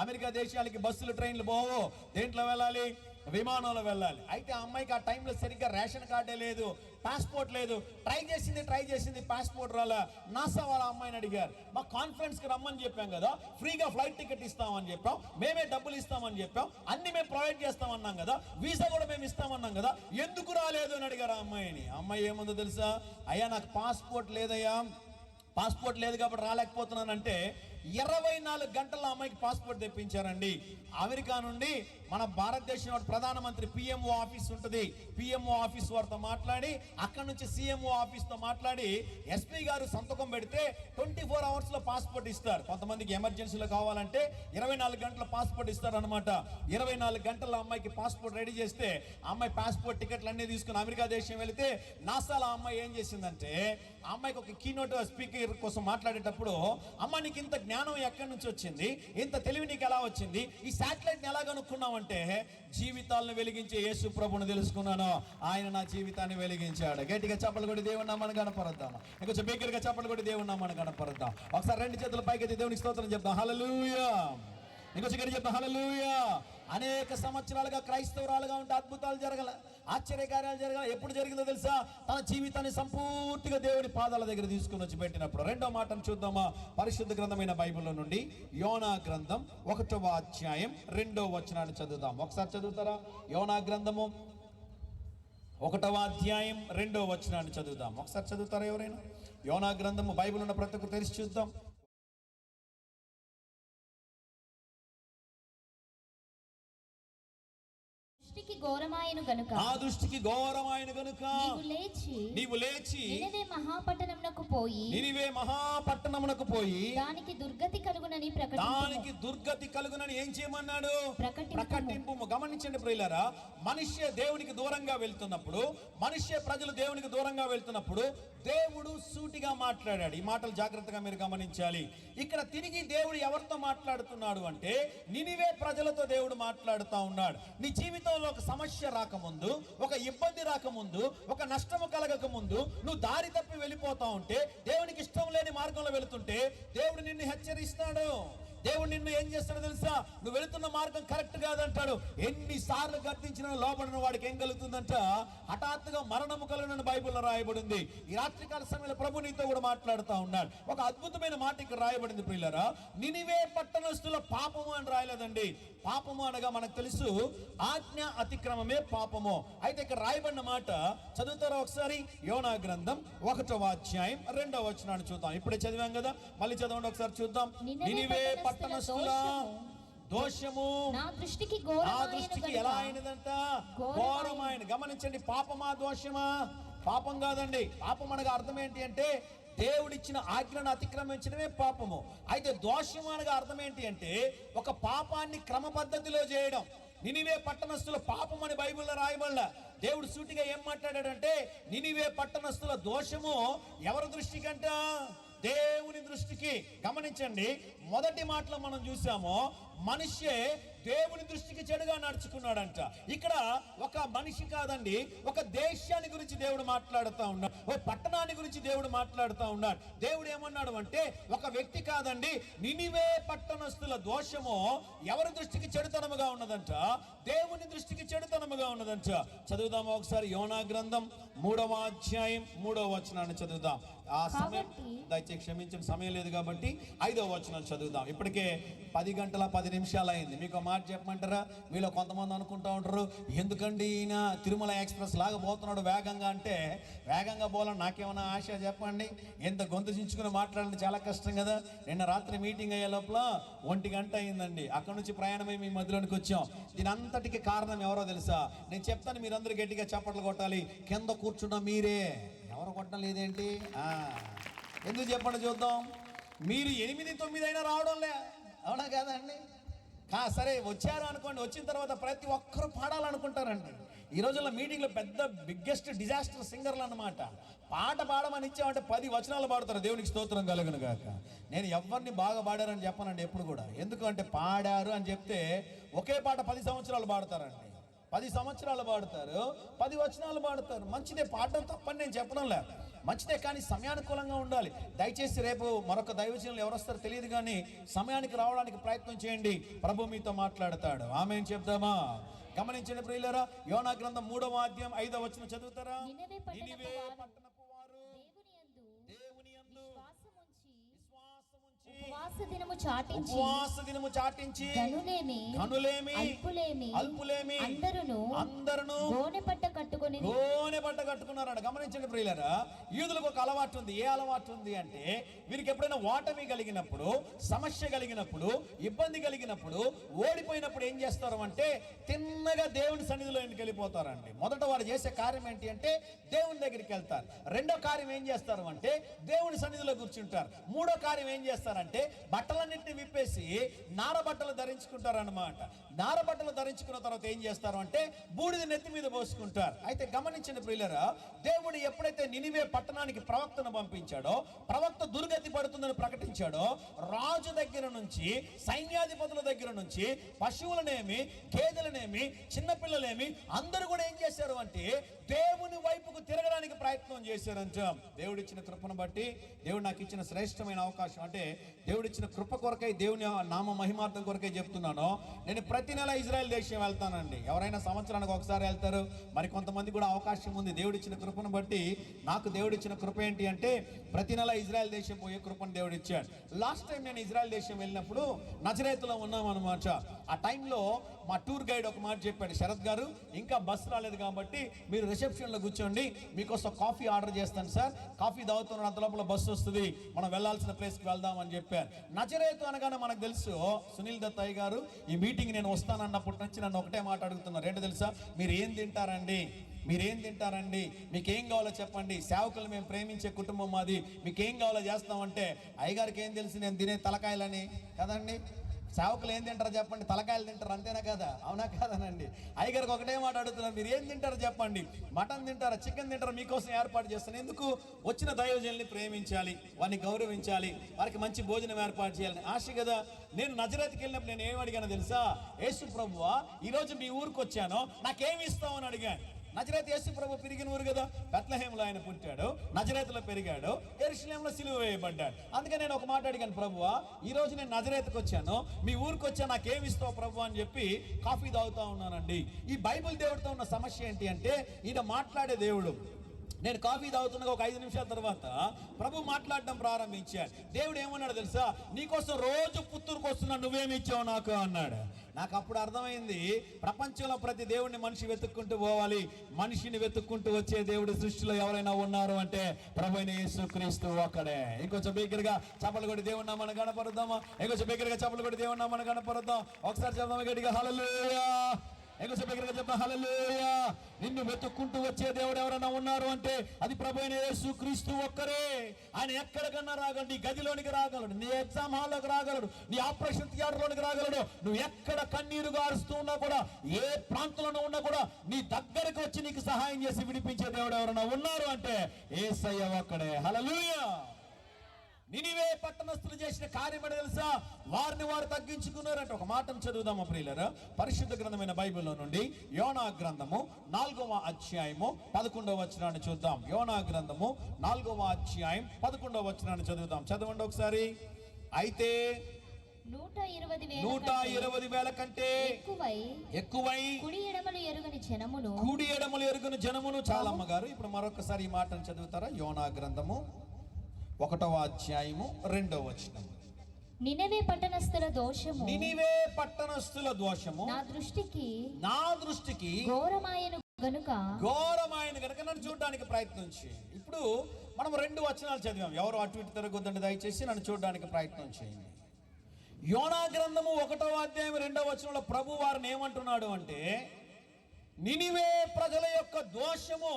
అమెరికా దేశాలకి బస్సులు ట్రైన్లు పోవు, దేంట్లో వెళ్ళాలి? విమానంలో వెళ్ళాలి. అయితే ఆ అమ్మాయికి ఆ టైంలో సరిగ్గా రేషన్ కార్డే లేదు, పాస్పోర్ట్ లేదు. ట్రై చేసింది పాస్పోర్ట్ రాలా. నాసా వాళ్ళ అమ్మాయిని అడిగారు, మా కాన్ఫరెన్స్కి రమ్మని చెప్పాం కదా, ఫ్రీగా ఫ్లైట్ టికెట్ ఇస్తామని చెప్పాం, మేమే డబ్బులు ఇస్తామని చెప్పాం, అన్ని మేము ప్రొవైడ్ చేస్తామన్నాం కదా, వీసా కూడా మేము ఇస్తామన్నాం కదా, ఎందుకు రాలేదు అని అడిగారు ఆ అమ్మాయిని. అమ్మాయి ఏముందో తెలుసా, అయ్యా నాకు పాస్పోర్ట్ లేదయ్యా, పాస్పోర్ట్ లేదు కాబట్టి రాలేకపోతున్నానంటే 24 గంటల్లో అమ్మాయికి పాస్పోర్ట్ తెప్పించారండి. అమెరికా నుండి మన భారతదేశం ప్రధానమంత్రి పిఎంఓ ఆఫీస్ ఉంటుంది, పిఎంఓ ఆఫీస్ వారితో మాట్లాడి, అక్కడి నుంచి సిఎంఓ ఆఫీస్తో మాట్లాడి ఎస్పీ గారు సంతకం పెడితే 24 అవర్స్లో పాస్పోర్ట్ ఇస్తారు. కొంతమందికి ఎమర్జెన్సీలో కావాలంటే 24 గంటల పాస్పోర్ట్ ఇస్తారు అనమాట. 24 గంటల్లో అమ్మాయికి పాస్పోర్ట్ రెడీ చేస్తే అమ్మాయి పాస్పోర్ట్ టికెట్లు అన్నీ తీసుకుని అమెరికా దేశం వెళితే, నాసాలో అమ్మాయి ఏం చేసిందంటే, ఆ అమ్మాయికి ఒక కీనోట్ స్పీకర్ కోసం మాట్లాడేటప్పుడు, అమ్మ నీకు ఇంత జ్ఞానం ఎక్కడి నుంచి వచ్చింది, ఇంత తెలివి నీకు ఎలా వచ్చింది, ఈ శాటిలైట్ ఎలా కనుక్కున్నావంటే, జీవితాలను వెలిగించే యేసు ప్రభుని తెలుసుకున్నాను, ఆయన నా జీవితాన్ని వెలిగించాడు. గట్టిగా చప్పలు కొట్టి దేవుని నామాన్ని కనపరుద్దాం. ఇంకొంచెం బిగ్గరగా చప్పలు కొట్టి దేవుని నామాన్ని కనపరుద్దాం. ఒకసారి 2 చేతుల పైకి దేవునికి స్తోత్రం చెప్తాం, హల్లెలూయా. ఇంకొంచెం గట్టి చెప్తాం, హల్లెలూయా. అనేక సంవత్సరాలుగా క్రైస్తవురాలుగా ఉంటే అద్భుతాలు జరగల, ఆశ్చర్యకార్యాలు జరగల. ఎప్పుడు జరిగిందో తెలుసా? తన జీవితాన్ని సంపూర్తిగా దేవుడి పాదాల దగ్గర తీసుకుని వచ్చి పెట్టినప్పుడు. 2వ మాటను చూద్దామా? పరిశుద్ధ గ్రంథమైన బైబిల్లో నుండి యోనా గ్రంథం 1వ అధ్యాయం 2వ వచనాన్ని చదువుదాం. ఒకసారి చదువుతారా? యోనా గ్రంథము 1వ అధ్యాయం 2వ వచనాన్ని చదువుదాం. ఒకసారి చదువుతారా ఎవరైనా? యోనా గ్రంథము బైబిల్ ఉన్న ప్రతి ఒక్కరు తెరిచి చూద్దాం. నా దృష్టికి ఘోరమాయను గనుక నీవు లేచి నినెవే మహాపట్టణమునకు పోయి నినివే మహాపట్టణమునకు పోయి దానికి దుర్గతి కలుగునని దానికి దుర్గతి కలుగునని ఏం చేయమన్నాడు? ప్రకటింపుము. ప్రకటింపుము. గమనించండి ప్రియులారా, మనుష్య దేవునికి దూరంగా వెళ్తున్నప్పుడు, మనుష్య ప్రజలు దేవునికి దూరంగా వెళ్తున్నప్పుడు దేవుడు సూటిగా మాట్లాడాడు. ఈ మాటలు జాగ్రత్తగా మీరు గమనించాలి. ఇక్కడ తిరిగి దేవుడు ఎవరితో మాట్లాడుతున్నాడు అంటే నినివే ప్రజలతో దేవుడు మాట్లాడుతూ ఉన్నాడు. నీ జీవితంలో ఒక సమస్య రాకముందు, ఒక ఇబ్బంది రాకముందు, ఒక నష్టము కలగక ముందు నువ్వు దారి తప్పి వెళ్ళిపోతా ఉంటే, దేవునికి ఇష్టం లేని మార్గంలో వెళుతుంటే దేవుడు నిన్ను హెచ్చరిస్తాడు. దేవుడు నిన్ను ఏం చేస్తాడో తెలుసా? నువ్వు వెళుతున్న మార్గం కరెక్ట్ కాదంటాడు. ఎన్నిసార్లు గర్తించిన లోబడిన వాడికి ఏం కలుగుతుందంట? హఠాత్తుగా మరణము కలుగునని బైబిల్లో రాయబడింది. ఈ రాత్రికాల సమయంలో ప్రభు నీతో కూడా మాట్లాడుతూ ఉన్నాడు. ఒక అద్భుతమైన మాట ఇక్కడ రాయబడింది ప్రియులారా. నినివే పట్టణస్థుల పాపము అని రాయలేదండి. పాపము అనగా మనకు తెలుసు ఆజ్ఞ అతిక్రమమే పాపము. అయితే ఇక్కడ రాయబడిన మాట చదువుతారా ఒకసారి? యోనా గ్రంథం 1వ అధ్యాయం 2వ వచనాన్ని చూద్దాం. ఇప్పుడే చదివాం కదా, మళ్ళీ చదవండి ఒకసారి చూద్దాం. నినివే పట్టణస్థుల దోషము నా దృష్టికి ఎలా అయినదంట? ఘోరమైన. గమనించండి, పాపమా దోషమా? పాపం కాదండి. పాపం అనగా అర్థం ఏంటి అంటే దేవుడిచ్చిన ఆజ్ఞను అతిక్రమించడమే పాపము. అయితే దోషము అనగా అర్థం ఏంటి అంటే ఒక పాపాన్ని క్రమ పద్ధతిలో చేయడం. నినివే పట్టణస్థుల పాపం అని బైబిల్లో రాయబడలా. దేవుడు సూటిగా ఏం మాట్లాడాడంటే నినివే పట్టణస్థుల దోషము ఎవరి దృష్టికంట? దేవుని దృష్టికి. గమనించండి, మొదటి మాటలో మనం చూసాము మనిషే దేవుని దృష్టికి చెడుగా నడుచుకున్నాడంట. ఇక్కడ ఒక మనిషి కాదండి, ఒక దేశాన్ని గురించి దేవుడు మాట్లాడుతూ ఉన్నాడు, ఓ పట్టణాన్ని గురించి దేవుడు మాట్లాడుతూ ఉన్నాడు. దేవుడు ఏమన్నాడు అంటే ఒక వ్యక్తి కాదండి, నినివే పట్టణస్థుల దోషము ఎవరి దృష్టికి చెడుతనముగా ఉన్నదంట? దేవుని దృష్టికి చెడుతనముగా ఉన్నదంట. చదువుదాము ఒకసారి యోనా గ్రంథం 3వ అధ్యాయం 3వ వచనాన్ని చదువుదాం. ఆ సమయం దయచేసి క్షమించండి, సమయం లేదు కాబట్టి 5వ వచనం చదువుదాం. ఇప్పటికే 10 గంటల 10 నిమిషాలు అయింది. మీకు మాట చెప్పమంటారా? మీలో కొంతమంది అనుకుంటా ఉంటారు, ఎందుకండి ఈయన తిరుమల ఎక్స్ప్రెస్ లాగా పోతున్నాడు వేగంగా అంటే. వేగంగా పోవాలని నాకేమైనా ఆశ చెప్పండి? ఎంత గొంతు చించుకుని మాట్లాడండి, చాలా కష్టం కదా. నిన్న రాత్రి మీటింగ్ అయ్యే లోపల 1 గంట అయిందండి. అక్కడ నుంచి ప్రయాణమై మీ మధ్యలోనికి వచ్చాం. దీని అంతటికి కారణం ఎవరో తెలుసా? నేను చెప్తాను, మీరందరూ గట్టిగా చప్పట్లు కొట్టాలి. కింద కూర్చున్న మీరే. ఎవరు కొట్టడం లేదేంటి? ఎందుకు చెప్పండి చూద్దాం. మీరు 8, 9 అయినా రావడంలే, అవునా కాదండి? సరే వచ్చారు అనుకోండి, వచ్చిన తర్వాత ప్రతి ఒక్కరూ పాడాలనుకుంటారండి. ఈ రోజుల్లో మీటింగ్లో పెద్ద బిగ్గెస్ట్ డిజాస్టర్ సింగర్లు అన్నమాట. పాట పాడమని ఇచ్చామంటే 10 వచనాలు పాడతారు. దేవునికి స్తోత్రం కలుగును గాక. నేను ఎవరిని బాగా పాడారని చెప్పనండి ఎప్పుడు కూడా. ఎందుకంటే పాడారు అని చెప్తే ఒకే పాట 10 సంవత్సరాలు పాడతారండి. 10 సంవత్సరాలు పాడతారు, 10 వచనాలు పాడతారు. మంచిదే, పాడడం తప్పని నేను చెప్పడం లేదు, మంచిదే. కానీ సమయానుకూలంగా ఉండాలి. దయచేసి రేపు మరొక దైవజనులు ఎవరు వస్తారో తెలియదు, కానీ సమయానికి రావడానికి ప్రయత్నం చేయండి. ప్రభు మీతో మాట్లాడతాడు. ఆమేన్ చెప్దామా? గమనించండి ప్రియులారా, యోనా గ్రంథం 3వ అధ్యాయం 5వ వచనం చదువుతారా? నినివే పట్టణపు వారు దేవుని యందు ఉపవాస దినము చాటించి గనులేమి అల్పులేమి అందరును గోనె పట్ట కట్టుకున్నారట. గమనించండి ప్రియులారా, యూదులకు ఒక అలవాటు ఉంది. ఏ అలవాటు ఉంది అంటే వీరికి ఎప్పుడైనా ఓటమి కలిగినప్పుడు, సమస్య కలిగినప్పుడు, ఇబ్బంది కలిగినప్పుడు, ఓడిపోయినప్పుడు ఏం చేస్తారు అంటే తిన్నగా దేవుని సన్నిధిలో వెళ్ళిపోతారండి. మొదట వారు చేసే కార్యం ఏంటి అంటే దేవుని దగ్గరికి వెళ్తారు. రెండో కార్యం ఏం చేస్తారు అంటే దేవుని సన్నిధిలో కూర్చుంటారు. మూడో కార్యం ఏం చేస్తారంటే బట్టలన్నింటినీ విప్పేసి నార బట్టలు ధరించుకుంటారు అన్నమాట. నార బట్టలు ధరించుకున్న తర్వాత ఏం చేస్తారు అంటే బూడిద నెత్తి మీద పోసుకుంటారు. అయితే గమనించండి ప్రియులారా, దేవుడు ఎప్పుడైతే నినివే పట్టణానికి ప్రవక్తను పంపించాడో, ప్రవక్త దుర్గతి పడుతుందని ప్రకటించాడో, రాజు దగ్గర నుంచి, సైన్యాధిపతుల దగ్గర నుంచి, పశువులనేమి, గేదెలనేమి, చిన్నపిల్లలేమి అందరూ కూడా ఏం చేశారు అంటే దేవుని వైపుకు తిరగడానికి ప్రయత్నం చేశారంట. దేవుడిచ్చిన కృపను బట్టి, దేవుడు నాకు ఇచ్చిన శ్రేష్టమైన అవకాశం అంటే దేవుడిచ్చిన కృప కొరకై, దేవుని నామ మహిమార్థం కొరకై చెప్తున్నాను. నేను ప్రతి నెల ఇజ్రాయెల్ దేశం వెళ్తానండి. ఎవరైనా సంవత్సరానికి ఒకసారి వెళ్తారు, మరి కొంతమంది కూడా అవకాశం ఉంది. దేవుడిచ్చిన కృపను బట్టి నాకు దేవుడిచ్చిన కృప ఏంటి అంటే ప్రతి నెల ఇజ్రాయెల్ దేశం పోయే కృపను దేవుడు ఇచ్చాడు. లాస్ట్ టైం నేను ఇజ్రాయెల్ దేశం వెళ్ళినప్పుడు నజరేతులో ఉన్నాం అనమాట. ఆ టైంలో మా టూర్ గైడ్ ఒక మాట చెప్పాడు, శరత్ గారు ఇంకా బస్సు రాలేదు కాబట్టి మీరు రిసెప్షన్లో కూర్చోండి, మీకోసం కాఫీ ఆర్డర్ చేస్తాను సార్, కాఫీ తాగుతున్న అంత లోపల బస్సు వస్తుంది, మనం వెళ్ళాల్సిన ప్లేస్కి వెళ్దాం అని చెప్పారు. నజరేతు అనగానే మనకు తెలుసు సునీల్ దత్తయ్య గారు ఈ మీటింగ్ నేను వస్తానన్నప్పటి నుంచి నన్ను ఒకటే మాట అడుగుతున్నారు, ఏంటో తెలుసా? మీరు ఏం తింటారండి? మీరేం తింటారండి, మీకేం కావాలో చెప్పండి, సేవకులు మేము ప్రేమించే కుటుంబం మాది, మీకేం కావాలో చేస్తామంటే అయ్యగారికి ఏం తెలుసు నేను తినే తలకాయలని కదండి. సేవకులు ఏం తింటారో చెప్పండి, తలకాయలు తింటారు అంతేనా కదా, అవునా కాదనండి. అయ్యగారికి ఒకటే మాట అడుగుతున్నారు, మీరు ఏం తింటారో చెప్పండి, మటన్ తింటారా, చికెన్ తింటారా, మీకోసం ఏర్పాటు చేస్తాను. ఎందుకు? వచ్చిన దైవజనుల్ని ప్రేమించాలి, వారిని గౌరవించాలి, వారికి మంచి భోజనం ఏర్పాటు చేయాలని ఆశ కదా. నేను నజరేతుకి వెళ్ళినప్పుడు నేను ఏం అడిగానో తెలుసా? యేసు ప్రభువా ఈరోజు మీ ఊరికి వచ్చాను, నాకేమి ఇస్తావు అని అడిగాను. నజరేతు యేసు ప్రభు పెరిగిన ఊరు కదా, బెత్లెహేములో ఆయన పుట్టాడు, నజరేతులో పెరిగాడు, యెరూషలేములో సిలువ వేయబడ్డాడు. అందుకే నేను ఒక మాట అడిగాను, ప్రభువా ఈ రోజు నేను నజరేతుకు వచ్చాను, మీ ఊరికి వచ్చా, నాకేమి ఇస్తావు ప్రభు అని చెప్పి కాఫీ తాగుతా ఉన్నానండి. ఈ బైబిల్ దేవుడితో ఉన్న సమస్య ఏంటి అంటే ఈయన మాట్లాడే దేవుడు. నేను కాఫీ తాగుతున్నా ఒక 5 నిమిషాల తర్వాత ప్రభు మాట్లాడడం ప్రారంభించాడు. దేవుడు ఏమన్నాడు తెలుసా? నీకోసం రోజు పుత్తూరుకు వస్తున్నా, నువ్వేమి ఇచ్చావు నాకు అన్నాడు. నాకు అప్పుడు అర్థమైంది, ప్రపంచంలో ప్రతి దేవుడిని మనిషి వెతుక్కుంటూ పోవాలి, మనిషిని వెతుక్కుంటూ వచ్చే దేవుడి సృష్టిలో ఎవరైనా ఉన్నారు అంటే ప్రభు అయిన యేసుక్రీస్తు ఒక్కడే. ఇంకొంచెం బిగ్గరగా చప్పలు కొట్టి దేవుని నామమున గణపరుద్దామా? ఇంకొంచెం బిగ్గరగా చప్పలు కొట్టి దేవుని నామమున గణపరుద్దాం. ఒకసారి చెప్దాం గట్టిగా, హల్లెలూయా. ఇంకొంచెం బిగ్గరగా చెప్దాం, హల్లెలూయా. నిన్ను వెతుక్కుంటూ వచ్చే దేవుడు ఎవరైనా ఉన్నారు అంటే అది ప్రభు అయిన యేసుక్రీస్తు ఒక్కరే. ఆయన ఎక్కడికన్నా రాగలడు, నీ గదిలోనికి రాగలడు, నీ ఎగ్జామ్ హాల్లోకి రాగలడు, నీ ఆపరేషన్ థియేటర్లోనికి రాగలడు. నువ్వు ఎక్కడ కన్నీరు గారుస్తూ ఉన్నా కూడా, ఏ ప్రాంతంలో ఉన్నా కూడా నీ దగ్గరకు వచ్చి నీకు సహాయం చేసి విడిపించే దేవుడు ఎవరైనా ఉన్నారు అంటే యేసయ్య ఒక్కడే. హల్లెలూయా. నినివే పట్టణస్థులు చేసిన కార్యం ఏంటో తెలుసా? వారిని వారు తగ్గించుకున్నారంటే. ఒక మాటను చదువుదామా ప్రియులారా? పరిశుద్ధ గ్రంథమైన బైబిల్లో నుండి యోనా గ్రంథము 4వ అధ్యాయము 11వ వచనాన్ని చూద్దాం. యోనా గ్రంథము 4వ అధ్యాయం 11వ వచనాన్ని చదువుదాం. చదవండి ఒకసారి. అయితే 120,000 కంటే ఎక్కువై కుడి ఎడమలు ఎరుగని జనమును. చాలా అమ్మగారు ఇప్పుడు మరొకసారి ఈ మాటను చదువుతారా? యోనా గ్రంథము 1వ అధ్యాయము 2వ వచనం. నినివే పట్టణస్థుల దోషము నా దృష్టికి ఘోరమాయను గనుక నన్ను చూడడానికి ప్రయత్నించి. ఇప్పుడు మనం 2 వచనాలు చదివాం. ఎవరు అటు ఇటు తిరగొద్దండి దయచేసి, నన్ను చూడడానికి ప్రయత్నం చేయండి. యోనా గ్రంథము 1వ అధ్యాయం 2వ వచనంలో ప్రభు వారిని ఏమంటున్నాడు అంటే, నినివే ప్రజల యొక్క దోషము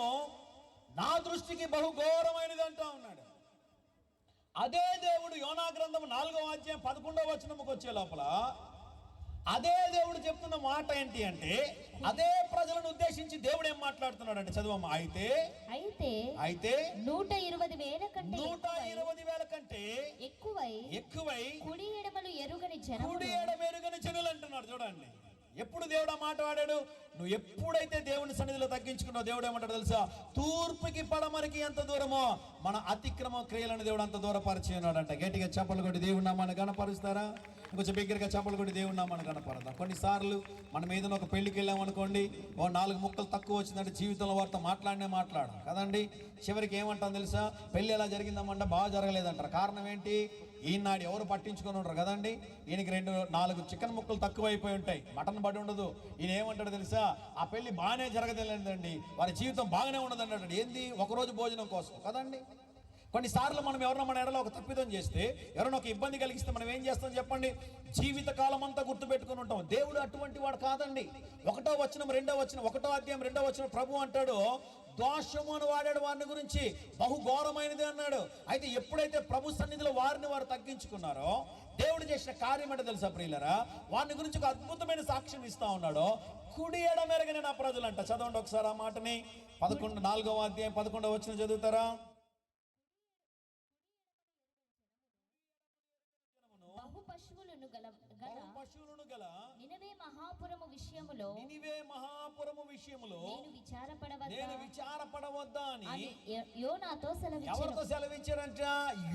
నా దృష్టికి బహుఘోరమైనది అంటా ఉన్నాడు. అదే దేవుడు యోనా గ్రంథం 4వ అధ్యాయం 11వ వచనముకు వచ్చే లోపల అదే దేవుడు చెప్తున్న మాట ఏంటి అంటే, అదే ప్రజలను ఉద్దేశించి దేవుడు ఏం మాట్లాడుతున్నాడు అంటే చదువమ్మా. అయితే 120,000 కంటే ఎక్కువై కుడి ఎడమలు ఎరుగని జనులు అంటున్నాడు. చూడండి, ఎప్పుడు దేవుడు ఆ మాట వాడాడు? నువ్వు ఎప్పుడైతే దేవుని సన్నిధిలో తగ్గించుకున్నావు, దేవుడు ఏమంటాడు తెలుసా? తూర్పుకి పడమరికి ఎంత దూరమో మన అతిక్రమ క్రియలను దేవుడు అంత దూరపరిచి ఉన్నాడంట. గట్టిగా చప్పలు కొట్టి దేవుని నామాన్ని గణపరుస్తారా? కొంచెం బిగ్గరగా చప్పలు కొట్టి దేవుని నామాన్ని గణపరుద్దాం. కొన్నిసార్లు మనం ఏదైనా ఒక పెళ్లికి వెళ్ళామనుకోండి, 4 ముక్కలు తక్కువ వచ్చిందంటే జీవితంలో వారితో మాట్లాడం కదండి. చివరికి ఏమంటాం తెలుసా? పెళ్లి ఎలా జరిగిందమ్మంటే బాగా జరగలేదంటారు. కారణం ఏంటి? ఈనాడు ఎవరు పట్టించుకొని ఉంటారు కదండి. ఈయనకి 2-4 చికెన్ ముక్కలు తక్కువ అయిపోయి ఉంటాయి, మటన్ పడి ఉండదు. ఈయన ఏమంటాడు తెలుసా? ఆ పెళ్లి బాగానే జరగలేదండి, వారి జీవితం బాగానే ఉండదు అన్నాడు. ఏంది? ఒకరోజు భోజనం కోసం కదండి. కొన్నిసార్లు మనం ఎవరైనా మన ఎడలో ఒక తప్పిదం చేస్తే, ఎవరైనా ఒక ఇబ్బంది కలిగిస్తే మనం ఏం చేస్తాం చెప్పండి? జీవితకాలం అంతా గుర్తుపెట్టుకుని ఉంటాం. దేవుడు అటువంటి వాడు కాదండి. 1వ వచనం 2వ వచనం 1వ అధ్యాయం 2వ వచనం ప్రభు అంటాడు, దోషము అని వాడాడు వారిని గురించి, బహుఘోరమైనది అన్నాడు. అయితే ఎప్పుడైతే ప్రభు సన్నిధిలో వారు తగ్గించుకున్నారో దేవుడు చేసిన కార్యం అంటే తెలుసా ప్రియులరా? వారిని గురించి ఒక అద్భుతమైన సాక్ష్యం ఇస్తా ఉన్నాడు. కుడి ఎడమెరగని నా ప్రజలంట. చదవండి ఒకసారి ఆ మాటని. 4వ అధ్యాయం 11వ వచనం చదువుతారా? పశువులను గల నినివే మహాపురము విషయములో నేను విచారపడవద్దా అని యోనాతో ఎవరితో సెలవిచ్చారంట?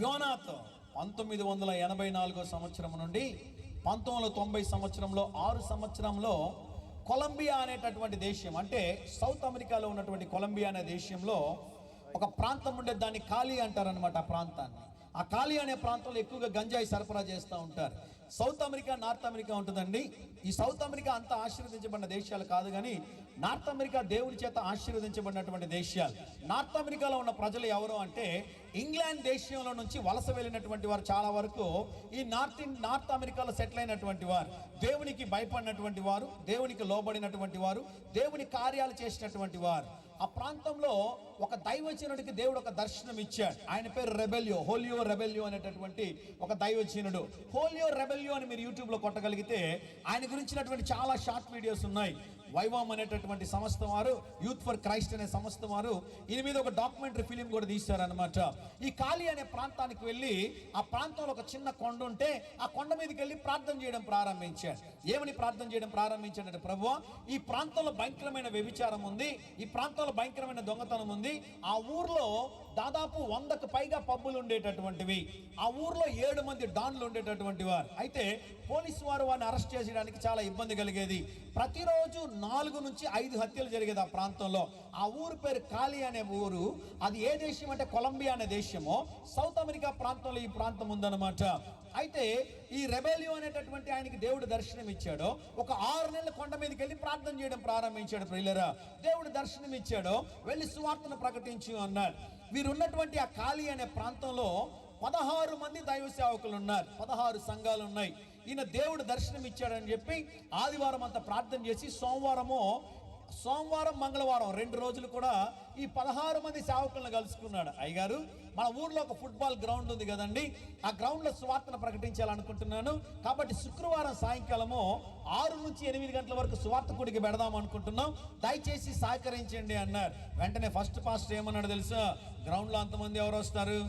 యోనాతో. 1984 సంవత్సరం నుండి 1990 సంవత్సరంలో 6 సంవత్సరంలో కొలంబియా అనేటటువంటి దేశం, అంటే సౌత్ అమెరికాలో ఉన్నటువంటి కొలంబియా అనే దేశంలో ఒక ప్రాంతం ఉండే, దాన్ని కాలి అంటారనమాట. ఆ ప్రాంతాన్ని, ఆ కాలి అనే ప్రాంతంలో ఎక్కువగా గంజాయి సరఫరా చేస్తూ ఉంటారు. సౌత్ అమెరికా, నార్త్ అమెరికా ఉంటుందండి. ఈ సౌత్ అమెరికా అంత ఆశీర్వదించబడిన దేశాలు కాదు, కానీ నార్త్ అమెరికా దేవుడి చేత ఆశీర్వదించబడినటువంటి దేశాలు. నార్త్ అమెరికాలో ఉన్న ప్రజలు ఎవరు అంటే, ఇంగ్లాండ్ దేశంలో నుంచి వలస వెళ్ళినటువంటి వారు చాలా వరకు ఈ నార్త్ అమెరికాలో సెటిల్ అయినటువంటి వారు, దేవునికి భయపడినటువంటి వారు, దేవునికి లోబడినటువంటి వారు, దేవుని కార్యాలు చేసినటువంటి వారు. ఆ ప్రాంతంలో ఒక దైవజనుడికి దేవుడు ఒక దర్శనం ఇచ్చాడు. ఆయన పేరు రెబెలియో, హోలియో రెబెలియో అనేటటువంటి ఒక దైవజనుడు. హోలియో రెబెలియో అని మీరు యూట్యూబ్లో కొట్టగలిగితే ఆయన గురించినటువంటి చాలా షార్ట్ వీడియోస్ ఉన్నాయి. వైవామ్ అనేటటువంటి సంస్థ వారు, యూత్ ఫర్ క్రైస్ట్ అనే సంస్థ వారు ఈయన మీద ఒక డాక్యుమెంటరీ ఫిలిం కూడా తీశారనమాట. ఈ కాళీ అనే ప్రాంతానికి వెళ్ళి ఆ ప్రాంతంలో ఒక చిన్న కొండ ఉంటే ఆ కొండ మీదకి వెళ్ళి ప్రార్థన చేయడం ప్రారంభించాడు. ఏమని ప్రార్థన చేయడం ప్రారంభించాడంటే, ప్రభువా, ఈ ప్రాంతంలో భయంకరమైన వ్యభిచారం ఉంది, ఈ ప్రాంతంలో భయంకరమైన దొంగతనం ఉంది, ఆ ఊర్లో దాదాపు 100కు పైగా పబ్బులు ఉండేటటువంటివి, ఆ ఊర్లో 7 మంది డాన్లు ఉండేటటువంటి వారు. అయితే పోలీసు వారు వారిని అరెస్ట్ చేసేయడానికి చాలా ఇబ్బంది కలిగేది. ప్రతిరోజు 4 నుంచి 5 హత్యలు జరిగేది ఆ ప్రాంతంలో. ఆ ఊరు పేరు కాళీ అనే ఊరు. అది ఏ దేశం అంటే కొలంబియా అనే దేశము, సౌత్ అమెరికా ప్రాంతంలో ఈ ప్రాంతం ఉందన్నమాట. అయితే ఈ రెబెలియో అనేటటువంటి ఆయనకి దేవుడు దర్శనం ఇచ్చాడు. ఒక 6 నెలల కొండ మీదకి వెళ్ళి ప్రార్థన చేయడం ప్రారంభించాడు. ప్రియులరా, దేవుడు దర్శనం ఇచ్చాడు, వెళ్ళి సువార్తను ప్రకటించు అన్నాడు. వీరున్నటువంటి ఆ కాళీ అనే ప్రాంతంలో 16 మంది దైవ సేవకులు ఉన్నారు, 16 సంఘాలు ఉన్నాయి. ఈయన దేవుడు దర్శనం ఇచ్చాడని చెప్పి ఆదివారం అంతా ప్రార్థన చేసి సోమవారం మంగళవారం 2 రోజులు కూడా ఈ 16 మంది సేవకులను కలుసుకున్నాడు. అయ్యగారు, మన ఊర్లో ఒక ఫుట్బాల్ గ్రౌండ్ ఉంది కదండి, ఆ గ్రౌండ్లో సువార్తను ప్రకటించాలనుకుంటున్నాను, కాబట్టి శుక్రవారం సాయంకాలము 6 నుంచి 8 గంటల వరకు సువార్త కూడికి పెడదాం అనుకుంటున్నాం, దయచేసి సహకరించండి అన్నారు. వెంటనే ఫస్ట్ పాస్టర్ ఏమన్నాడు తెలుసా? గ్రౌండ్లో అంతమంది ఎవరు వస్తారు,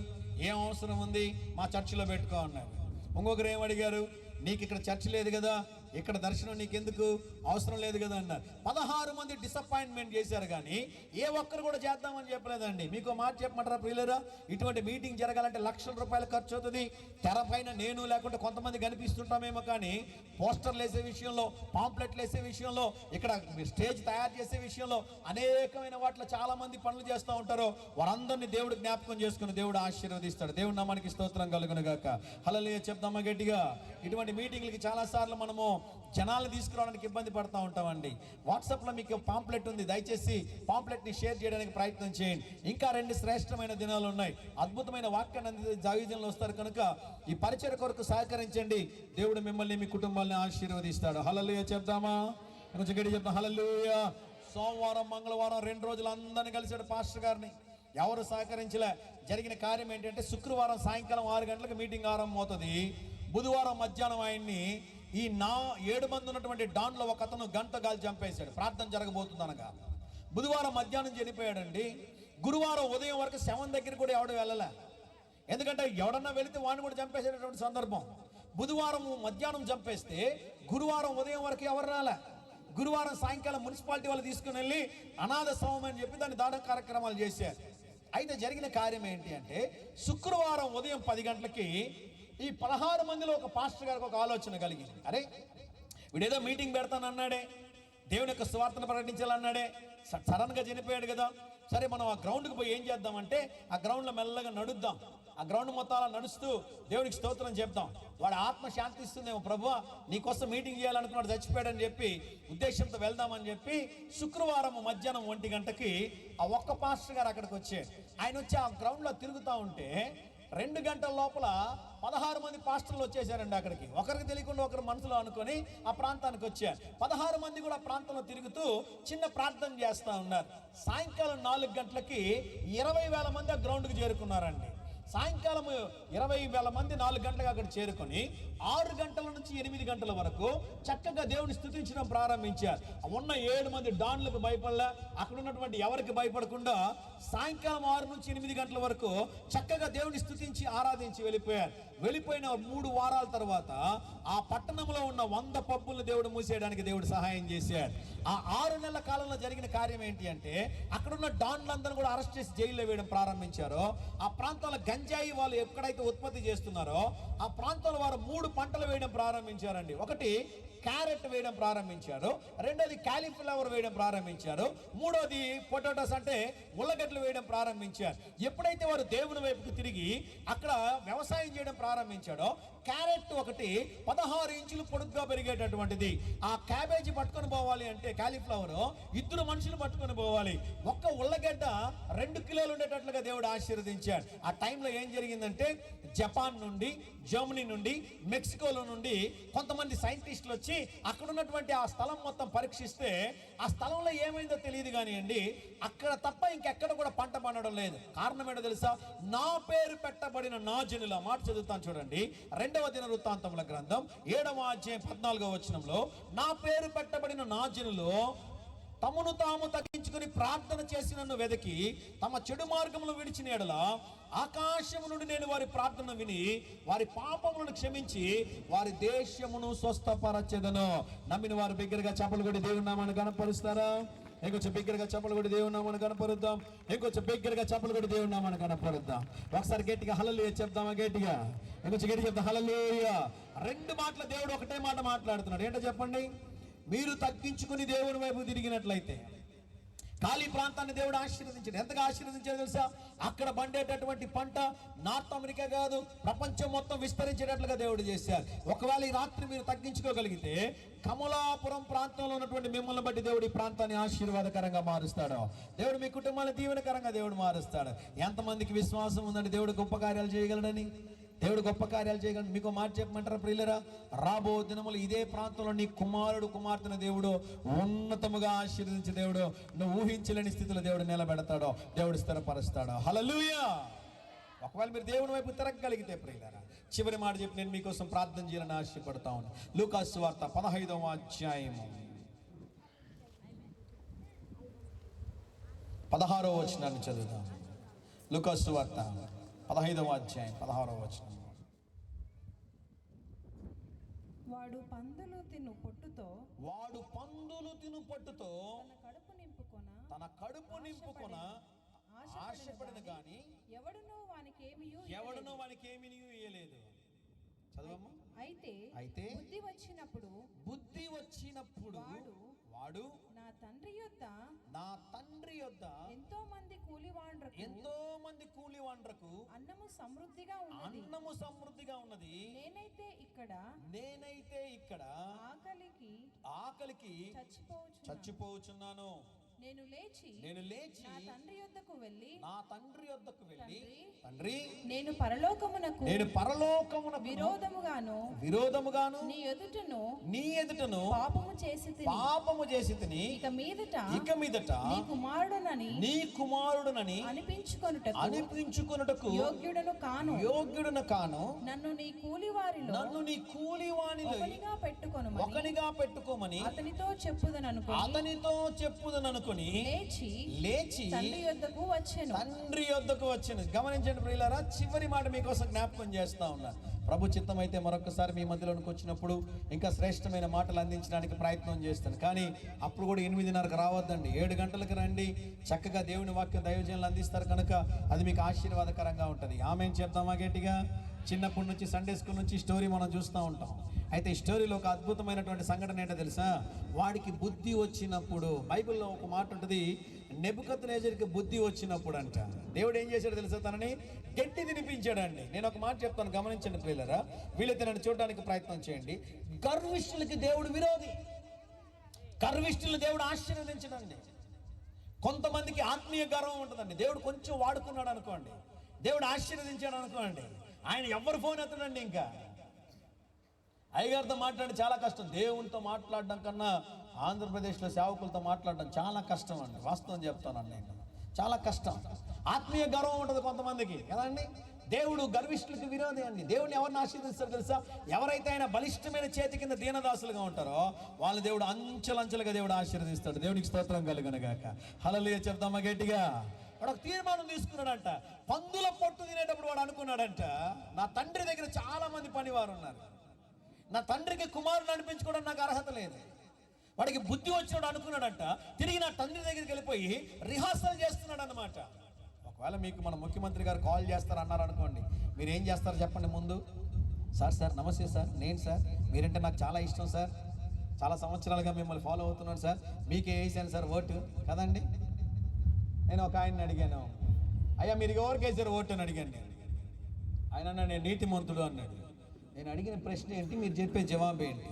ఏం అవసరం ఉంది, మా చర్చిలో పెట్టుకో అన్నారు. ఇంకొకరు ఏం అడిగారు, నీకు ఇక్కడ చర్చ్ లేదు కదా, ఇక్కడ దర్శనం నీకెందుకు, అవసరం లేదు కదా అన్నారు. 16 మంది డిసప్పాయింట్మెంట్ చేశారు, కానీ ఏ ఒక్కరు కూడా చేద్దామని చెప్పలేదండి. మీకు మాట చెప్పమంటారా ప్రియులరా? ఇటువంటి మీటింగ్ జరగాలంటే లక్షల రూపాయలు ఖర్చు అవుతుంది. తెర పైన నేను లేకుంటే కొంతమంది కనిపిస్తుంటామేమో, కానీ పోస్టర్లు వేసే విషయంలో, పాంప్లెట్లు వేసే విషయంలో, ఇక్కడ స్టేజ్ తయారు చేసే విషయంలో, అనేకమైన వాటిలో చాలా మంది పనులు చేస్తూ ఉంటారు. వారందరినీ దేవుడు జ్ఞాపకం చేసుకుని దేవుడు ఆశీర్వదిస్తాడు. దేవుడు నామానికి స్తోత్రం కలుగును గాక. హల్లెలూయా చెప్దామా గట్టిగా. ఇటువంటి మీటింగ్లకి చాలాసార్లు మనము జనాలు తీసుకురావడానికి ఇబ్బంది పడుతూ ఉంటామండి. వాట్సాప్లో మీకు పాంప్లెట్ ఉంది, దయచేసి పాంప్లెట్ని షేర్ చేయడానికి ప్రయత్నం చేయండి. ఇంకా 2 శ్రేష్టమైన దినాలు ఉన్నాయి. అద్భుతమైన వాక్యాన్ని దైవజనులు వస్తారు కనుక ఈ పరిచర్య కొరకు సహకరించండి. దేవుడు మిమ్మల్ని, మీ కుటుంబాన్ని ఆశీర్వదిస్తాడు. హల్లెలూయా చెప్దామా? కొంచెం గట్టి చెప్తాం. హల్లెలూయా. సోమవారం మంగళవారం 2 రోజులు అందరినీ కలిసాడు పాస్టర్ గారిని. ఎవరు సహకరించలే. జరిగిన కార్యం ఏంటంటే, శుక్రవారం సాయంకాలం 6 గంటలకు మీటింగ్ ఆరంభం అవుతుంది. బుధవారం మధ్యాహ్నం ఆయన్ని ఈ 7 మంది ఉన్నటువంటి డాన్లో ఒక అతను గంట గాలి చంపేశాడు, ప్రార్థన జరగబోతుంది అనగా. బుధవారం మధ్యాహ్నం చనిపోయాడండి. గురువారం ఉదయం వరకు శవం దగ్గర కూడా ఎవడు వెళ్ళలే, ఎందుకంటే ఎవడన్నా వెళితే వాడిని కూడా చంపేసేటటువంటి సందర్భం. బుధవారం మధ్యాహ్నం చంపేస్తే గురువారం ఉదయం వరకు ఎవరు రాలే. గురువారం సాయంకాలం మున్సిపాలిటీ వాళ్ళు తీసుకుని వెళ్ళి అనాథ శవం అని చెప్పి దాన్ని దాన కార్యక్రమాలు చేశారు. అయితే జరిగిన కార్యం ఏంటి అంటే, శుక్రవారం ఉదయం 10 గంటలకి ఈ 16 మందిలో ఒక పాస్టర్ గారికి ఒక ఆలోచన కలిగింది. అరే, వీడేదో మీటింగ్ పెడతానన్నాడే, దేవుని యొక్క సువార్తను ప్రకటించాలన్నాడే, సడన్గా చనిపోయాడు కదా, సరే మనం ఆ గ్రౌండ్కి పోయి ఏం చేద్దామంటే, ఆ గ్రౌండ్లో మెల్లగా నడుద్దాం, ఆ గ్రౌండ్ మొత్తం అలా నడుస్తూ దేవునికి స్తోత్రం చెప్తాం, వాడు ఆత్మ శాంతిస్తుందేమో, ప్రభువా నీకోసం మీటింగ్ చేయాలనుకున్నాడు, చచ్చిపోయాడని చెప్పి ఉద్దేశంతో వెళ్దామని చెప్పి శుక్రవారం మధ్యాహ్నం 1 గంటకి ఆ ఒక్క పాస్టర్ గారు అక్కడికి వచ్చాడు. ఆయన వచ్చి ఆ గ్రౌండ్లో తిరుగుతూ ఉంటే 2 గంటల లోపల 16 మంది పాస్టర్లు వచ్చేసారండి అక్కడికి. ఒకరికి తెలియకుండా ఒకరు మనసులో అనుకొని ఆ ప్రాంతానికి వచ్చారు. 16 మంది కూడా ప్రాంతంలో తిరుగుతూ చిన్న ప్రార్థన చేస్తూ ఉన్నారు. సాయంకాలం 4 గంటలకి 20,000 మంది ఆ గ్రౌండ్కి చేరుకున్నారండి. సాయంకాలం 20,000 మంది 4 గంటలకు అక్కడ చేరుకొని 6 గంటల నుంచి 8 గంటల వరకు చక్కగా దేవుని స్తుతించడం ప్రారంభించారు. ఉన్న 7 మంది డాన్లకు భయపడలే, అక్కడ ఉన్నటువంటి ఎవరికి భయపడకుండా సాయంకాలం 6 నుంచి 8 గంటల వరకు చక్కగా దేవుని స్తుతించి ఆరాధించి వెళ్ళిపోయారు. వెళ్ళిపోయిన 3 వారాల తర్వాత ఆ పట్టణంలో ఉన్న 100 పబ్బులను దేవుడు మూసేయడానికి దేవుడు సహాయం చేశాడు. ఆ 6 నెలల కాలంలో జరిగిన కార్యం ఏంటి అంటే, అక్కడున్న డాన్లందరూ కూడా అరెస్ట్ చేసి జైల్లో వేయడం ప్రారంభించారు. ఆ ప్రాంతంలో గంజాయి వాళ్ళు ఎక్కడైతే ఉత్పత్తి చేస్తున్నారో ఆ ప్రాంతంలో వారు 3 పంటలు వేయడం ప్రారంభించారండి. ఒకటి క్యారెట్ వేయడం ప్రారంభించారు, రెండోది కాలీఫ్లవర్ వేయడం ప్రారంభించారు, మూడోది పొటాటోస్ అంటే ఉల్లగడ్డలు వేయడం ప్రారంభించారు. ఎప్పుడైతే వారు దేవుని వైపుకు తిరిగి అక్కడ వ్యవసాయం చేయడం ప్రారంభించాడో క్యారెట్ ఒకటి 16 ఇంచులు పొడుగ్గా పెరిగేటటువంటిది. ఆ క్యాబేజీ పట్టుకొని పోవాలి అంటే కాలీఫ్లవర్ 2 మనుషులు పట్టుకొని పోవాలి. ఒక్క ఉల్లగడ్డ 2 కిలోలు ఉండేటట్లుగా దేవుడు ఆశీర్వదించాడు. ఆ టైంలో ఏం జరిగిందంటే జపాన్ నుండి, జర్మనీ నుండి, మెక్సికోలో నుండి కొంతమంది సైంటిస్టులు వచ్చి అక్కడ ఉన్నటువంటి ఆ స్థలం మొత్తం పరీక్షిస్తే ఆ స్థలంలో ఏమైందో తెలియదు కానివ్వండి, అక్కడ తప్ప ఇంకెక్కడ కూడా పంట పండడం లేదు. కారణం ఏంటో తెలుసా? నా పేరు పెట్టబడిన నా జనుల మాట చదువుతాను చూడండి. 2వ దినవృత్తాంతముల గ్రంథం 7వ అధ్యాయం 14వ వచనంలో, నా పేరు పెట్టబడిన నా జనులు తమను తాము తగ్గించుకుని ప్రార్థన చేసి నన్ను వెదకి తమ చెడు మార్గములు విడిచిన ఎడల ఆకాశము నుండి నేను వారి ప్రార్థన విని వారి పాపములను క్షమించి వారి దేశమును స్వస్థపరచెదను. నమ్మిన వారు బిగ్గరగా చప్పలు కొట్టి దేవుని నామాన్ని కనపరుస్తారా? ఇంకొంచెం బిగ్గరగా చప్పలు కొట్టి దేవుని నామాన్ని కనపరుద్దాం. ఇంకొంచెం బిగ్గరగా చప్పలు కొట్టి దేవుని నామాన్ని కనపరుద్దాం. ఒకసారి గట్టిగా హల్లెలూయా చెప్దామా? గట్టిగా ఇంకొంచెం గట్టిగా చెప్తాం హల్లెలూయా. 2 మాటలు దేవుడు ఒకటే మాట మాట్లాడుతున్నాడు. ఏంటో చెప్పండి? మీరు తగ్గించుకుని దేవుని వైపు తిరిగినట్లయితే ఖాళీ ప్రాంతాన్ని దేవుడు ఆశీర్వదించాడు. ఎంతగా ఆశీర్వదించాడు తెలుసా? అక్కడ పండేటటువంటి పంట నార్త్ అమెరికా కాదు, ప్రపంచం మొత్తం విస్తరించేటట్లుగా దేవుడు చేశారు. ఒకవేళ ఈ రాత్రి మీరు తగ్గించుకోగలిగితే కమలాపురం ప్రాంతంలో ఉన్నటువంటి మిమ్మల్ని బట్టి దేవుడు ఈ ప్రాంతాన్ని ఆశీర్వాదకరంగా మారుస్తాడు. దేవుడు మీ కుటుంబాన్ని దీవెనకరంగా దేవుడు మారుస్తాడు. ఎంతమందికి విశ్వాసం ఉందండి దేవుడు గొప్ప కార్యాలు చేయగలడని? దేవుడు గొప్ప కార్యాలు చేయగలడు. మీకు మాట చెప్పమంటారా ప్రియులరా? రాబో దినములు ఇదే ప్రాంతంలో నీ కుమారుడు కుమార్తెను దేవుడు ఉన్నతముగా ఆశీర్వదించే దేవుడు, నువ్వు ఊహించలేని స్థితిలో దేవుడు నిలబెడతాడో, దేవుడు స్థిరపరుస్తాడో. హల్లెలూయా. ఒకవేళ మీరు దేవుని వైపు తిరగగలిగితే ప్రియులరా, చివరి మాట చెప్పి నేను మీకోసం ప్రార్థన చేయాలని ఆశపడతా ఉన్నాను. లూకాసు సువార్త 15వ అధ్యాయము 16వ వచనాన్ని చదువుతాం. లూకాసు సువార్త 15వ అధ్యాయం 16వ వచనం. వాడు పందులు తిను పొట్టుతో తన కడుపు నింపుకొన ఆశపడిన గాని ఎవడునో వానికి ఏమీ ఇయ్యలేదు. చదవమ్మా. అయితే బుద్ధి వచ్చినప్పుడు వాడు నా తండ్రి యొద్ద ఎంతో మంది కూలివాండ్రకు అన్నము సమృద్ధిగా ఉన్నది. నేనైతే ఇక్కడ ఆకలికి చచ్చిపోవచ్చున్నాను. నేను లేచి నా తండ్రి యొద్దకు వెళ్ళి తండ్రి, నేను పరలోకమునకు విరోధముగాను నీ ఎదుటను పాపము చేసితిని. ఇక మీదట నీ కుమారుడనని అనిపించుకొనుటకు యోగ్యుడను కాను. నన్ను నీ కూలివానిలో ఒకనిగా పెట్టుకోమని అతనితో చెప్పుదననుకొని లేచి తండ్రి యొద్దకు వచ్చెను. గమనించండి ప్రియులారా, చివరి మాట మీకోసం జ్ఞాపకం చేస్తా ఉన్నాను. ప్రభు చిత్తం అయితే మరొకసారి మీ మధ్యలోనికి వచ్చినప్పుడు ఇంకా శ్రేష్టమైన మాటలు అందించడానికి ప్రయత్నం చేస్తాను. కానీ అప్పుడు కూడా 8:30కు రావద్దండి, 7 గంటలకు రండి. చక్కగా దేవుని వాక్యం దైవజనులు అందిస్తారు కనుక అది మీకు ఆశీర్వాదకరంగా ఉంటుంది. ఆమె చెప్తామా గట్టిగా? చిన్నప్పటి నుంచి సండే స్కూల్ నుంచి స్టోరీ మనం చూస్తూ ఉంటాం. అయితే ఈ స్టోరీలో ఒక అద్భుతమైనటువంటి సంఘటన ఏంటో తెలుసా? వాడికి బుద్ధి వచ్చినప్పుడు, బైబిల్లో ఒక మాట ఉంటుంది, నెబుకద్నెజరుకి బుద్ధి వచ్చినప్పుడు అంట దేవుడు ఏం చేశాడు తెలుసా? తనని గట్టి తినిపించాడండి. నేను ఒక మాట చెప్తాను, గమనించండి ప్రియులారా. వీళ్ళైతే నన్ను చూడడానికి ప్రయత్నం చేయండి. గర్విష్ఠులకి దేవుడు విరోధి, గర్విష్ఠులను దేవుడు ఆశీర్వదించడండి. కొంతమందికి ఆత్మీయ గర్వం ఉంటుందండి. దేవుడు కొంచెం వాడుకున్నాడు అనుకోండి, దేవుడు ఆశీర్వదించాడు అనుకోండి, ఆయన ఎవరు ఫోన్ ఎత్తడండి. ఇంకా అయ్యగారితో మాట్లాడడం చాలా కష్టం. దేవునితో మాట్లాడడం కన్నా ఆంధ్రప్రదేశ్లో సేవకులతో మాట్లాడడం చాలా కష్టం అండి. వాస్తవం చెప్తానండి, నేను చాలా కష్టం. ఆత్మీయ గర్వం ఉంటుంది కొంతమందికి కదండి. దేవుడు గర్విష్ఠులకు విరోధి అండి. దేవుడిని ఎవరిని ఆశీర్వదిస్తారు తెలుసా? ఎవరైతే ఆయన బలిష్టమైన చేతి కింద దీనదాసులుగా ఉంటారో వాళ్ళు దేవుడు అంచెలంచెలుగా దేవుడు ఆశీర్వదిస్తాడు. దేవునికి స్తోత్రం కలుగునుగాక. హల్లెలూయా చెప్తామా గట్టిగా? వాడు ఒక తీర్మానం తీసుకున్నాడంట. పందుల పొట్టు తినేటప్పుడు వాడు అనుకున్నాడంట, నా తండ్రి దగ్గర చాలా మంది పనివారు ఉన్నారు, నా తండ్రికి కుమారుని అనిపించుకోవడం నాకు అర్హత లేదు. వాడికి బుద్ధి వచ్చినాడు అనుకున్నాడంట. తిరిగి నా తండ్రి దగ్గరికి వెళ్ళిపోయి రిహార్సల్ చేస్తున్నాడు అన్నమాట. ఒకవేళ మీకు మన ముఖ్యమంత్రి గారు కాల్ చేస్తారు అన్నారు అనుకోండి, మీరు ఏం చేస్తారు చెప్పండి? ముందు సార్ నమస్తే సార్, నేను సార్, మీరంటే నాకు చాలా ఇష్టం సార్, చాలా సంవత్సరాలుగా మిమ్మల్ని ఫాలో అవుతున్నాను సార్, మీకే వేసాను సార్ ఓటు కదండి. నేను ఒక ఆయన్ని అడిగాను, అయ్యా మీరు ఎవరికి వేసారు ఓటు అని అడిగాను. ఆయన నేను నీతిమంతుడు అన్నాడు. నేను అడిగిన ప్రశ్న ఏంటి, మీరు చెప్పే జవాబు ఏంటి?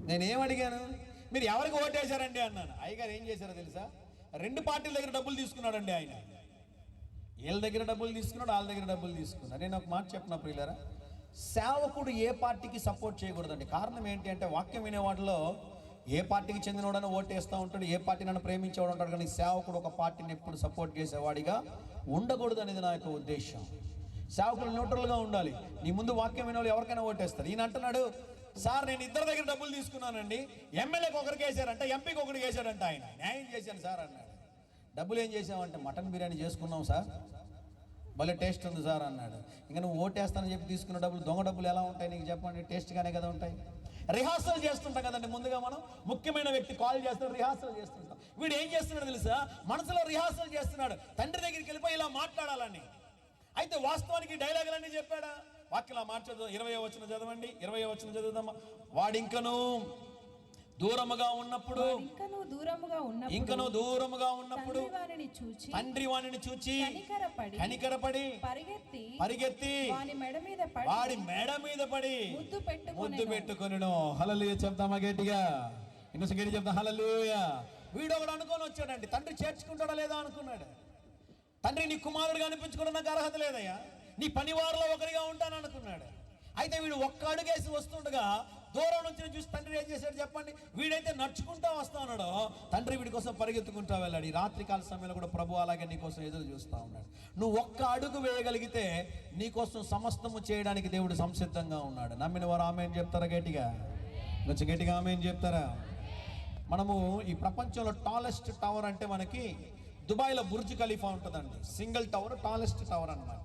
నేనేం అడిగాను? మీరు ఎవరికి ఓటేశారండి అన్నాను. అయ్యగారు ఏం చేశారో తెలుసా? రెండు పార్టీల దగ్గర డబ్బులు తీసుకున్నాడండి ఆయన. వీళ్ళ దగ్గర డబ్బులు తీసుకున్నాడు, వాళ్ళ దగ్గర డబ్బులు తీసుకున్నాడు. నేను ఒక మాట చెప్పిన ప్రియులారా, సేవకుడు ఏ పార్టీకి సపోర్ట్ చేయకూడదండి. కారణం ఏంటి అంటే, వాక్యం వినేవాడిలో ఏ పార్టీకి చెందినవాడని ఓటేస్తూ ఉంటాడు, ఏ పార్టీ నన్ను ప్రేమించేవాడు ఉంటాడు, కానీ సేవకుడు ఒక పార్టీని ఎప్పుడు సపోర్ట్ చేసేవాడిగా ఉండకూడదు అనేది నా యొక్క ఉద్దేశం. సేవకులు న్యూట్రల్గా ఉండాలి. నీ ముందు వాక్యం వినేవాళ్ళు ఎవరికైనా ఓటేస్తారు. ఈయన అంటున్నాడు, సార్ నేను ఇద్దరి దగ్గర డబ్బులు తీసుకున్నానండి, ఎమ్మెల్యేకి ఒకరికి వేశారంట, ఎంపీకి ఒకరికి వేశాడంట. ఆయన న్యాయం చేశాను సార్ అన్నాడు. డబ్బులు ఏం చేసామంటే, మటన్ బిర్యానీ చేసుకున్నాం సార్, భలే టేస్ట్ ఉంది సార్ అన్నాడు. ఇంకా నువ్వు ఓటేస్తానని చెప్పి తీసుకున్న డబ్బులు, దొంగ డబ్బులు ఎలా ఉంటాయి నీకు చెప్పండి? టేస్ట్గానే కదా ఉంటాయి. రిహార్సల్ చేస్తుంటాం కదండి ముందుగా. మనం ముఖ్యమైన వ్యక్తి కాల్ చేస్తాడు, రిహార్సల్ చేస్తుంటాం. వీడు ఏం చేస్తున్నాడు తెలుసా? మనసులో రిహార్సల్ చేస్తున్నాడు, తండ్రి దగ్గరికి వెళ్ళిపోయి ఇలా మాట్లాడాలని. అయితే వాస్తవానికి డైలాగులన్నీ చెప్పాడా? వాక్యం మాట చదువు, 20వ వచనం చదవండి. 20వ వచనం చదువుదామా? వాడింకను దూరముగా ఉన్నప్పుడు, ఇంకను దూరముగా ఉన్నప్పుడు తండ్రి వానిని చూచి కనికరపడి పరిగెత్తి వాడి మెడ మీద పడి ముద్దు పెట్టుకొనెను. హల్లెలూయా చెప్తామా గట్టిగా? ఇంకొక గట్టి చెప్తాం హల్లెలూయా. వీడు ఒకడు అనుకొని వచ్చాడండి, తండ్రి చేర్చుకుంటాడా లేదా అనుకున్నాడు. తండ్రి నీ కుమారుడుగా అనిపించుకోవడం నాకు అర్హత లేదయ్యా, నీ పనివారిలో ఒకరిగా ఉంటాను అనుకున్నాడు. అయితే వీడు ఒక్క అడుగేసి వస్తుండగా దూరం నుంచి చూసి తండ్రి ఏం చేశాడు చెప్పండి? వీడైతే నడుచుకుంటా వస్తా ఉన్నాడో, తండ్రి వీడి కోసం పరిగెత్తుకుంటా వెళ్ళాడు. ఈ రాత్రికాల సమయంలో కూడా ప్రభు అలాగే నీకోసం ఎదురు చూస్తూ ఉన్నాడు. నువ్వు ఒక్క అడుగు వేయగలిగితే నీకోసం సమస్తము చేయడానికి దేవుడు సంసిద్ధంగా ఉన్నాడు. నమ్మిన వారు ఆమేన్ చెప్తారా? గట్టిగా కొంచెం గట్టిగా ఆమేన్ చెప్తారా? మనము ఈ ప్రపంచంలో టాలెస్ట్ టవర్ అంటే మనకి దుబాయ్లో బుర్జ్ ఖలీఫా ఉంటుందండి. సింగిల్ టవర్, టాలెస్ట్ టవర్ అన్నమాట.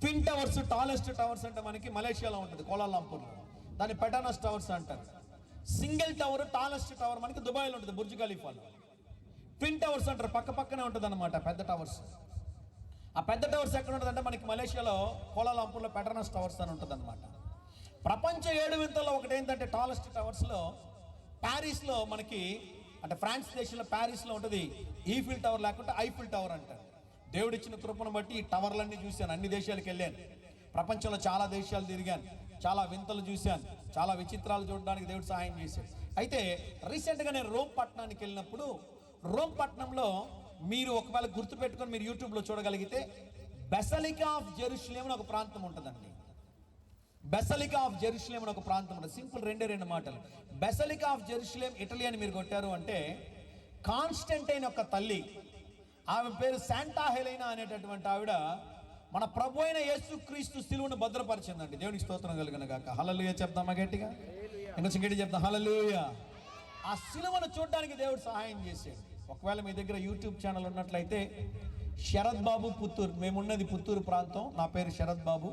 ట్విన్ టవర్స్, టాలెస్ట్ టవర్స్ అంటే మనకి మలేషియాలో ఉంటుంది, కోలాలంపూర్లో. దాన్ని పెటానస్ టవర్స్ అంటారు. సింగిల్ టవర్, టాలెస్ట్ టవర్ మనకి దుబాయ్లో ఉంటుంది, బుర్జ్ ఖలీఫాలో. ట్విన్ టవర్స్ అంటారు, పక్క పక్కనే ఉంటుంది అనమాట పెద్ద టవర్స్. ఆ పెద్ద టవర్స్ ఎక్కడ ఉంటుంది అంటే మనకి మలేషియాలో కోలాలంపూర్లో పెటానస్ టవర్స్ అని ఉంటుంది అనమాట. ప్రపంచ 7 వింతల్లో ఒకటి ఏంటంటే టాలెస్ట్ టవర్స్లో ప్యారిస్లో మనకి, అంటే ఫ్రాన్స్ దేశంలో ప్యారిస్లో ఉంటుంది ఈఫిల్ టవర్, లేకుంటే ఐఫిల్ టవర్ అంటారు. దేవుడిచ్చిన కృపను బట్టి ఈ టవర్లన్నీ చూశాను, అన్ని దేశాలకు వెళ్ళాను, ప్రపంచంలో చాలా దేశాలు తిరిగాను, చాలా వింతలు చూశాను, చాలా విచిత్రాలు చూడడానికి దేవుడు సహాయం చేశాడు. అయితే రీసెంట్గా నేను రోమ్ పట్టణానికి వెళ్ళినప్పుడు, రోమ్ పట్టణంలో మీరు ఒకవేళ గుర్తుపెట్టుకొని మీరు యూట్యూబ్లో చూడగలిగితే బెసలికా ఆఫ్ జెరూసలేం అని ఒక ప్రాంతం ఉంటుందండి. బెసలికా ఆఫ్ జెరూసలేం అని ఒక ప్రాంతం ఉంటుంది. సింపుల్, రెండు మాటలు. బెసలికా ఆఫ్ జెరూసలేం ఇటలీ అని మీరు కొట్టారు అంటే, కాన్స్టంటైన్ యొక్క తల్లి, ఆమె పేరు శాంటా హెలెనా అనేటటువంటి ఆవిడ మన ప్రభు అయిన యేసుక్రీస్తు శిలువను భద్రపరిచిందండి. దేవునికి స్తోత్రం కలుగును గాక. హల్లెలూయా చెప్తామా గట్టిగా? ఇంకొంచెం గట్టి చెప్తాం హల్లెలూయా. ఆ శిలువను చూడడానికి దేవుడు సహాయం చేశాడు. ఒకవేళ మీ దగ్గర యూట్యూబ్ ఛానల్ ఉన్నట్లయితే శరత్ బాబు పుత్తూరు, మేమున్నది పుత్తూరు ప్రాంతం, నా పేరు శరత్ బాబు.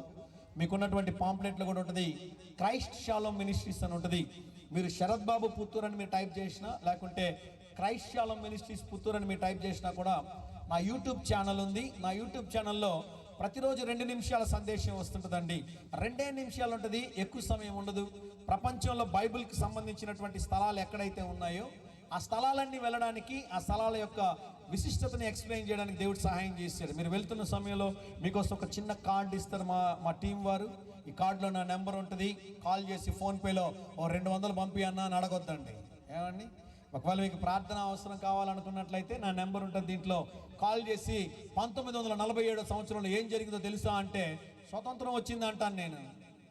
మీకున్నటువంటి పాంప్లెట్లో కూడా ఉంటుంది క్రైస్ట్ షాలోమ్ మినిస్ట్రీస్ అని ఉంటుంది. మీరు శరత్ బాబు పుత్తూరు అని మీరు టైప్ చేసినా, లేకుంటే క్రైస్ట్ షాలోమ్ మినిస్ట్రీస్ పుత్తూరు అని మీరు టైప్ చేసినా కూడా నా యూట్యూబ్ ఛానల్ ఉంది. నా యూట్యూబ్ ఛానల్లో ప్రతిరోజు 2 నిమిషాల సందేశం వస్తుంటుందండి. 2 నిమిషాలు ఉంటుంది, ఎక్కువ సమయం ఉండదు. ప్రపంచంలో బైబిల్కి సంబంధించినటువంటి స్థలాలు ఎక్కడైతే ఉన్నాయో ఆ స్థలాలన్నీ వెళ్ళడానికి, ఆ స్థలాల యొక్క విశిష్టతని ఎక్స్ప్లెయిన్ చేయడానికి దేవుడు సహాయం చేశారు. మీరు వెళ్తున్న సమయంలో మీకోసం ఒక చిన్న కార్డు ఇస్తారు మా టీం వారు. ఈ కార్డులో నా నెంబర్ ఉంటుంది. కాల్ చేసి ఫోన్పేలో 200 పంపి అన్న అని అడగొద్దండి. ఏమండి, ఒకవేళ మీకు ప్రార్థన అవసరం కావాలనుకున్నట్లయితే నా నెంబర్ ఉంటుంది. దీంట్లో కాల్ చేసి 1947 సంవత్సరంలో ఏం జరిగిందో తెలుసా అంటే స్వతంత్రం వచ్చింది అంటాను నేను.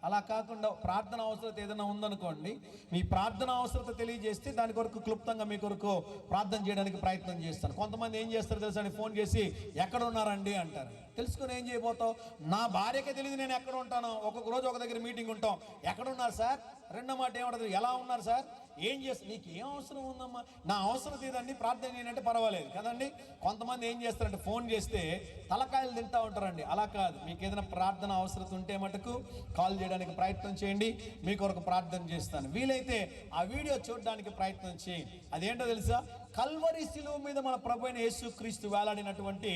అలా కాకుండా ప్రార్థన అవసరత ఏదైనా ఉందనుకోండి, మీ ప్రార్థన అవసరత తెలియజేస్తే దాని కొరకు క్లుప్తంగా మీ కొరకు ప్రార్థన చేయడానికి ప్రయత్నం చేస్తాను. కొంతమంది ఏం చేస్తారు తెలుసా అని ఫోన్ చేసి ఎక్కడ ఉన్నారండి అంటారు. తెలుసుకొని ఏం చేయబోతావు? నా భార్యకే తెలియదు నేను ఎక్కడ ఉంటానో. ఒక్కొక్క రోజు ఒక దగ్గర మీటింగ్ ఉంటాం, ఎక్కడ ఉన్నారు సార్? రెండో మాట ఏమంటారు, ఎలా ఉన్నారు సార్, ఏం చేస్తారు, నీకు ఏం అవసరం ఉందమ్మా? నా అవసరం ఏదండి, ప్రార్థన చేయనంటే పర్వాలేదు కదండి. కొంతమంది ఏం చేస్తారంటే ఫోన్ చేస్తే తలకాయలు తింటా ఉంటారండి. అలా కాదు, మీకు ఏదైనా ప్రార్థన అవసరం ఉంటే మటుకు కాల్ చేయడానికి ప్రయత్నం చేయండి, మీ కొరకు ప్రార్థన చేస్తాను. వీలైతే ఆ వీడియో చూడడానికి ప్రయత్నం చేయండి. అదేంటో తెలుసా, కల్వరి శిలువ మీద మన ప్రభు అయిన యేసుక్రీస్తు వేలాడినటువంటి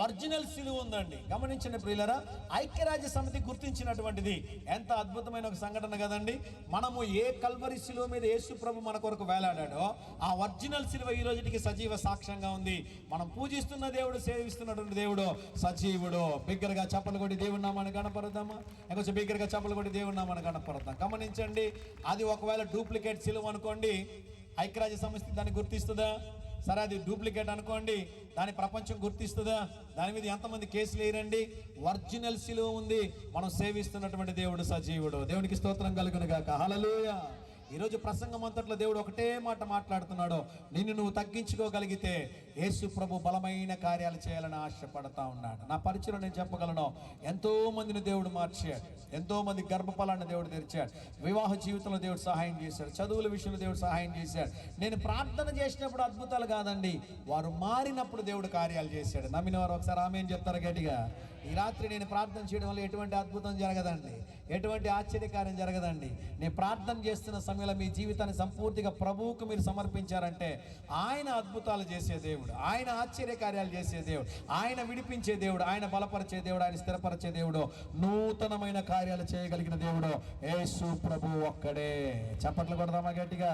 ఒరిజినల్ శిలువ ఉందండి. గమనించండి ప్రియులారా, ఐక్యరాజ్య సమితి గుర్తించినటువంటిది. ఎంత అద్భుతమైన ఒక సంఘటన కదండి. మనము ఏ కల్వరి శిలువ మీద యేసు ప్రభు మన కొరకు వేలాడాడో ఆ ఒరిజినల్ శిలువ ఈ రోజుకి సజీవ సాక్ష్యంగా ఉంది. మనం పూజిస్తున్న దేవుడు, సేవిస్తున్నటువంటి దేవుడు సజీవుడు. బిగ్గరగా చప్పలు కొట్టి దేవుడి నామాన్ని కనపరుద్దామా? ఇంకొంచెం బిగ్గరగా చప్పలు కొట్టి దేవుడి నామాన్ని కనపరుద్దాం. గమనించండి, అది ఒకవేళ డూప్లికేట్ శిలువ అనుకోండి, ఐక్యరాజ్య సమితి దాన్ని గుర్తిస్తుందా? సరే, అది డూప్లికేట్ అనుకోండి, దాని ప్రపంచం గుర్తిస్తుందా? దాని మీద ఎంతమంది కేసులు వేయరండి. ఒరిజినల్ శిలువ ఉంది. మనం సేవిస్తున్నటువంటి దేవుడు సజీవుడు. దేవునికి స్తోత్రం కలుగును గాక. హల్లెలూయా. ఈరోజు ప్రసంగం అంతట్లో దేవుడు ఒకటే మాట మాట్లాడుతున్నాడు. నిన్ను నువ్వు తగ్గించుకోగలిగితే యేసు ప్రభు బలమైన కార్యాలు చేయాలని ఆశపడతా ఉన్నాడు. నా పరిచయం నేను చెప్పగలను, ఎంతో మందిని దేవుడు మార్చాడు, ఎంతో మంది గర్భఫలాన్ని దేవుడు తెరిచాడు, వివాహ జీవితంలో దేవుడు సహాయం చేశాడు, చదువుల విషయంలో దేవుడు సహాయం చేశాడు. నేను ప్రార్థన చేసినప్పుడు అద్భుతాలు కాదండి, వారు మారినప్పుడు దేవుడు కార్యాలు చేశాడు. నమ్మిన వారు ఒకసారి ఆమేన్ చెప్తారు గట్టిగా. ఈ రాత్రి నేను ప్రార్థన చేయడం వల్ల ఎటువంటి అద్భుతం జరగదండి, ఎటువంటి ఆశ్చర్యకార్యం జరగదండి. నేను ప్రార్థన చేస్తున్న సమయంలో మీ జీవితాన్ని సంపూర్తిగా ప్రభువుకు మీరు సమర్పించారంటే ఆయన అద్భుతాలు చేసే దేవుడు, ఆయన ఆశ్చర్యకార్యాలు చేసే దేవుడు, ఆయన విడిపించే దేవుడు, ఆయన బలపరిచే దేవుడు, ఆయన స్థిరపరిచే దేవుడు, నూతనమైన కార్యాలు చేయగలిగిన దేవుడు యేసు ప్రభు ఒక్కడే. చప్పట్లు కొడదామా గట్టిగా?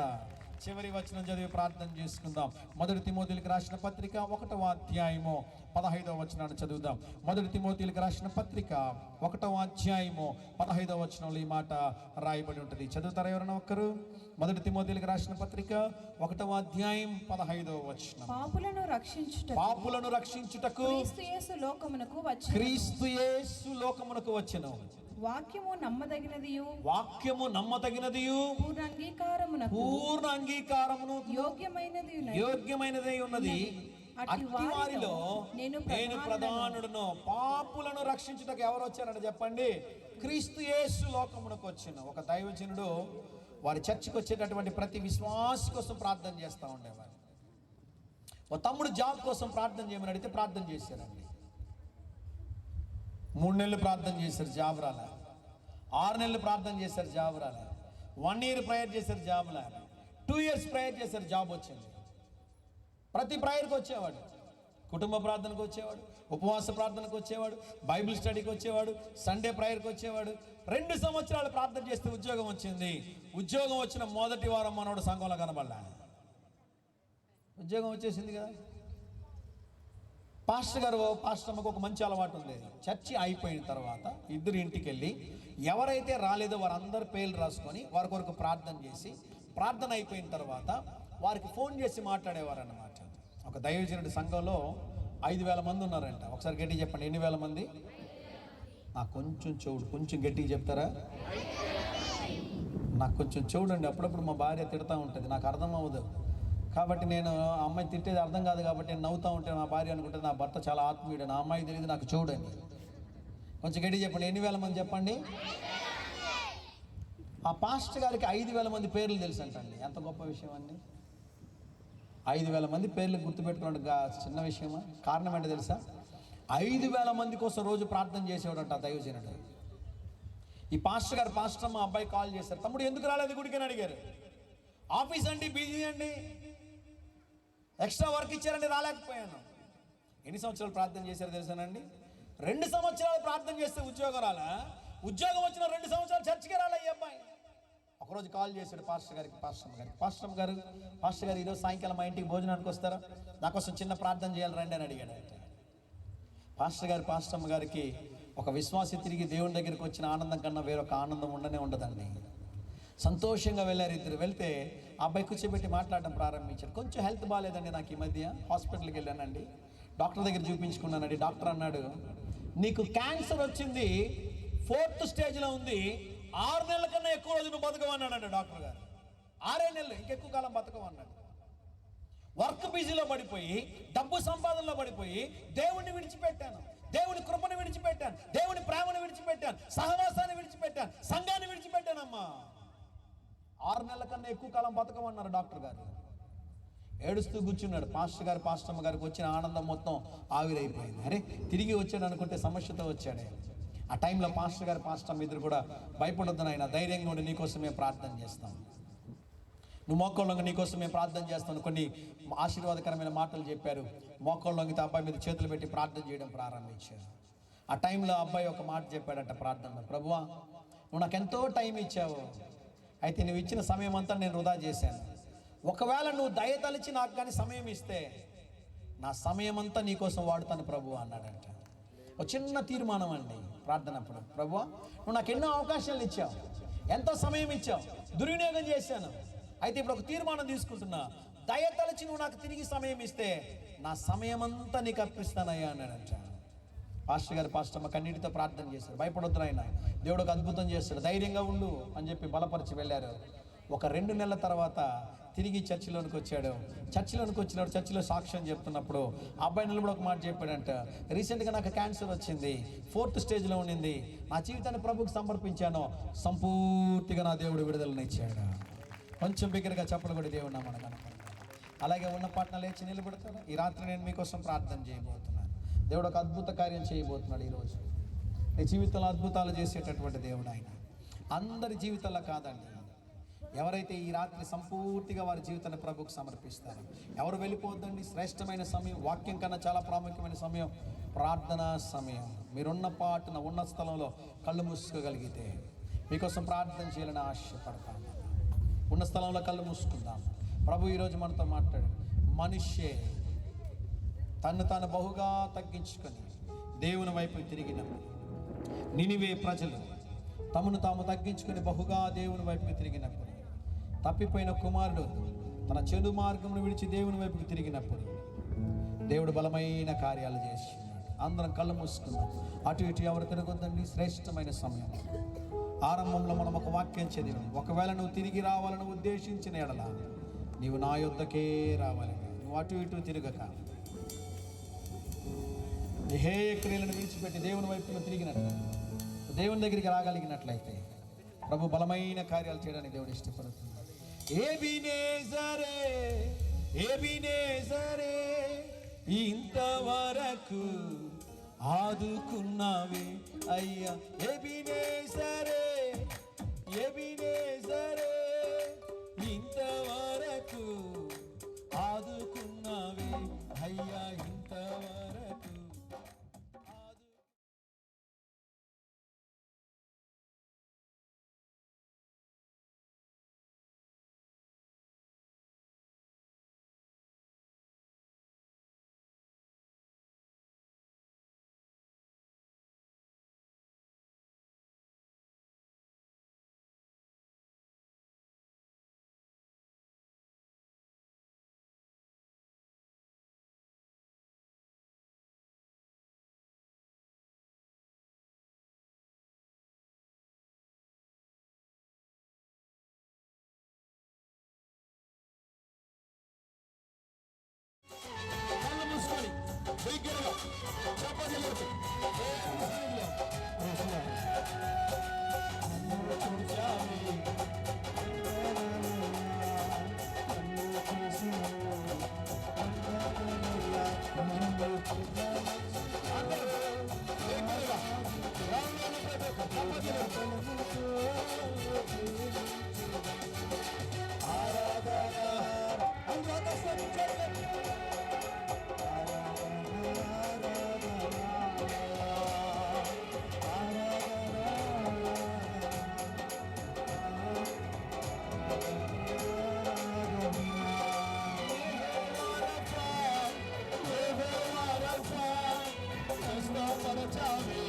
చివరి వచనం చదివి ప్రార్థన చేసుకుందాం. 1 తిమోతీయులకు రాసిన పత్రిక 1వ అధ్యాయము 15వ వచనాన్ని చదువుదాం. 1 తిమోతీయులకు రాసిన పత్రిక 1వ అధ్యాయము 15వ వచనంలో ఈ మాట రాయబడి ఉంటుంది. చదువుతారా ఎవరైనా ఒక్కరు? 1 తిమోతీయులకు రాసిన పత్రిక 1వ అధ్యాయం 15వ వచనం. పాపులను రక్షించుటకు క్రీస్తు యేసు లోకమునకు వచ్చెను. వాక్యము నమ్మదగినదియు పూర్ణ అంగీకారమును యోగ్యమైనది ఉన్నది. అట్టి వారిలో నేను ప్రధానుడును. పాపులను రక్షించుటకు ఎవరు వచ్చారని చెప్పండి? క్రీస్తు యేసు లోకమునకు వచ్చిన ఒక దైవజనుడు వారి చర్చికి వచ్చేటటువంటి ప్రతి విశ్వాసి కోసం ప్రార్థన చేస్తూ ఉండేవారు. ఓ తమ్ముడు జాబ్ కోసం ప్రార్థన చేయమని అడిగితే ప్రార్థన చేశారండి. 3 నెలలు ప్రార్థన చేశారు, జాబ్ రాలే. 6 నెలలు ప్రార్థన చేశారు, జాబ్ రాలే. 1 ఇయర్ ప్రేయర్ చేశారు, జాబ్ రాలే. 2 ఇయర్స్ ప్రేయర్ చేశారు, జాబ్ వచ్చింది. ప్రతి ప్రేయర్కి వచ్చేవాడు, కుటుంబ ప్రార్థనకు వచ్చేవాడు, ఉపవాస ప్రార్థనకు వచ్చేవాడు, బైబిల్ స్టడీకి వచ్చేవాడు, సండే ప్రేయర్కి వచ్చేవాడు. 2 సంవత్సరాలు ప్రార్థన చేస్తే ఉద్యోగం వచ్చింది. ఉద్యోగం వచ్చిన మొదటి వారం మనోడు సంఘంలో కనబడలే. ఉద్యోగం వచ్చేసింది కదా. పాస్టర్ అమ్మకు ఒక మంచి అలవాటు ఉంది. చర్చి అయిపోయిన తర్వాత ఇద్దరు ఇంటికి వెళ్ళి ఎవరైతే రాలేదో వారందరి పేర్లు రాసుకొని వారి కొరకు ప్రార్థన చేసి, ప్రార్థన అయిపోయిన తర్వాత వారికి ఫోన్ చేసి మాట్లాడేవారు అన్నమాట. ఒక దైవజనుడి సంఘంలో 5,000 మంది ఉన్నారంట. ఒకసారి గట్టిగా చెప్పండి, ఎన్ని వేల మంది? నాకు కొంచెం చెవుడు, కొంచెం గట్టిగా చెప్తారా? నాకు కొంచెం చెవుడండి. అప్పుడప్పుడు మా భార్య తిడతా ఉంటుంది, నాకు అర్థం అవ్వదు. కాబట్టి నేను అమ్మాయి తిట్టేది అర్థం కాదు కాబట్టి నేను నవ్వుతూ ఉంటే నా భార్య అనుకుంటే నా భర్త చాలా ఆత్మీయుడు, నా అమ్మాయి తెలియదు నాకు చూడని. కొంచెం గట్టి చెప్పండి, ఎన్ని వేల మంది చెప్పండి? ఆ పాస్టర్ గారికి 5,000 మంది పేర్లు తెలుసు అంటండి. ఎంత గొప్ప విషయం అండి! 5,000 మంది పేర్లు గుర్తుపెట్టుకున్నట్టు చిన్న విషయమా? కారణం ఏంటో తెలుసా? 5,000 మంది కోసం రోజు ప్రార్థన చేసేవాడంట ఆ దైవజనుడు. ఈ పాస్టర్ గారు, పాస్టర్ అమ్మ అబ్బాయి కాల్ చేశారు, తమ్ముడు ఎందుకు రాలేదు గుడికి అని అడిగారు. ఆఫీస్ అండి, బిజీ అండి, ఎక్స్ట్రా వర్క్ ఇచ్చారండి, రాలేకపోయాను. ఎన్ని సంవత్సరాలు ప్రార్థన చేశారో తెలుసానండి? 2 సంవత్సరాలు ప్రార్థన చేస్తే ఉద్యోగం రాలా. ఉద్యోగం వచ్చిన 2 సంవత్సరాలు చర్చికి రాలే ఈ అబ్బాయి. ఒకరోజు కాల్ చేశాడు పాస్టర్ గారికి, పాస్టర్ గారు ఈరోజు సాయంకాలం మా ఇంటికి భోజనానికి వస్తారా? నాకోసం చిన్న ప్రార్థన చేయాలి రండి అని అడిగాడు. పాస్టర్ అమ్మ గారికి ఒక విశ్వాసి తిరిగి దేవుని దగ్గరికి వచ్చిన ఆనందం కన్నా వేరొక ఆనందం ఉండదండి. సంతోషంగా వెళ్ళారు ఇద్దరు. వెళ్తే అబ్బాయి కూర్చోబెట్టి మాట్లాడడం ప్రారంభించాడు. కొంచెం హెల్త్ బాగాలేదండి నాకు, ఈ మధ్య హాస్పిటల్కి వెళ్ళానండి, డాక్టర్ దగ్గర చూపించుకున్నానండి. డాక్టర్ అన్నాడు, నీకు క్యాన్సర్ వచ్చింది, 4th స్టేజ్లో ఉంది, 6 నెలల కన్నా ఎక్కువ రోజు నువ్వు బతకమన్నాడు డాక్టర్ గారు. 6 నెలలు ఇంకెక్కువ కాలం బతకమన్నాడు. వర్క్ బిజీలో పడిపోయి, డబ్బు సంపాదనలో పడిపోయి దేవుణ్ణి విడిచిపెట్టాను, దేవుని కృపను విడిచిపెట్టాను, దేవుని ప్రేమను విడిచిపెట్టాను, సహవాసాన్ని విడిచిపెట్టాను, సంఘాన్ని విడిచిపెట్టానమ్మా. 6 నెలల కన్నా ఎక్కువ కాలం బతకమన్నారు డాక్టర్ గారు. ఏడుస్తూ కూర్చున్నాడు. పాస్టర్ అమ్మ గారికి వచ్చిన ఆనందం మొత్తం ఆవిరైపోయింది. అరే తిరిగి వచ్చాడు అనుకుంటే సమస్యతో వచ్చాడే. ఆ టైంలో పాస్టర్ అమ్మ ఇద్దరు కూడా భయపడొద్దు నాయన, ధైర్యంగా ఉండి నీకోసం మేము ప్రార్థన చేస్తాం. నువ్వు మోకాళ్ళొంగి నీకోసం మేము ప్రార్థన చేస్తాను. కొన్ని ఆశీర్వాదకరమైన మాటలు చెప్పారు. మోకాళ్ళొంగితో అబ్బాయి మీద చేతులు పెట్టి ప్రార్థన చేయడం ప్రారంభించారు. ఆ టైంలో అబ్బాయి ఒక మాట చెప్పాడట ప్రార్థనలో, ప్రభువా నువ్వు నాకు ఎంతో టైం ఇచ్చావు, అయితే నువ్వు ఇచ్చిన సమయం అంతా నేను వృధా చేశాను. ఒకవేళ నువ్వు దయతలిచి నాకు కానీ సమయం ఇస్తే నా సమయం అంతా నీకోసం వాడుతాను ప్రభు అన్నాడంట. ఒక చిన్న తీర్మానం అండి ప్రార్థనప్పుడు, ప్రభువా నువ్వు నాకు ఎన్నో అవకాశాలు ఇచ్చావు, ఎంతో సమయం ఇచ్చావు, దుర్వినియోగం చేశాను, అయితే ఇప్పుడు ఒక తీర్మానం తీసుకుంటున్నా, దయతలిచి నువ్వు నాకు తిరిగి సమయం ఇస్తే నా సమయం అంతా నీకు అర్పిస్తానయ్యా అన్నాడంట. పాస్టర్ అమ్మ కన్నీటితో ప్రార్థన చేశారు. భయపడొద్దు ఆయన, దేవుడు ఒక అద్భుతం చేస్తాడు, ధైర్యంగా ఉండు అని చెప్పి బలపరిచి వెళ్ళారు. ఒక 2 నెలల తర్వాత తిరిగి చర్చిలోనికి వచ్చాడు. చర్చిలో సాక్ష్యం చెప్తున్నప్పుడు అబ్బాయి నిలబడి ఒక మాట చెప్పాడంట, రీసెంట్గా నాకు క్యాన్సర్ వచ్చింది, 4th స్టేజ్లో ఉండింది, నా జీవితాన్ని ప్రభువుకి సమర్పించాను, సంపూర్తిగా నా దేవుడు విడుదలనిచ్చాడు. కొంచెం బిగ్గరగా చెప్పలు కూడా దేవుడు నా మనకు. అలాగే ఉన్న పాటన లేచి నిలబెడతాడు. ఈ రాత్రి నేను మీకోసం ప్రార్థన చేయబోతున్నాను. దేవుడు ఒక అద్భుత కార్యం చేయబోతున్నాడు ఈరోజు. నీ జీవితంలో అద్భుతాలు చేసేటటువంటి దేవుడు ఆయన. అందరి జీవితాల్లో కాదండి, ఎవరైతే ఈ రాత్రి సంపూర్తిగా వారి జీవితాన్ని ప్రభువుకు సమర్పిస్తారు, ఎవరు వెళ్ళిపోద్దండి. శ్రేష్టమైన సమయం, వాక్యం కన్నా చాలా ప్రాముఖ్యమైన సమయం ప్రార్థనా సమయం. మీరున్న పాటున ఉన్న స్థలంలో కళ్ళు మూసుకోగలిగితే మీకోసం ప్రార్థన చేయాలని ఆశపడతాను. ఉన్న స్థలంలో కళ్ళు మూసుకుందాం. ప్రభు ఈరోజు మనతో మాట్లాడు. మనిషే తను తాను బహుగా తగ్గించుకొని దేవుని వైపు తిరిగినప్పుడు, నినివే ప్రజలు తమను తాము తగ్గించుకొని బహుగా దేవుని వైపుకి తిరిగినప్పుడు, తప్పిపోయిన కుమారుడు తన చెడు మార్గమును విడిచి దేవుని వైపుకి తిరిగినప్పుడు దేవుడు బలమైన కార్యాలు చేస్తున్నాడు. అందరం కళ్ళు మూసుకుందాం. అటు ఇటు ఎవరు తిరగొద్దండి. శ్రేష్టమైన సమయం. ఆరంభంలో మనం ఒక వాక్యం చదివాం, ఒకవేళ నువ్వు తిరిగి రావాలని ఉద్దేశించిన ఎడల నీవు నా యొద్దకే రావాలని. నువ్వు అటు ఇటు తిరగక హేయ క్రియలను విడిచిపెట్టి దేవుని వైపులో తిరిగినట్లు, దేవుని దగ్గరికి రాగలిగినట్లయితే ప్రభు బలమైన కార్యాలు చేయడానికి దేవుడు ఇష్టపడుతున్నాడు. ఎబినేజరే ఎబినేజరే ఇంతవరకు ఆదుకున్నావే అయ్యా, ఎబినేజరే ఎబినేజరే ఇంతవరకు ఆదుకున్నావే అయ్యా, ఇంతవరకు బిగ్గరగా చెప్పండి. Chave,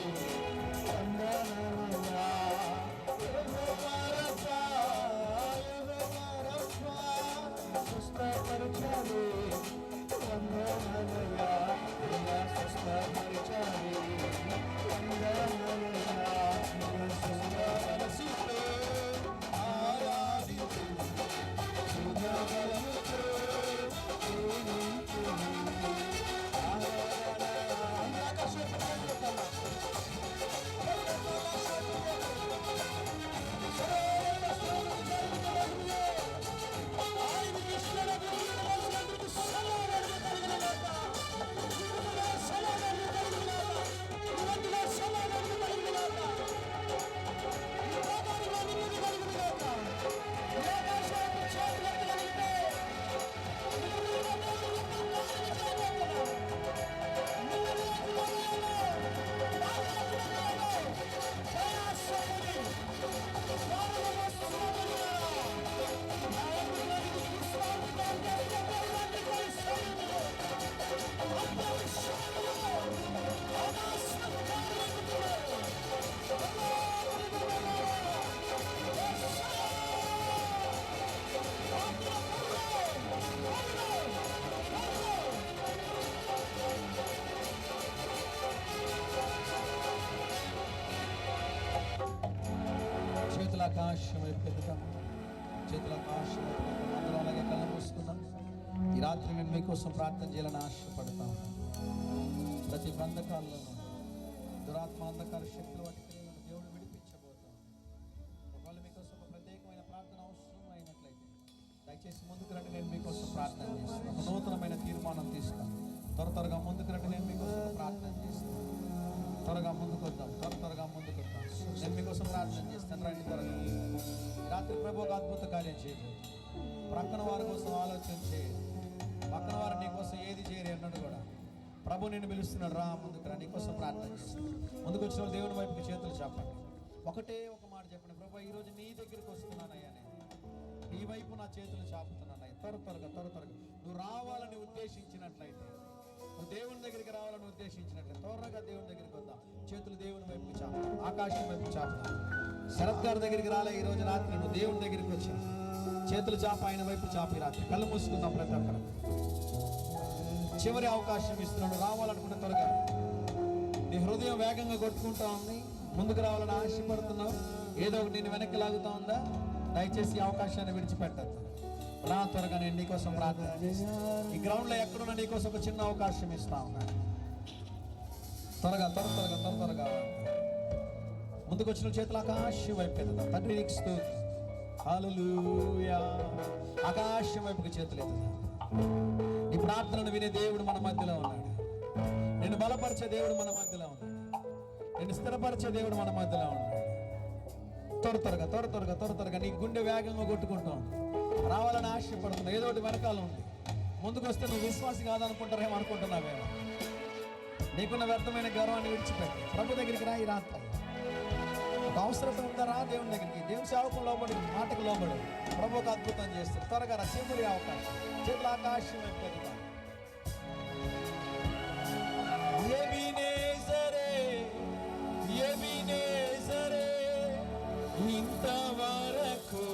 చేతుల ఆకాశం వైపు ఎత్తుతాం, చేతుల ఆకాశం వైపు ఎత్తుతాం. అందరూ అలాగే కళ్ళు మూసుకుందాం. ఈ రాత్రి నేను మీకోసం ప్రార్థన చేయాలని ఆశపడతాను. ప్రతి బంధకాలను, దురాత్మ అంధకార శక్తులు వాటి క్రియలను దేవుడు విడిపించబోతాం. ఒకవేళ మీకోసం ఒక ప్రత్యేకమైన ప్రార్థన అవసరం అయినట్లయితే దయచేసి ముందుకు రండి, నేను మీకోసం ప్రార్థన చేస్తాను. ఒక నూతనమైన తీర్మానం తీస్తాను. త్వరగా ముందుకు రండి, నేను మీకోసం ప్రార్థన చేస్తాను. త్వరగా ముందుకు వద్దాం, త్వరగా ముందుకు వద్దాం. నేను మీకోసం ప్రార్థన చేస్తాను. రండి త్వరగా. రాత్రి ప్రభు ఒక అద్భుత కార్యం చేయదు. ప్రక్కన వారి కోసం ఆలోచన చేయదు. పక్కన వారు నీకోసం ఏది చేయరు అన్నాడు కూడా. ప్రభు నేను పిలుస్తున్నాడు, రా ముందుకు రా, నీకోసం ప్రార్థన చేస్తాను. ముందుకు వచ్చిన దేవుని వైపుకి చేతులు చెప్పండి. ఒకటే ఒక మాట చెప్పండి, ప్రభు ఈరోజు నీ దగ్గరికి వస్తున్నానయ్యా, నేను నీ వైపు నా చేతులు చాపుతున్నానయ్యా. త్వరగా నువ్వు రావాలని ఉద్దేశించినట్లయితే, నువ్వు దేవుని దగ్గరికి రావాలని ఉద్దేశించినట్లయితే త్వరగా దేవుని దగ్గరికి వద్దాం. చేతులు దేవుని వైపు చాపుతాం, ఆకాశం వైపు చాపుతాం. శరత్ గారి దగ్గరికి రాలే ఈ రోజు రాత్రి, నువ్వు దేవుని దగ్గరికి వచ్చి చేతులు చాప, ఆయన వైపు చాపి రాత్రి కళ్ళు మూసుకుందాం. ప్రతి ఒక్కరు చివరి అవకాశం ఇస్తున్నాడు. రావాలనుకుంటే త్వరగా. నీ హృదయం వేగంగా కొట్టుకుంటా ఉంది, ముందుకు రావాలని ఆశపడుతున్నావు, ఏదో ఒకటి నేను వెనక్కి లాగుతా ఉందా? దయచేసి ఈ అవకాశాన్ని విడిచిపెట్టద్దు. రా త్వరగా, నేను నీకోసం ప్రార్థన చేసి ఈ గ్రౌండ్లో ఎక్కడున్నా నీకోసం ఒక చిన్న అవకాశం ఇస్తా ఉన్నా. త్వరగా ముందుకు వచ్చిన చేతులు ఆకాశం వైపు ఎత్తుతా. తండ్రి నీకు స్తుతి, హల్లెలూయా. ఆకాశం వైపుకి చేతులు ఎత్తుతా. నీ ప్రార్థనను వినే దేవుడు మన మధ్యలో ఉన్నాడు. నేను బలపరిచే దేవుడు మన మధ్యలో ఉన్నాడు. నేను స్థిరపరిచే దేవుడు మన మధ్యలో ఉన్నాడు. త్వరగా నీ గుండె వేగంగా కొట్టుకుంటాం. రావాలని ఆశపడుతున్నావు, ఏదో ఒకటి వెనకాల ఉంది. ముందుకు వస్తే నువ్వు విశ్వాసి కాదనుకుంటారేమో, అనుకుంటున్నావేమో. నీకున్న వ్యర్థమైన గౌరవాన్ని విడిచిపెట్టి ప్రభు దగ్గరికి రా. ఈ రాత్రి ఒక అవసరం ఉందా, రా దేవుని దగ్గరికి. దేవుని సేవకులు లోబడి, మాటకు లోబడి ప్రభు ఒక అద్భుతం చేస్తారు. త్వరగా రా, చివరి అవకాశం. చేతుల ఆకాశం వైపు ఎత్తుతాం. ఇంతవరకు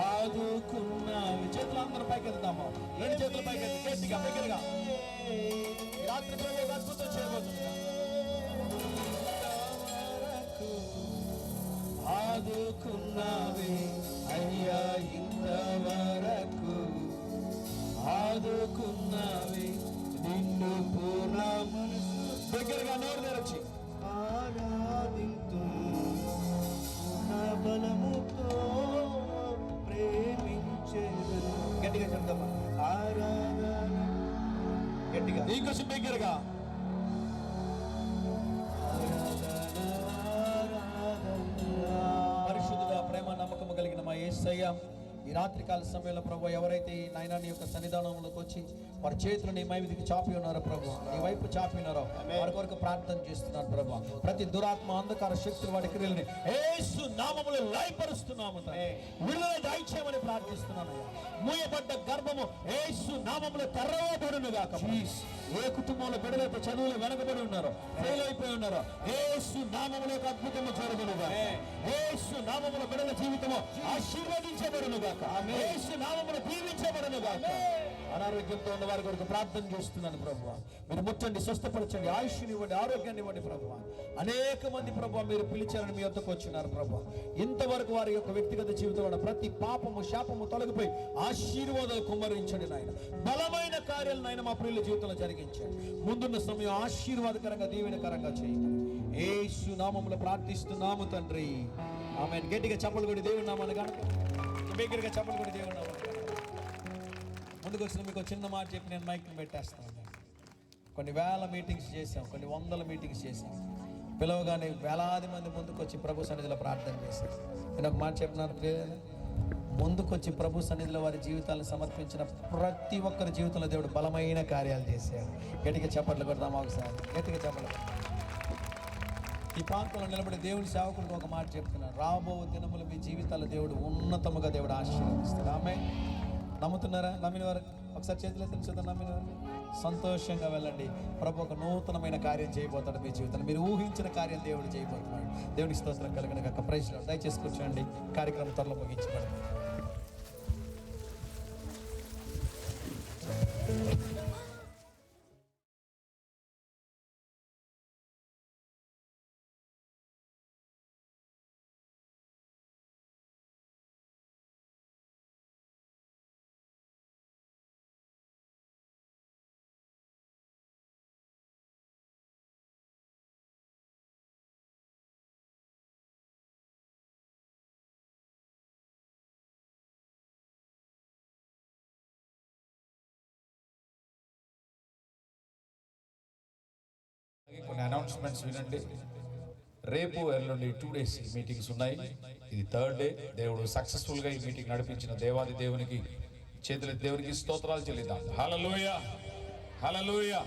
ఆదుకున్నావు. చేతులు అందరూ పైకి వెళ్తాము. రెండు చేతులు పైకి వెళ్తాం, గట్టిగా దగ్గరగా. రాత్రి ప్రభు ఒక అద్భుతం చేయబోతుంది. ఆదుకున్నావే అయ్యా, ఇంతవరకు ఆదుకున్నావే, నిన్ను పూర్ణ మనసు దగ్గరగా నోరు తెరచి ఆరాధింతు, బలముతో ప్రేమించేదను. గట్టిగా చెప్తామా? ఆరాధన గట్టిగా, నీకోసం దగ్గరగా. పరిశుద్ధుడా, ప్రేమ నమ్మకము కలిగిన మా యేసయ్య, ఈ రాత్రికాల సమయంలో ప్రభు ఎవరైతే ఈ నాయనాన్ని యొక్క సన్నిధానంలోకి వచ్చి వారి చేతులు నీ మైవిదికి చాపి ఉన్నారో ప్రభు, నీ వైపు చాపి ఉన్నారో వారి కొరకు ప్రార్థన చేస్తున్నారు ప్రభు. ప్రతి దురాత్మ అంధకార శక్తులు వాడి క్రియలని యేసు నామములో లయపరుస్తున్నాము. విడుదల దయచేయమని ప్రార్థిస్తున్నాను. మూయబడ్డ గర్భము యేసు నామములో తెరవబడును గాక. ఏ కుటుంబంలో బిడ్డలైతే చదువులు వెనకబడి ఉన్నారో, ఫెయిల్ అయిపోయి ఉన్నారో, యేసు నామములో ఒక అద్భుతము జరుగునుగా. యేసు నామములో బిడ్డల జీవితము ఆశీర్వదించబడునుగా. యేసు నామములో దీవించబడునుగా. అనారోగ్యంతో ఉన్న వారి కొరకు ప్రార్థన చేస్తున్నాను ప్రభు. మీరు ముట్టండి, స్వస్థపరచండి, ఆయుష్ని ఇవ్వండి, ఆరోగ్యాన్ని ఇవ్వండి ప్రభు. అనేక మంది ప్రభు మీరు పిలిచారని మీ వద్దకు వచ్చినారు ప్రభు. ఇంతవరకు వారి యొక్క వ్యక్తిగత జీవితంలో ప్రతి పాపము శాపము తొలగిపోయి ఆశీర్వాదాలు కుమ్మరించండి నాయన. బలమైన కార్యాలు నాయన మా ప్రియుల జీవితంలో జరిగించండి. ముందున్న సమయం ఆశీర్వాదకరంగా, దీవెనకరంగా చేయండి. యేసు నామములో ప్రార్థిస్తున్నాము తండ్రి, ఆమేన్. గట్టిగా చప్పలు కొడి దేవుని నామాన్ని కనుక, దగ్గరగా చప్పలు కొడి దేవుని నామాన్ని. ముందుకు వచ్చిన మీకు చిన్న మాట చెప్పి నేను మైక్ని పెట్టేస్తాను. కొన్ని వేల మీటింగ్స్ చేశాం, కొన్ని వందల మీటింగ్స్ చేశాం. పిలవగానే వేలాది మంది ముందుకు వచ్చి ప్రభు సన్నిధిలో ప్రార్థన చేశారు. నేను ఒక మాట చెప్తున్నాను, ముందుకొచ్చి ప్రభు సన్నిధిలో వారి జీవితాలను సమర్పించిన ప్రతి ఒక్కరి జీవితంలో దేవుడు బలమైన కార్యాలు చేశాడు. గట్టిగా చప్పట్లు కొడదామా ఒకసారి? గట్టిగా చప్పట్లు. ఈ ప్రాంతంలో నిలబడి దేవుని సేవకుడికి ఒక మాట చెప్తున్నాను, రాబో దినములు మీ జీవితాల దేవుడు ఉన్నతముగా దేవుడు ఆశీర్వదిస్తాడు. ఆమె నమ్ముతున్నారా? నమ్మిన వారు ఒకసారి చేతులు ఎత్తి నమ్మిన వారు సంతోషంగా వెళ్ళండి. ప్రభు ఒక నూతనమైన కార్యం చేయబోతాడు మీ జీవితంలో. మీరు ఊహించిన కార్యం దేవుడు చేయబోతున్నాడు. దేవునికి స్తోత్రం కలిగిన ప్రైజ్ లో దయచేసి కూర్చోండి. కార్యక్రమం త్వరలో ముగించబడింది. కొన్ని అనౌన్స్మెంట్స్ వినండి. రేపు ఎల్లుండి 2 days మీటింగ్స్ ఉన్నాయి. ఇది 3rd day. దేవుడు సక్సెస్ఫుల్గా ఈ మీటింగ్ నడిపించిన దేవాది దేవునికి చేతుల దేవునికి స్తోత్రాలు చెల్లిద్దాం. హల్లెలూయా, హల్లెలూయా.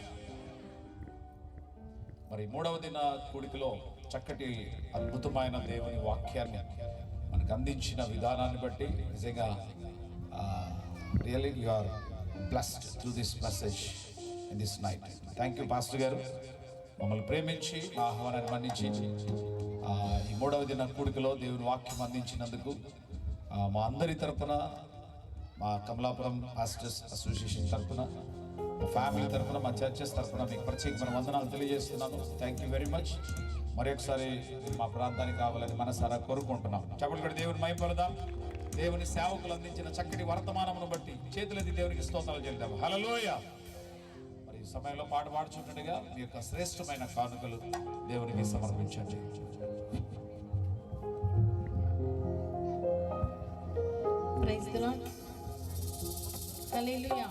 మరి 3వ దిన కూడికలో చక్కటి అద్భుతమైన దేవుని వాక్యాన్ని మనకు అందించిన విధానాన్ని బట్టి నిజంగా really you are blessed through this message in this night. Thank you pastor గారు, మమ్మల్ని ప్రేమించి మా ఆహ్వానాన్ని మన్నించి ఈ 3వ దిన కూడికలో దేవుని వాక్యం అందించినందుకు మా అందరి తరపున, మా కమలాపురం పాస్టర్స్ అసోసియేషన్ తరపున, మా ఫ్యామిలీ తరపున, మా చర్చెస్ తరపున మీకు ప్రత్యేకమైన వందనాలు తెలియజేస్తున్నాను. Thank you very much. మరి ఒకసారి మా ప్రాంతానికి కావాలని మనసారా కోరుకుంటున్నాం. చెప్పండి కూడా దేవుని మహిమపడదాం. దేవుని సేవకులు అందించిన చక్కటి వర్తమానమును బట్టి చేతులెత్తి దేవునికి స్తోత్రాలు చెల్లిద్దాం. హల్లెలూయా. మరి ఈ సమయంలో పాట పాడుచుండగా మీ యొక్క శ్రేష్టమైన కానుకలు దేవునికి సమర్పించండి. Praise the Lord. హల్లెలూయా.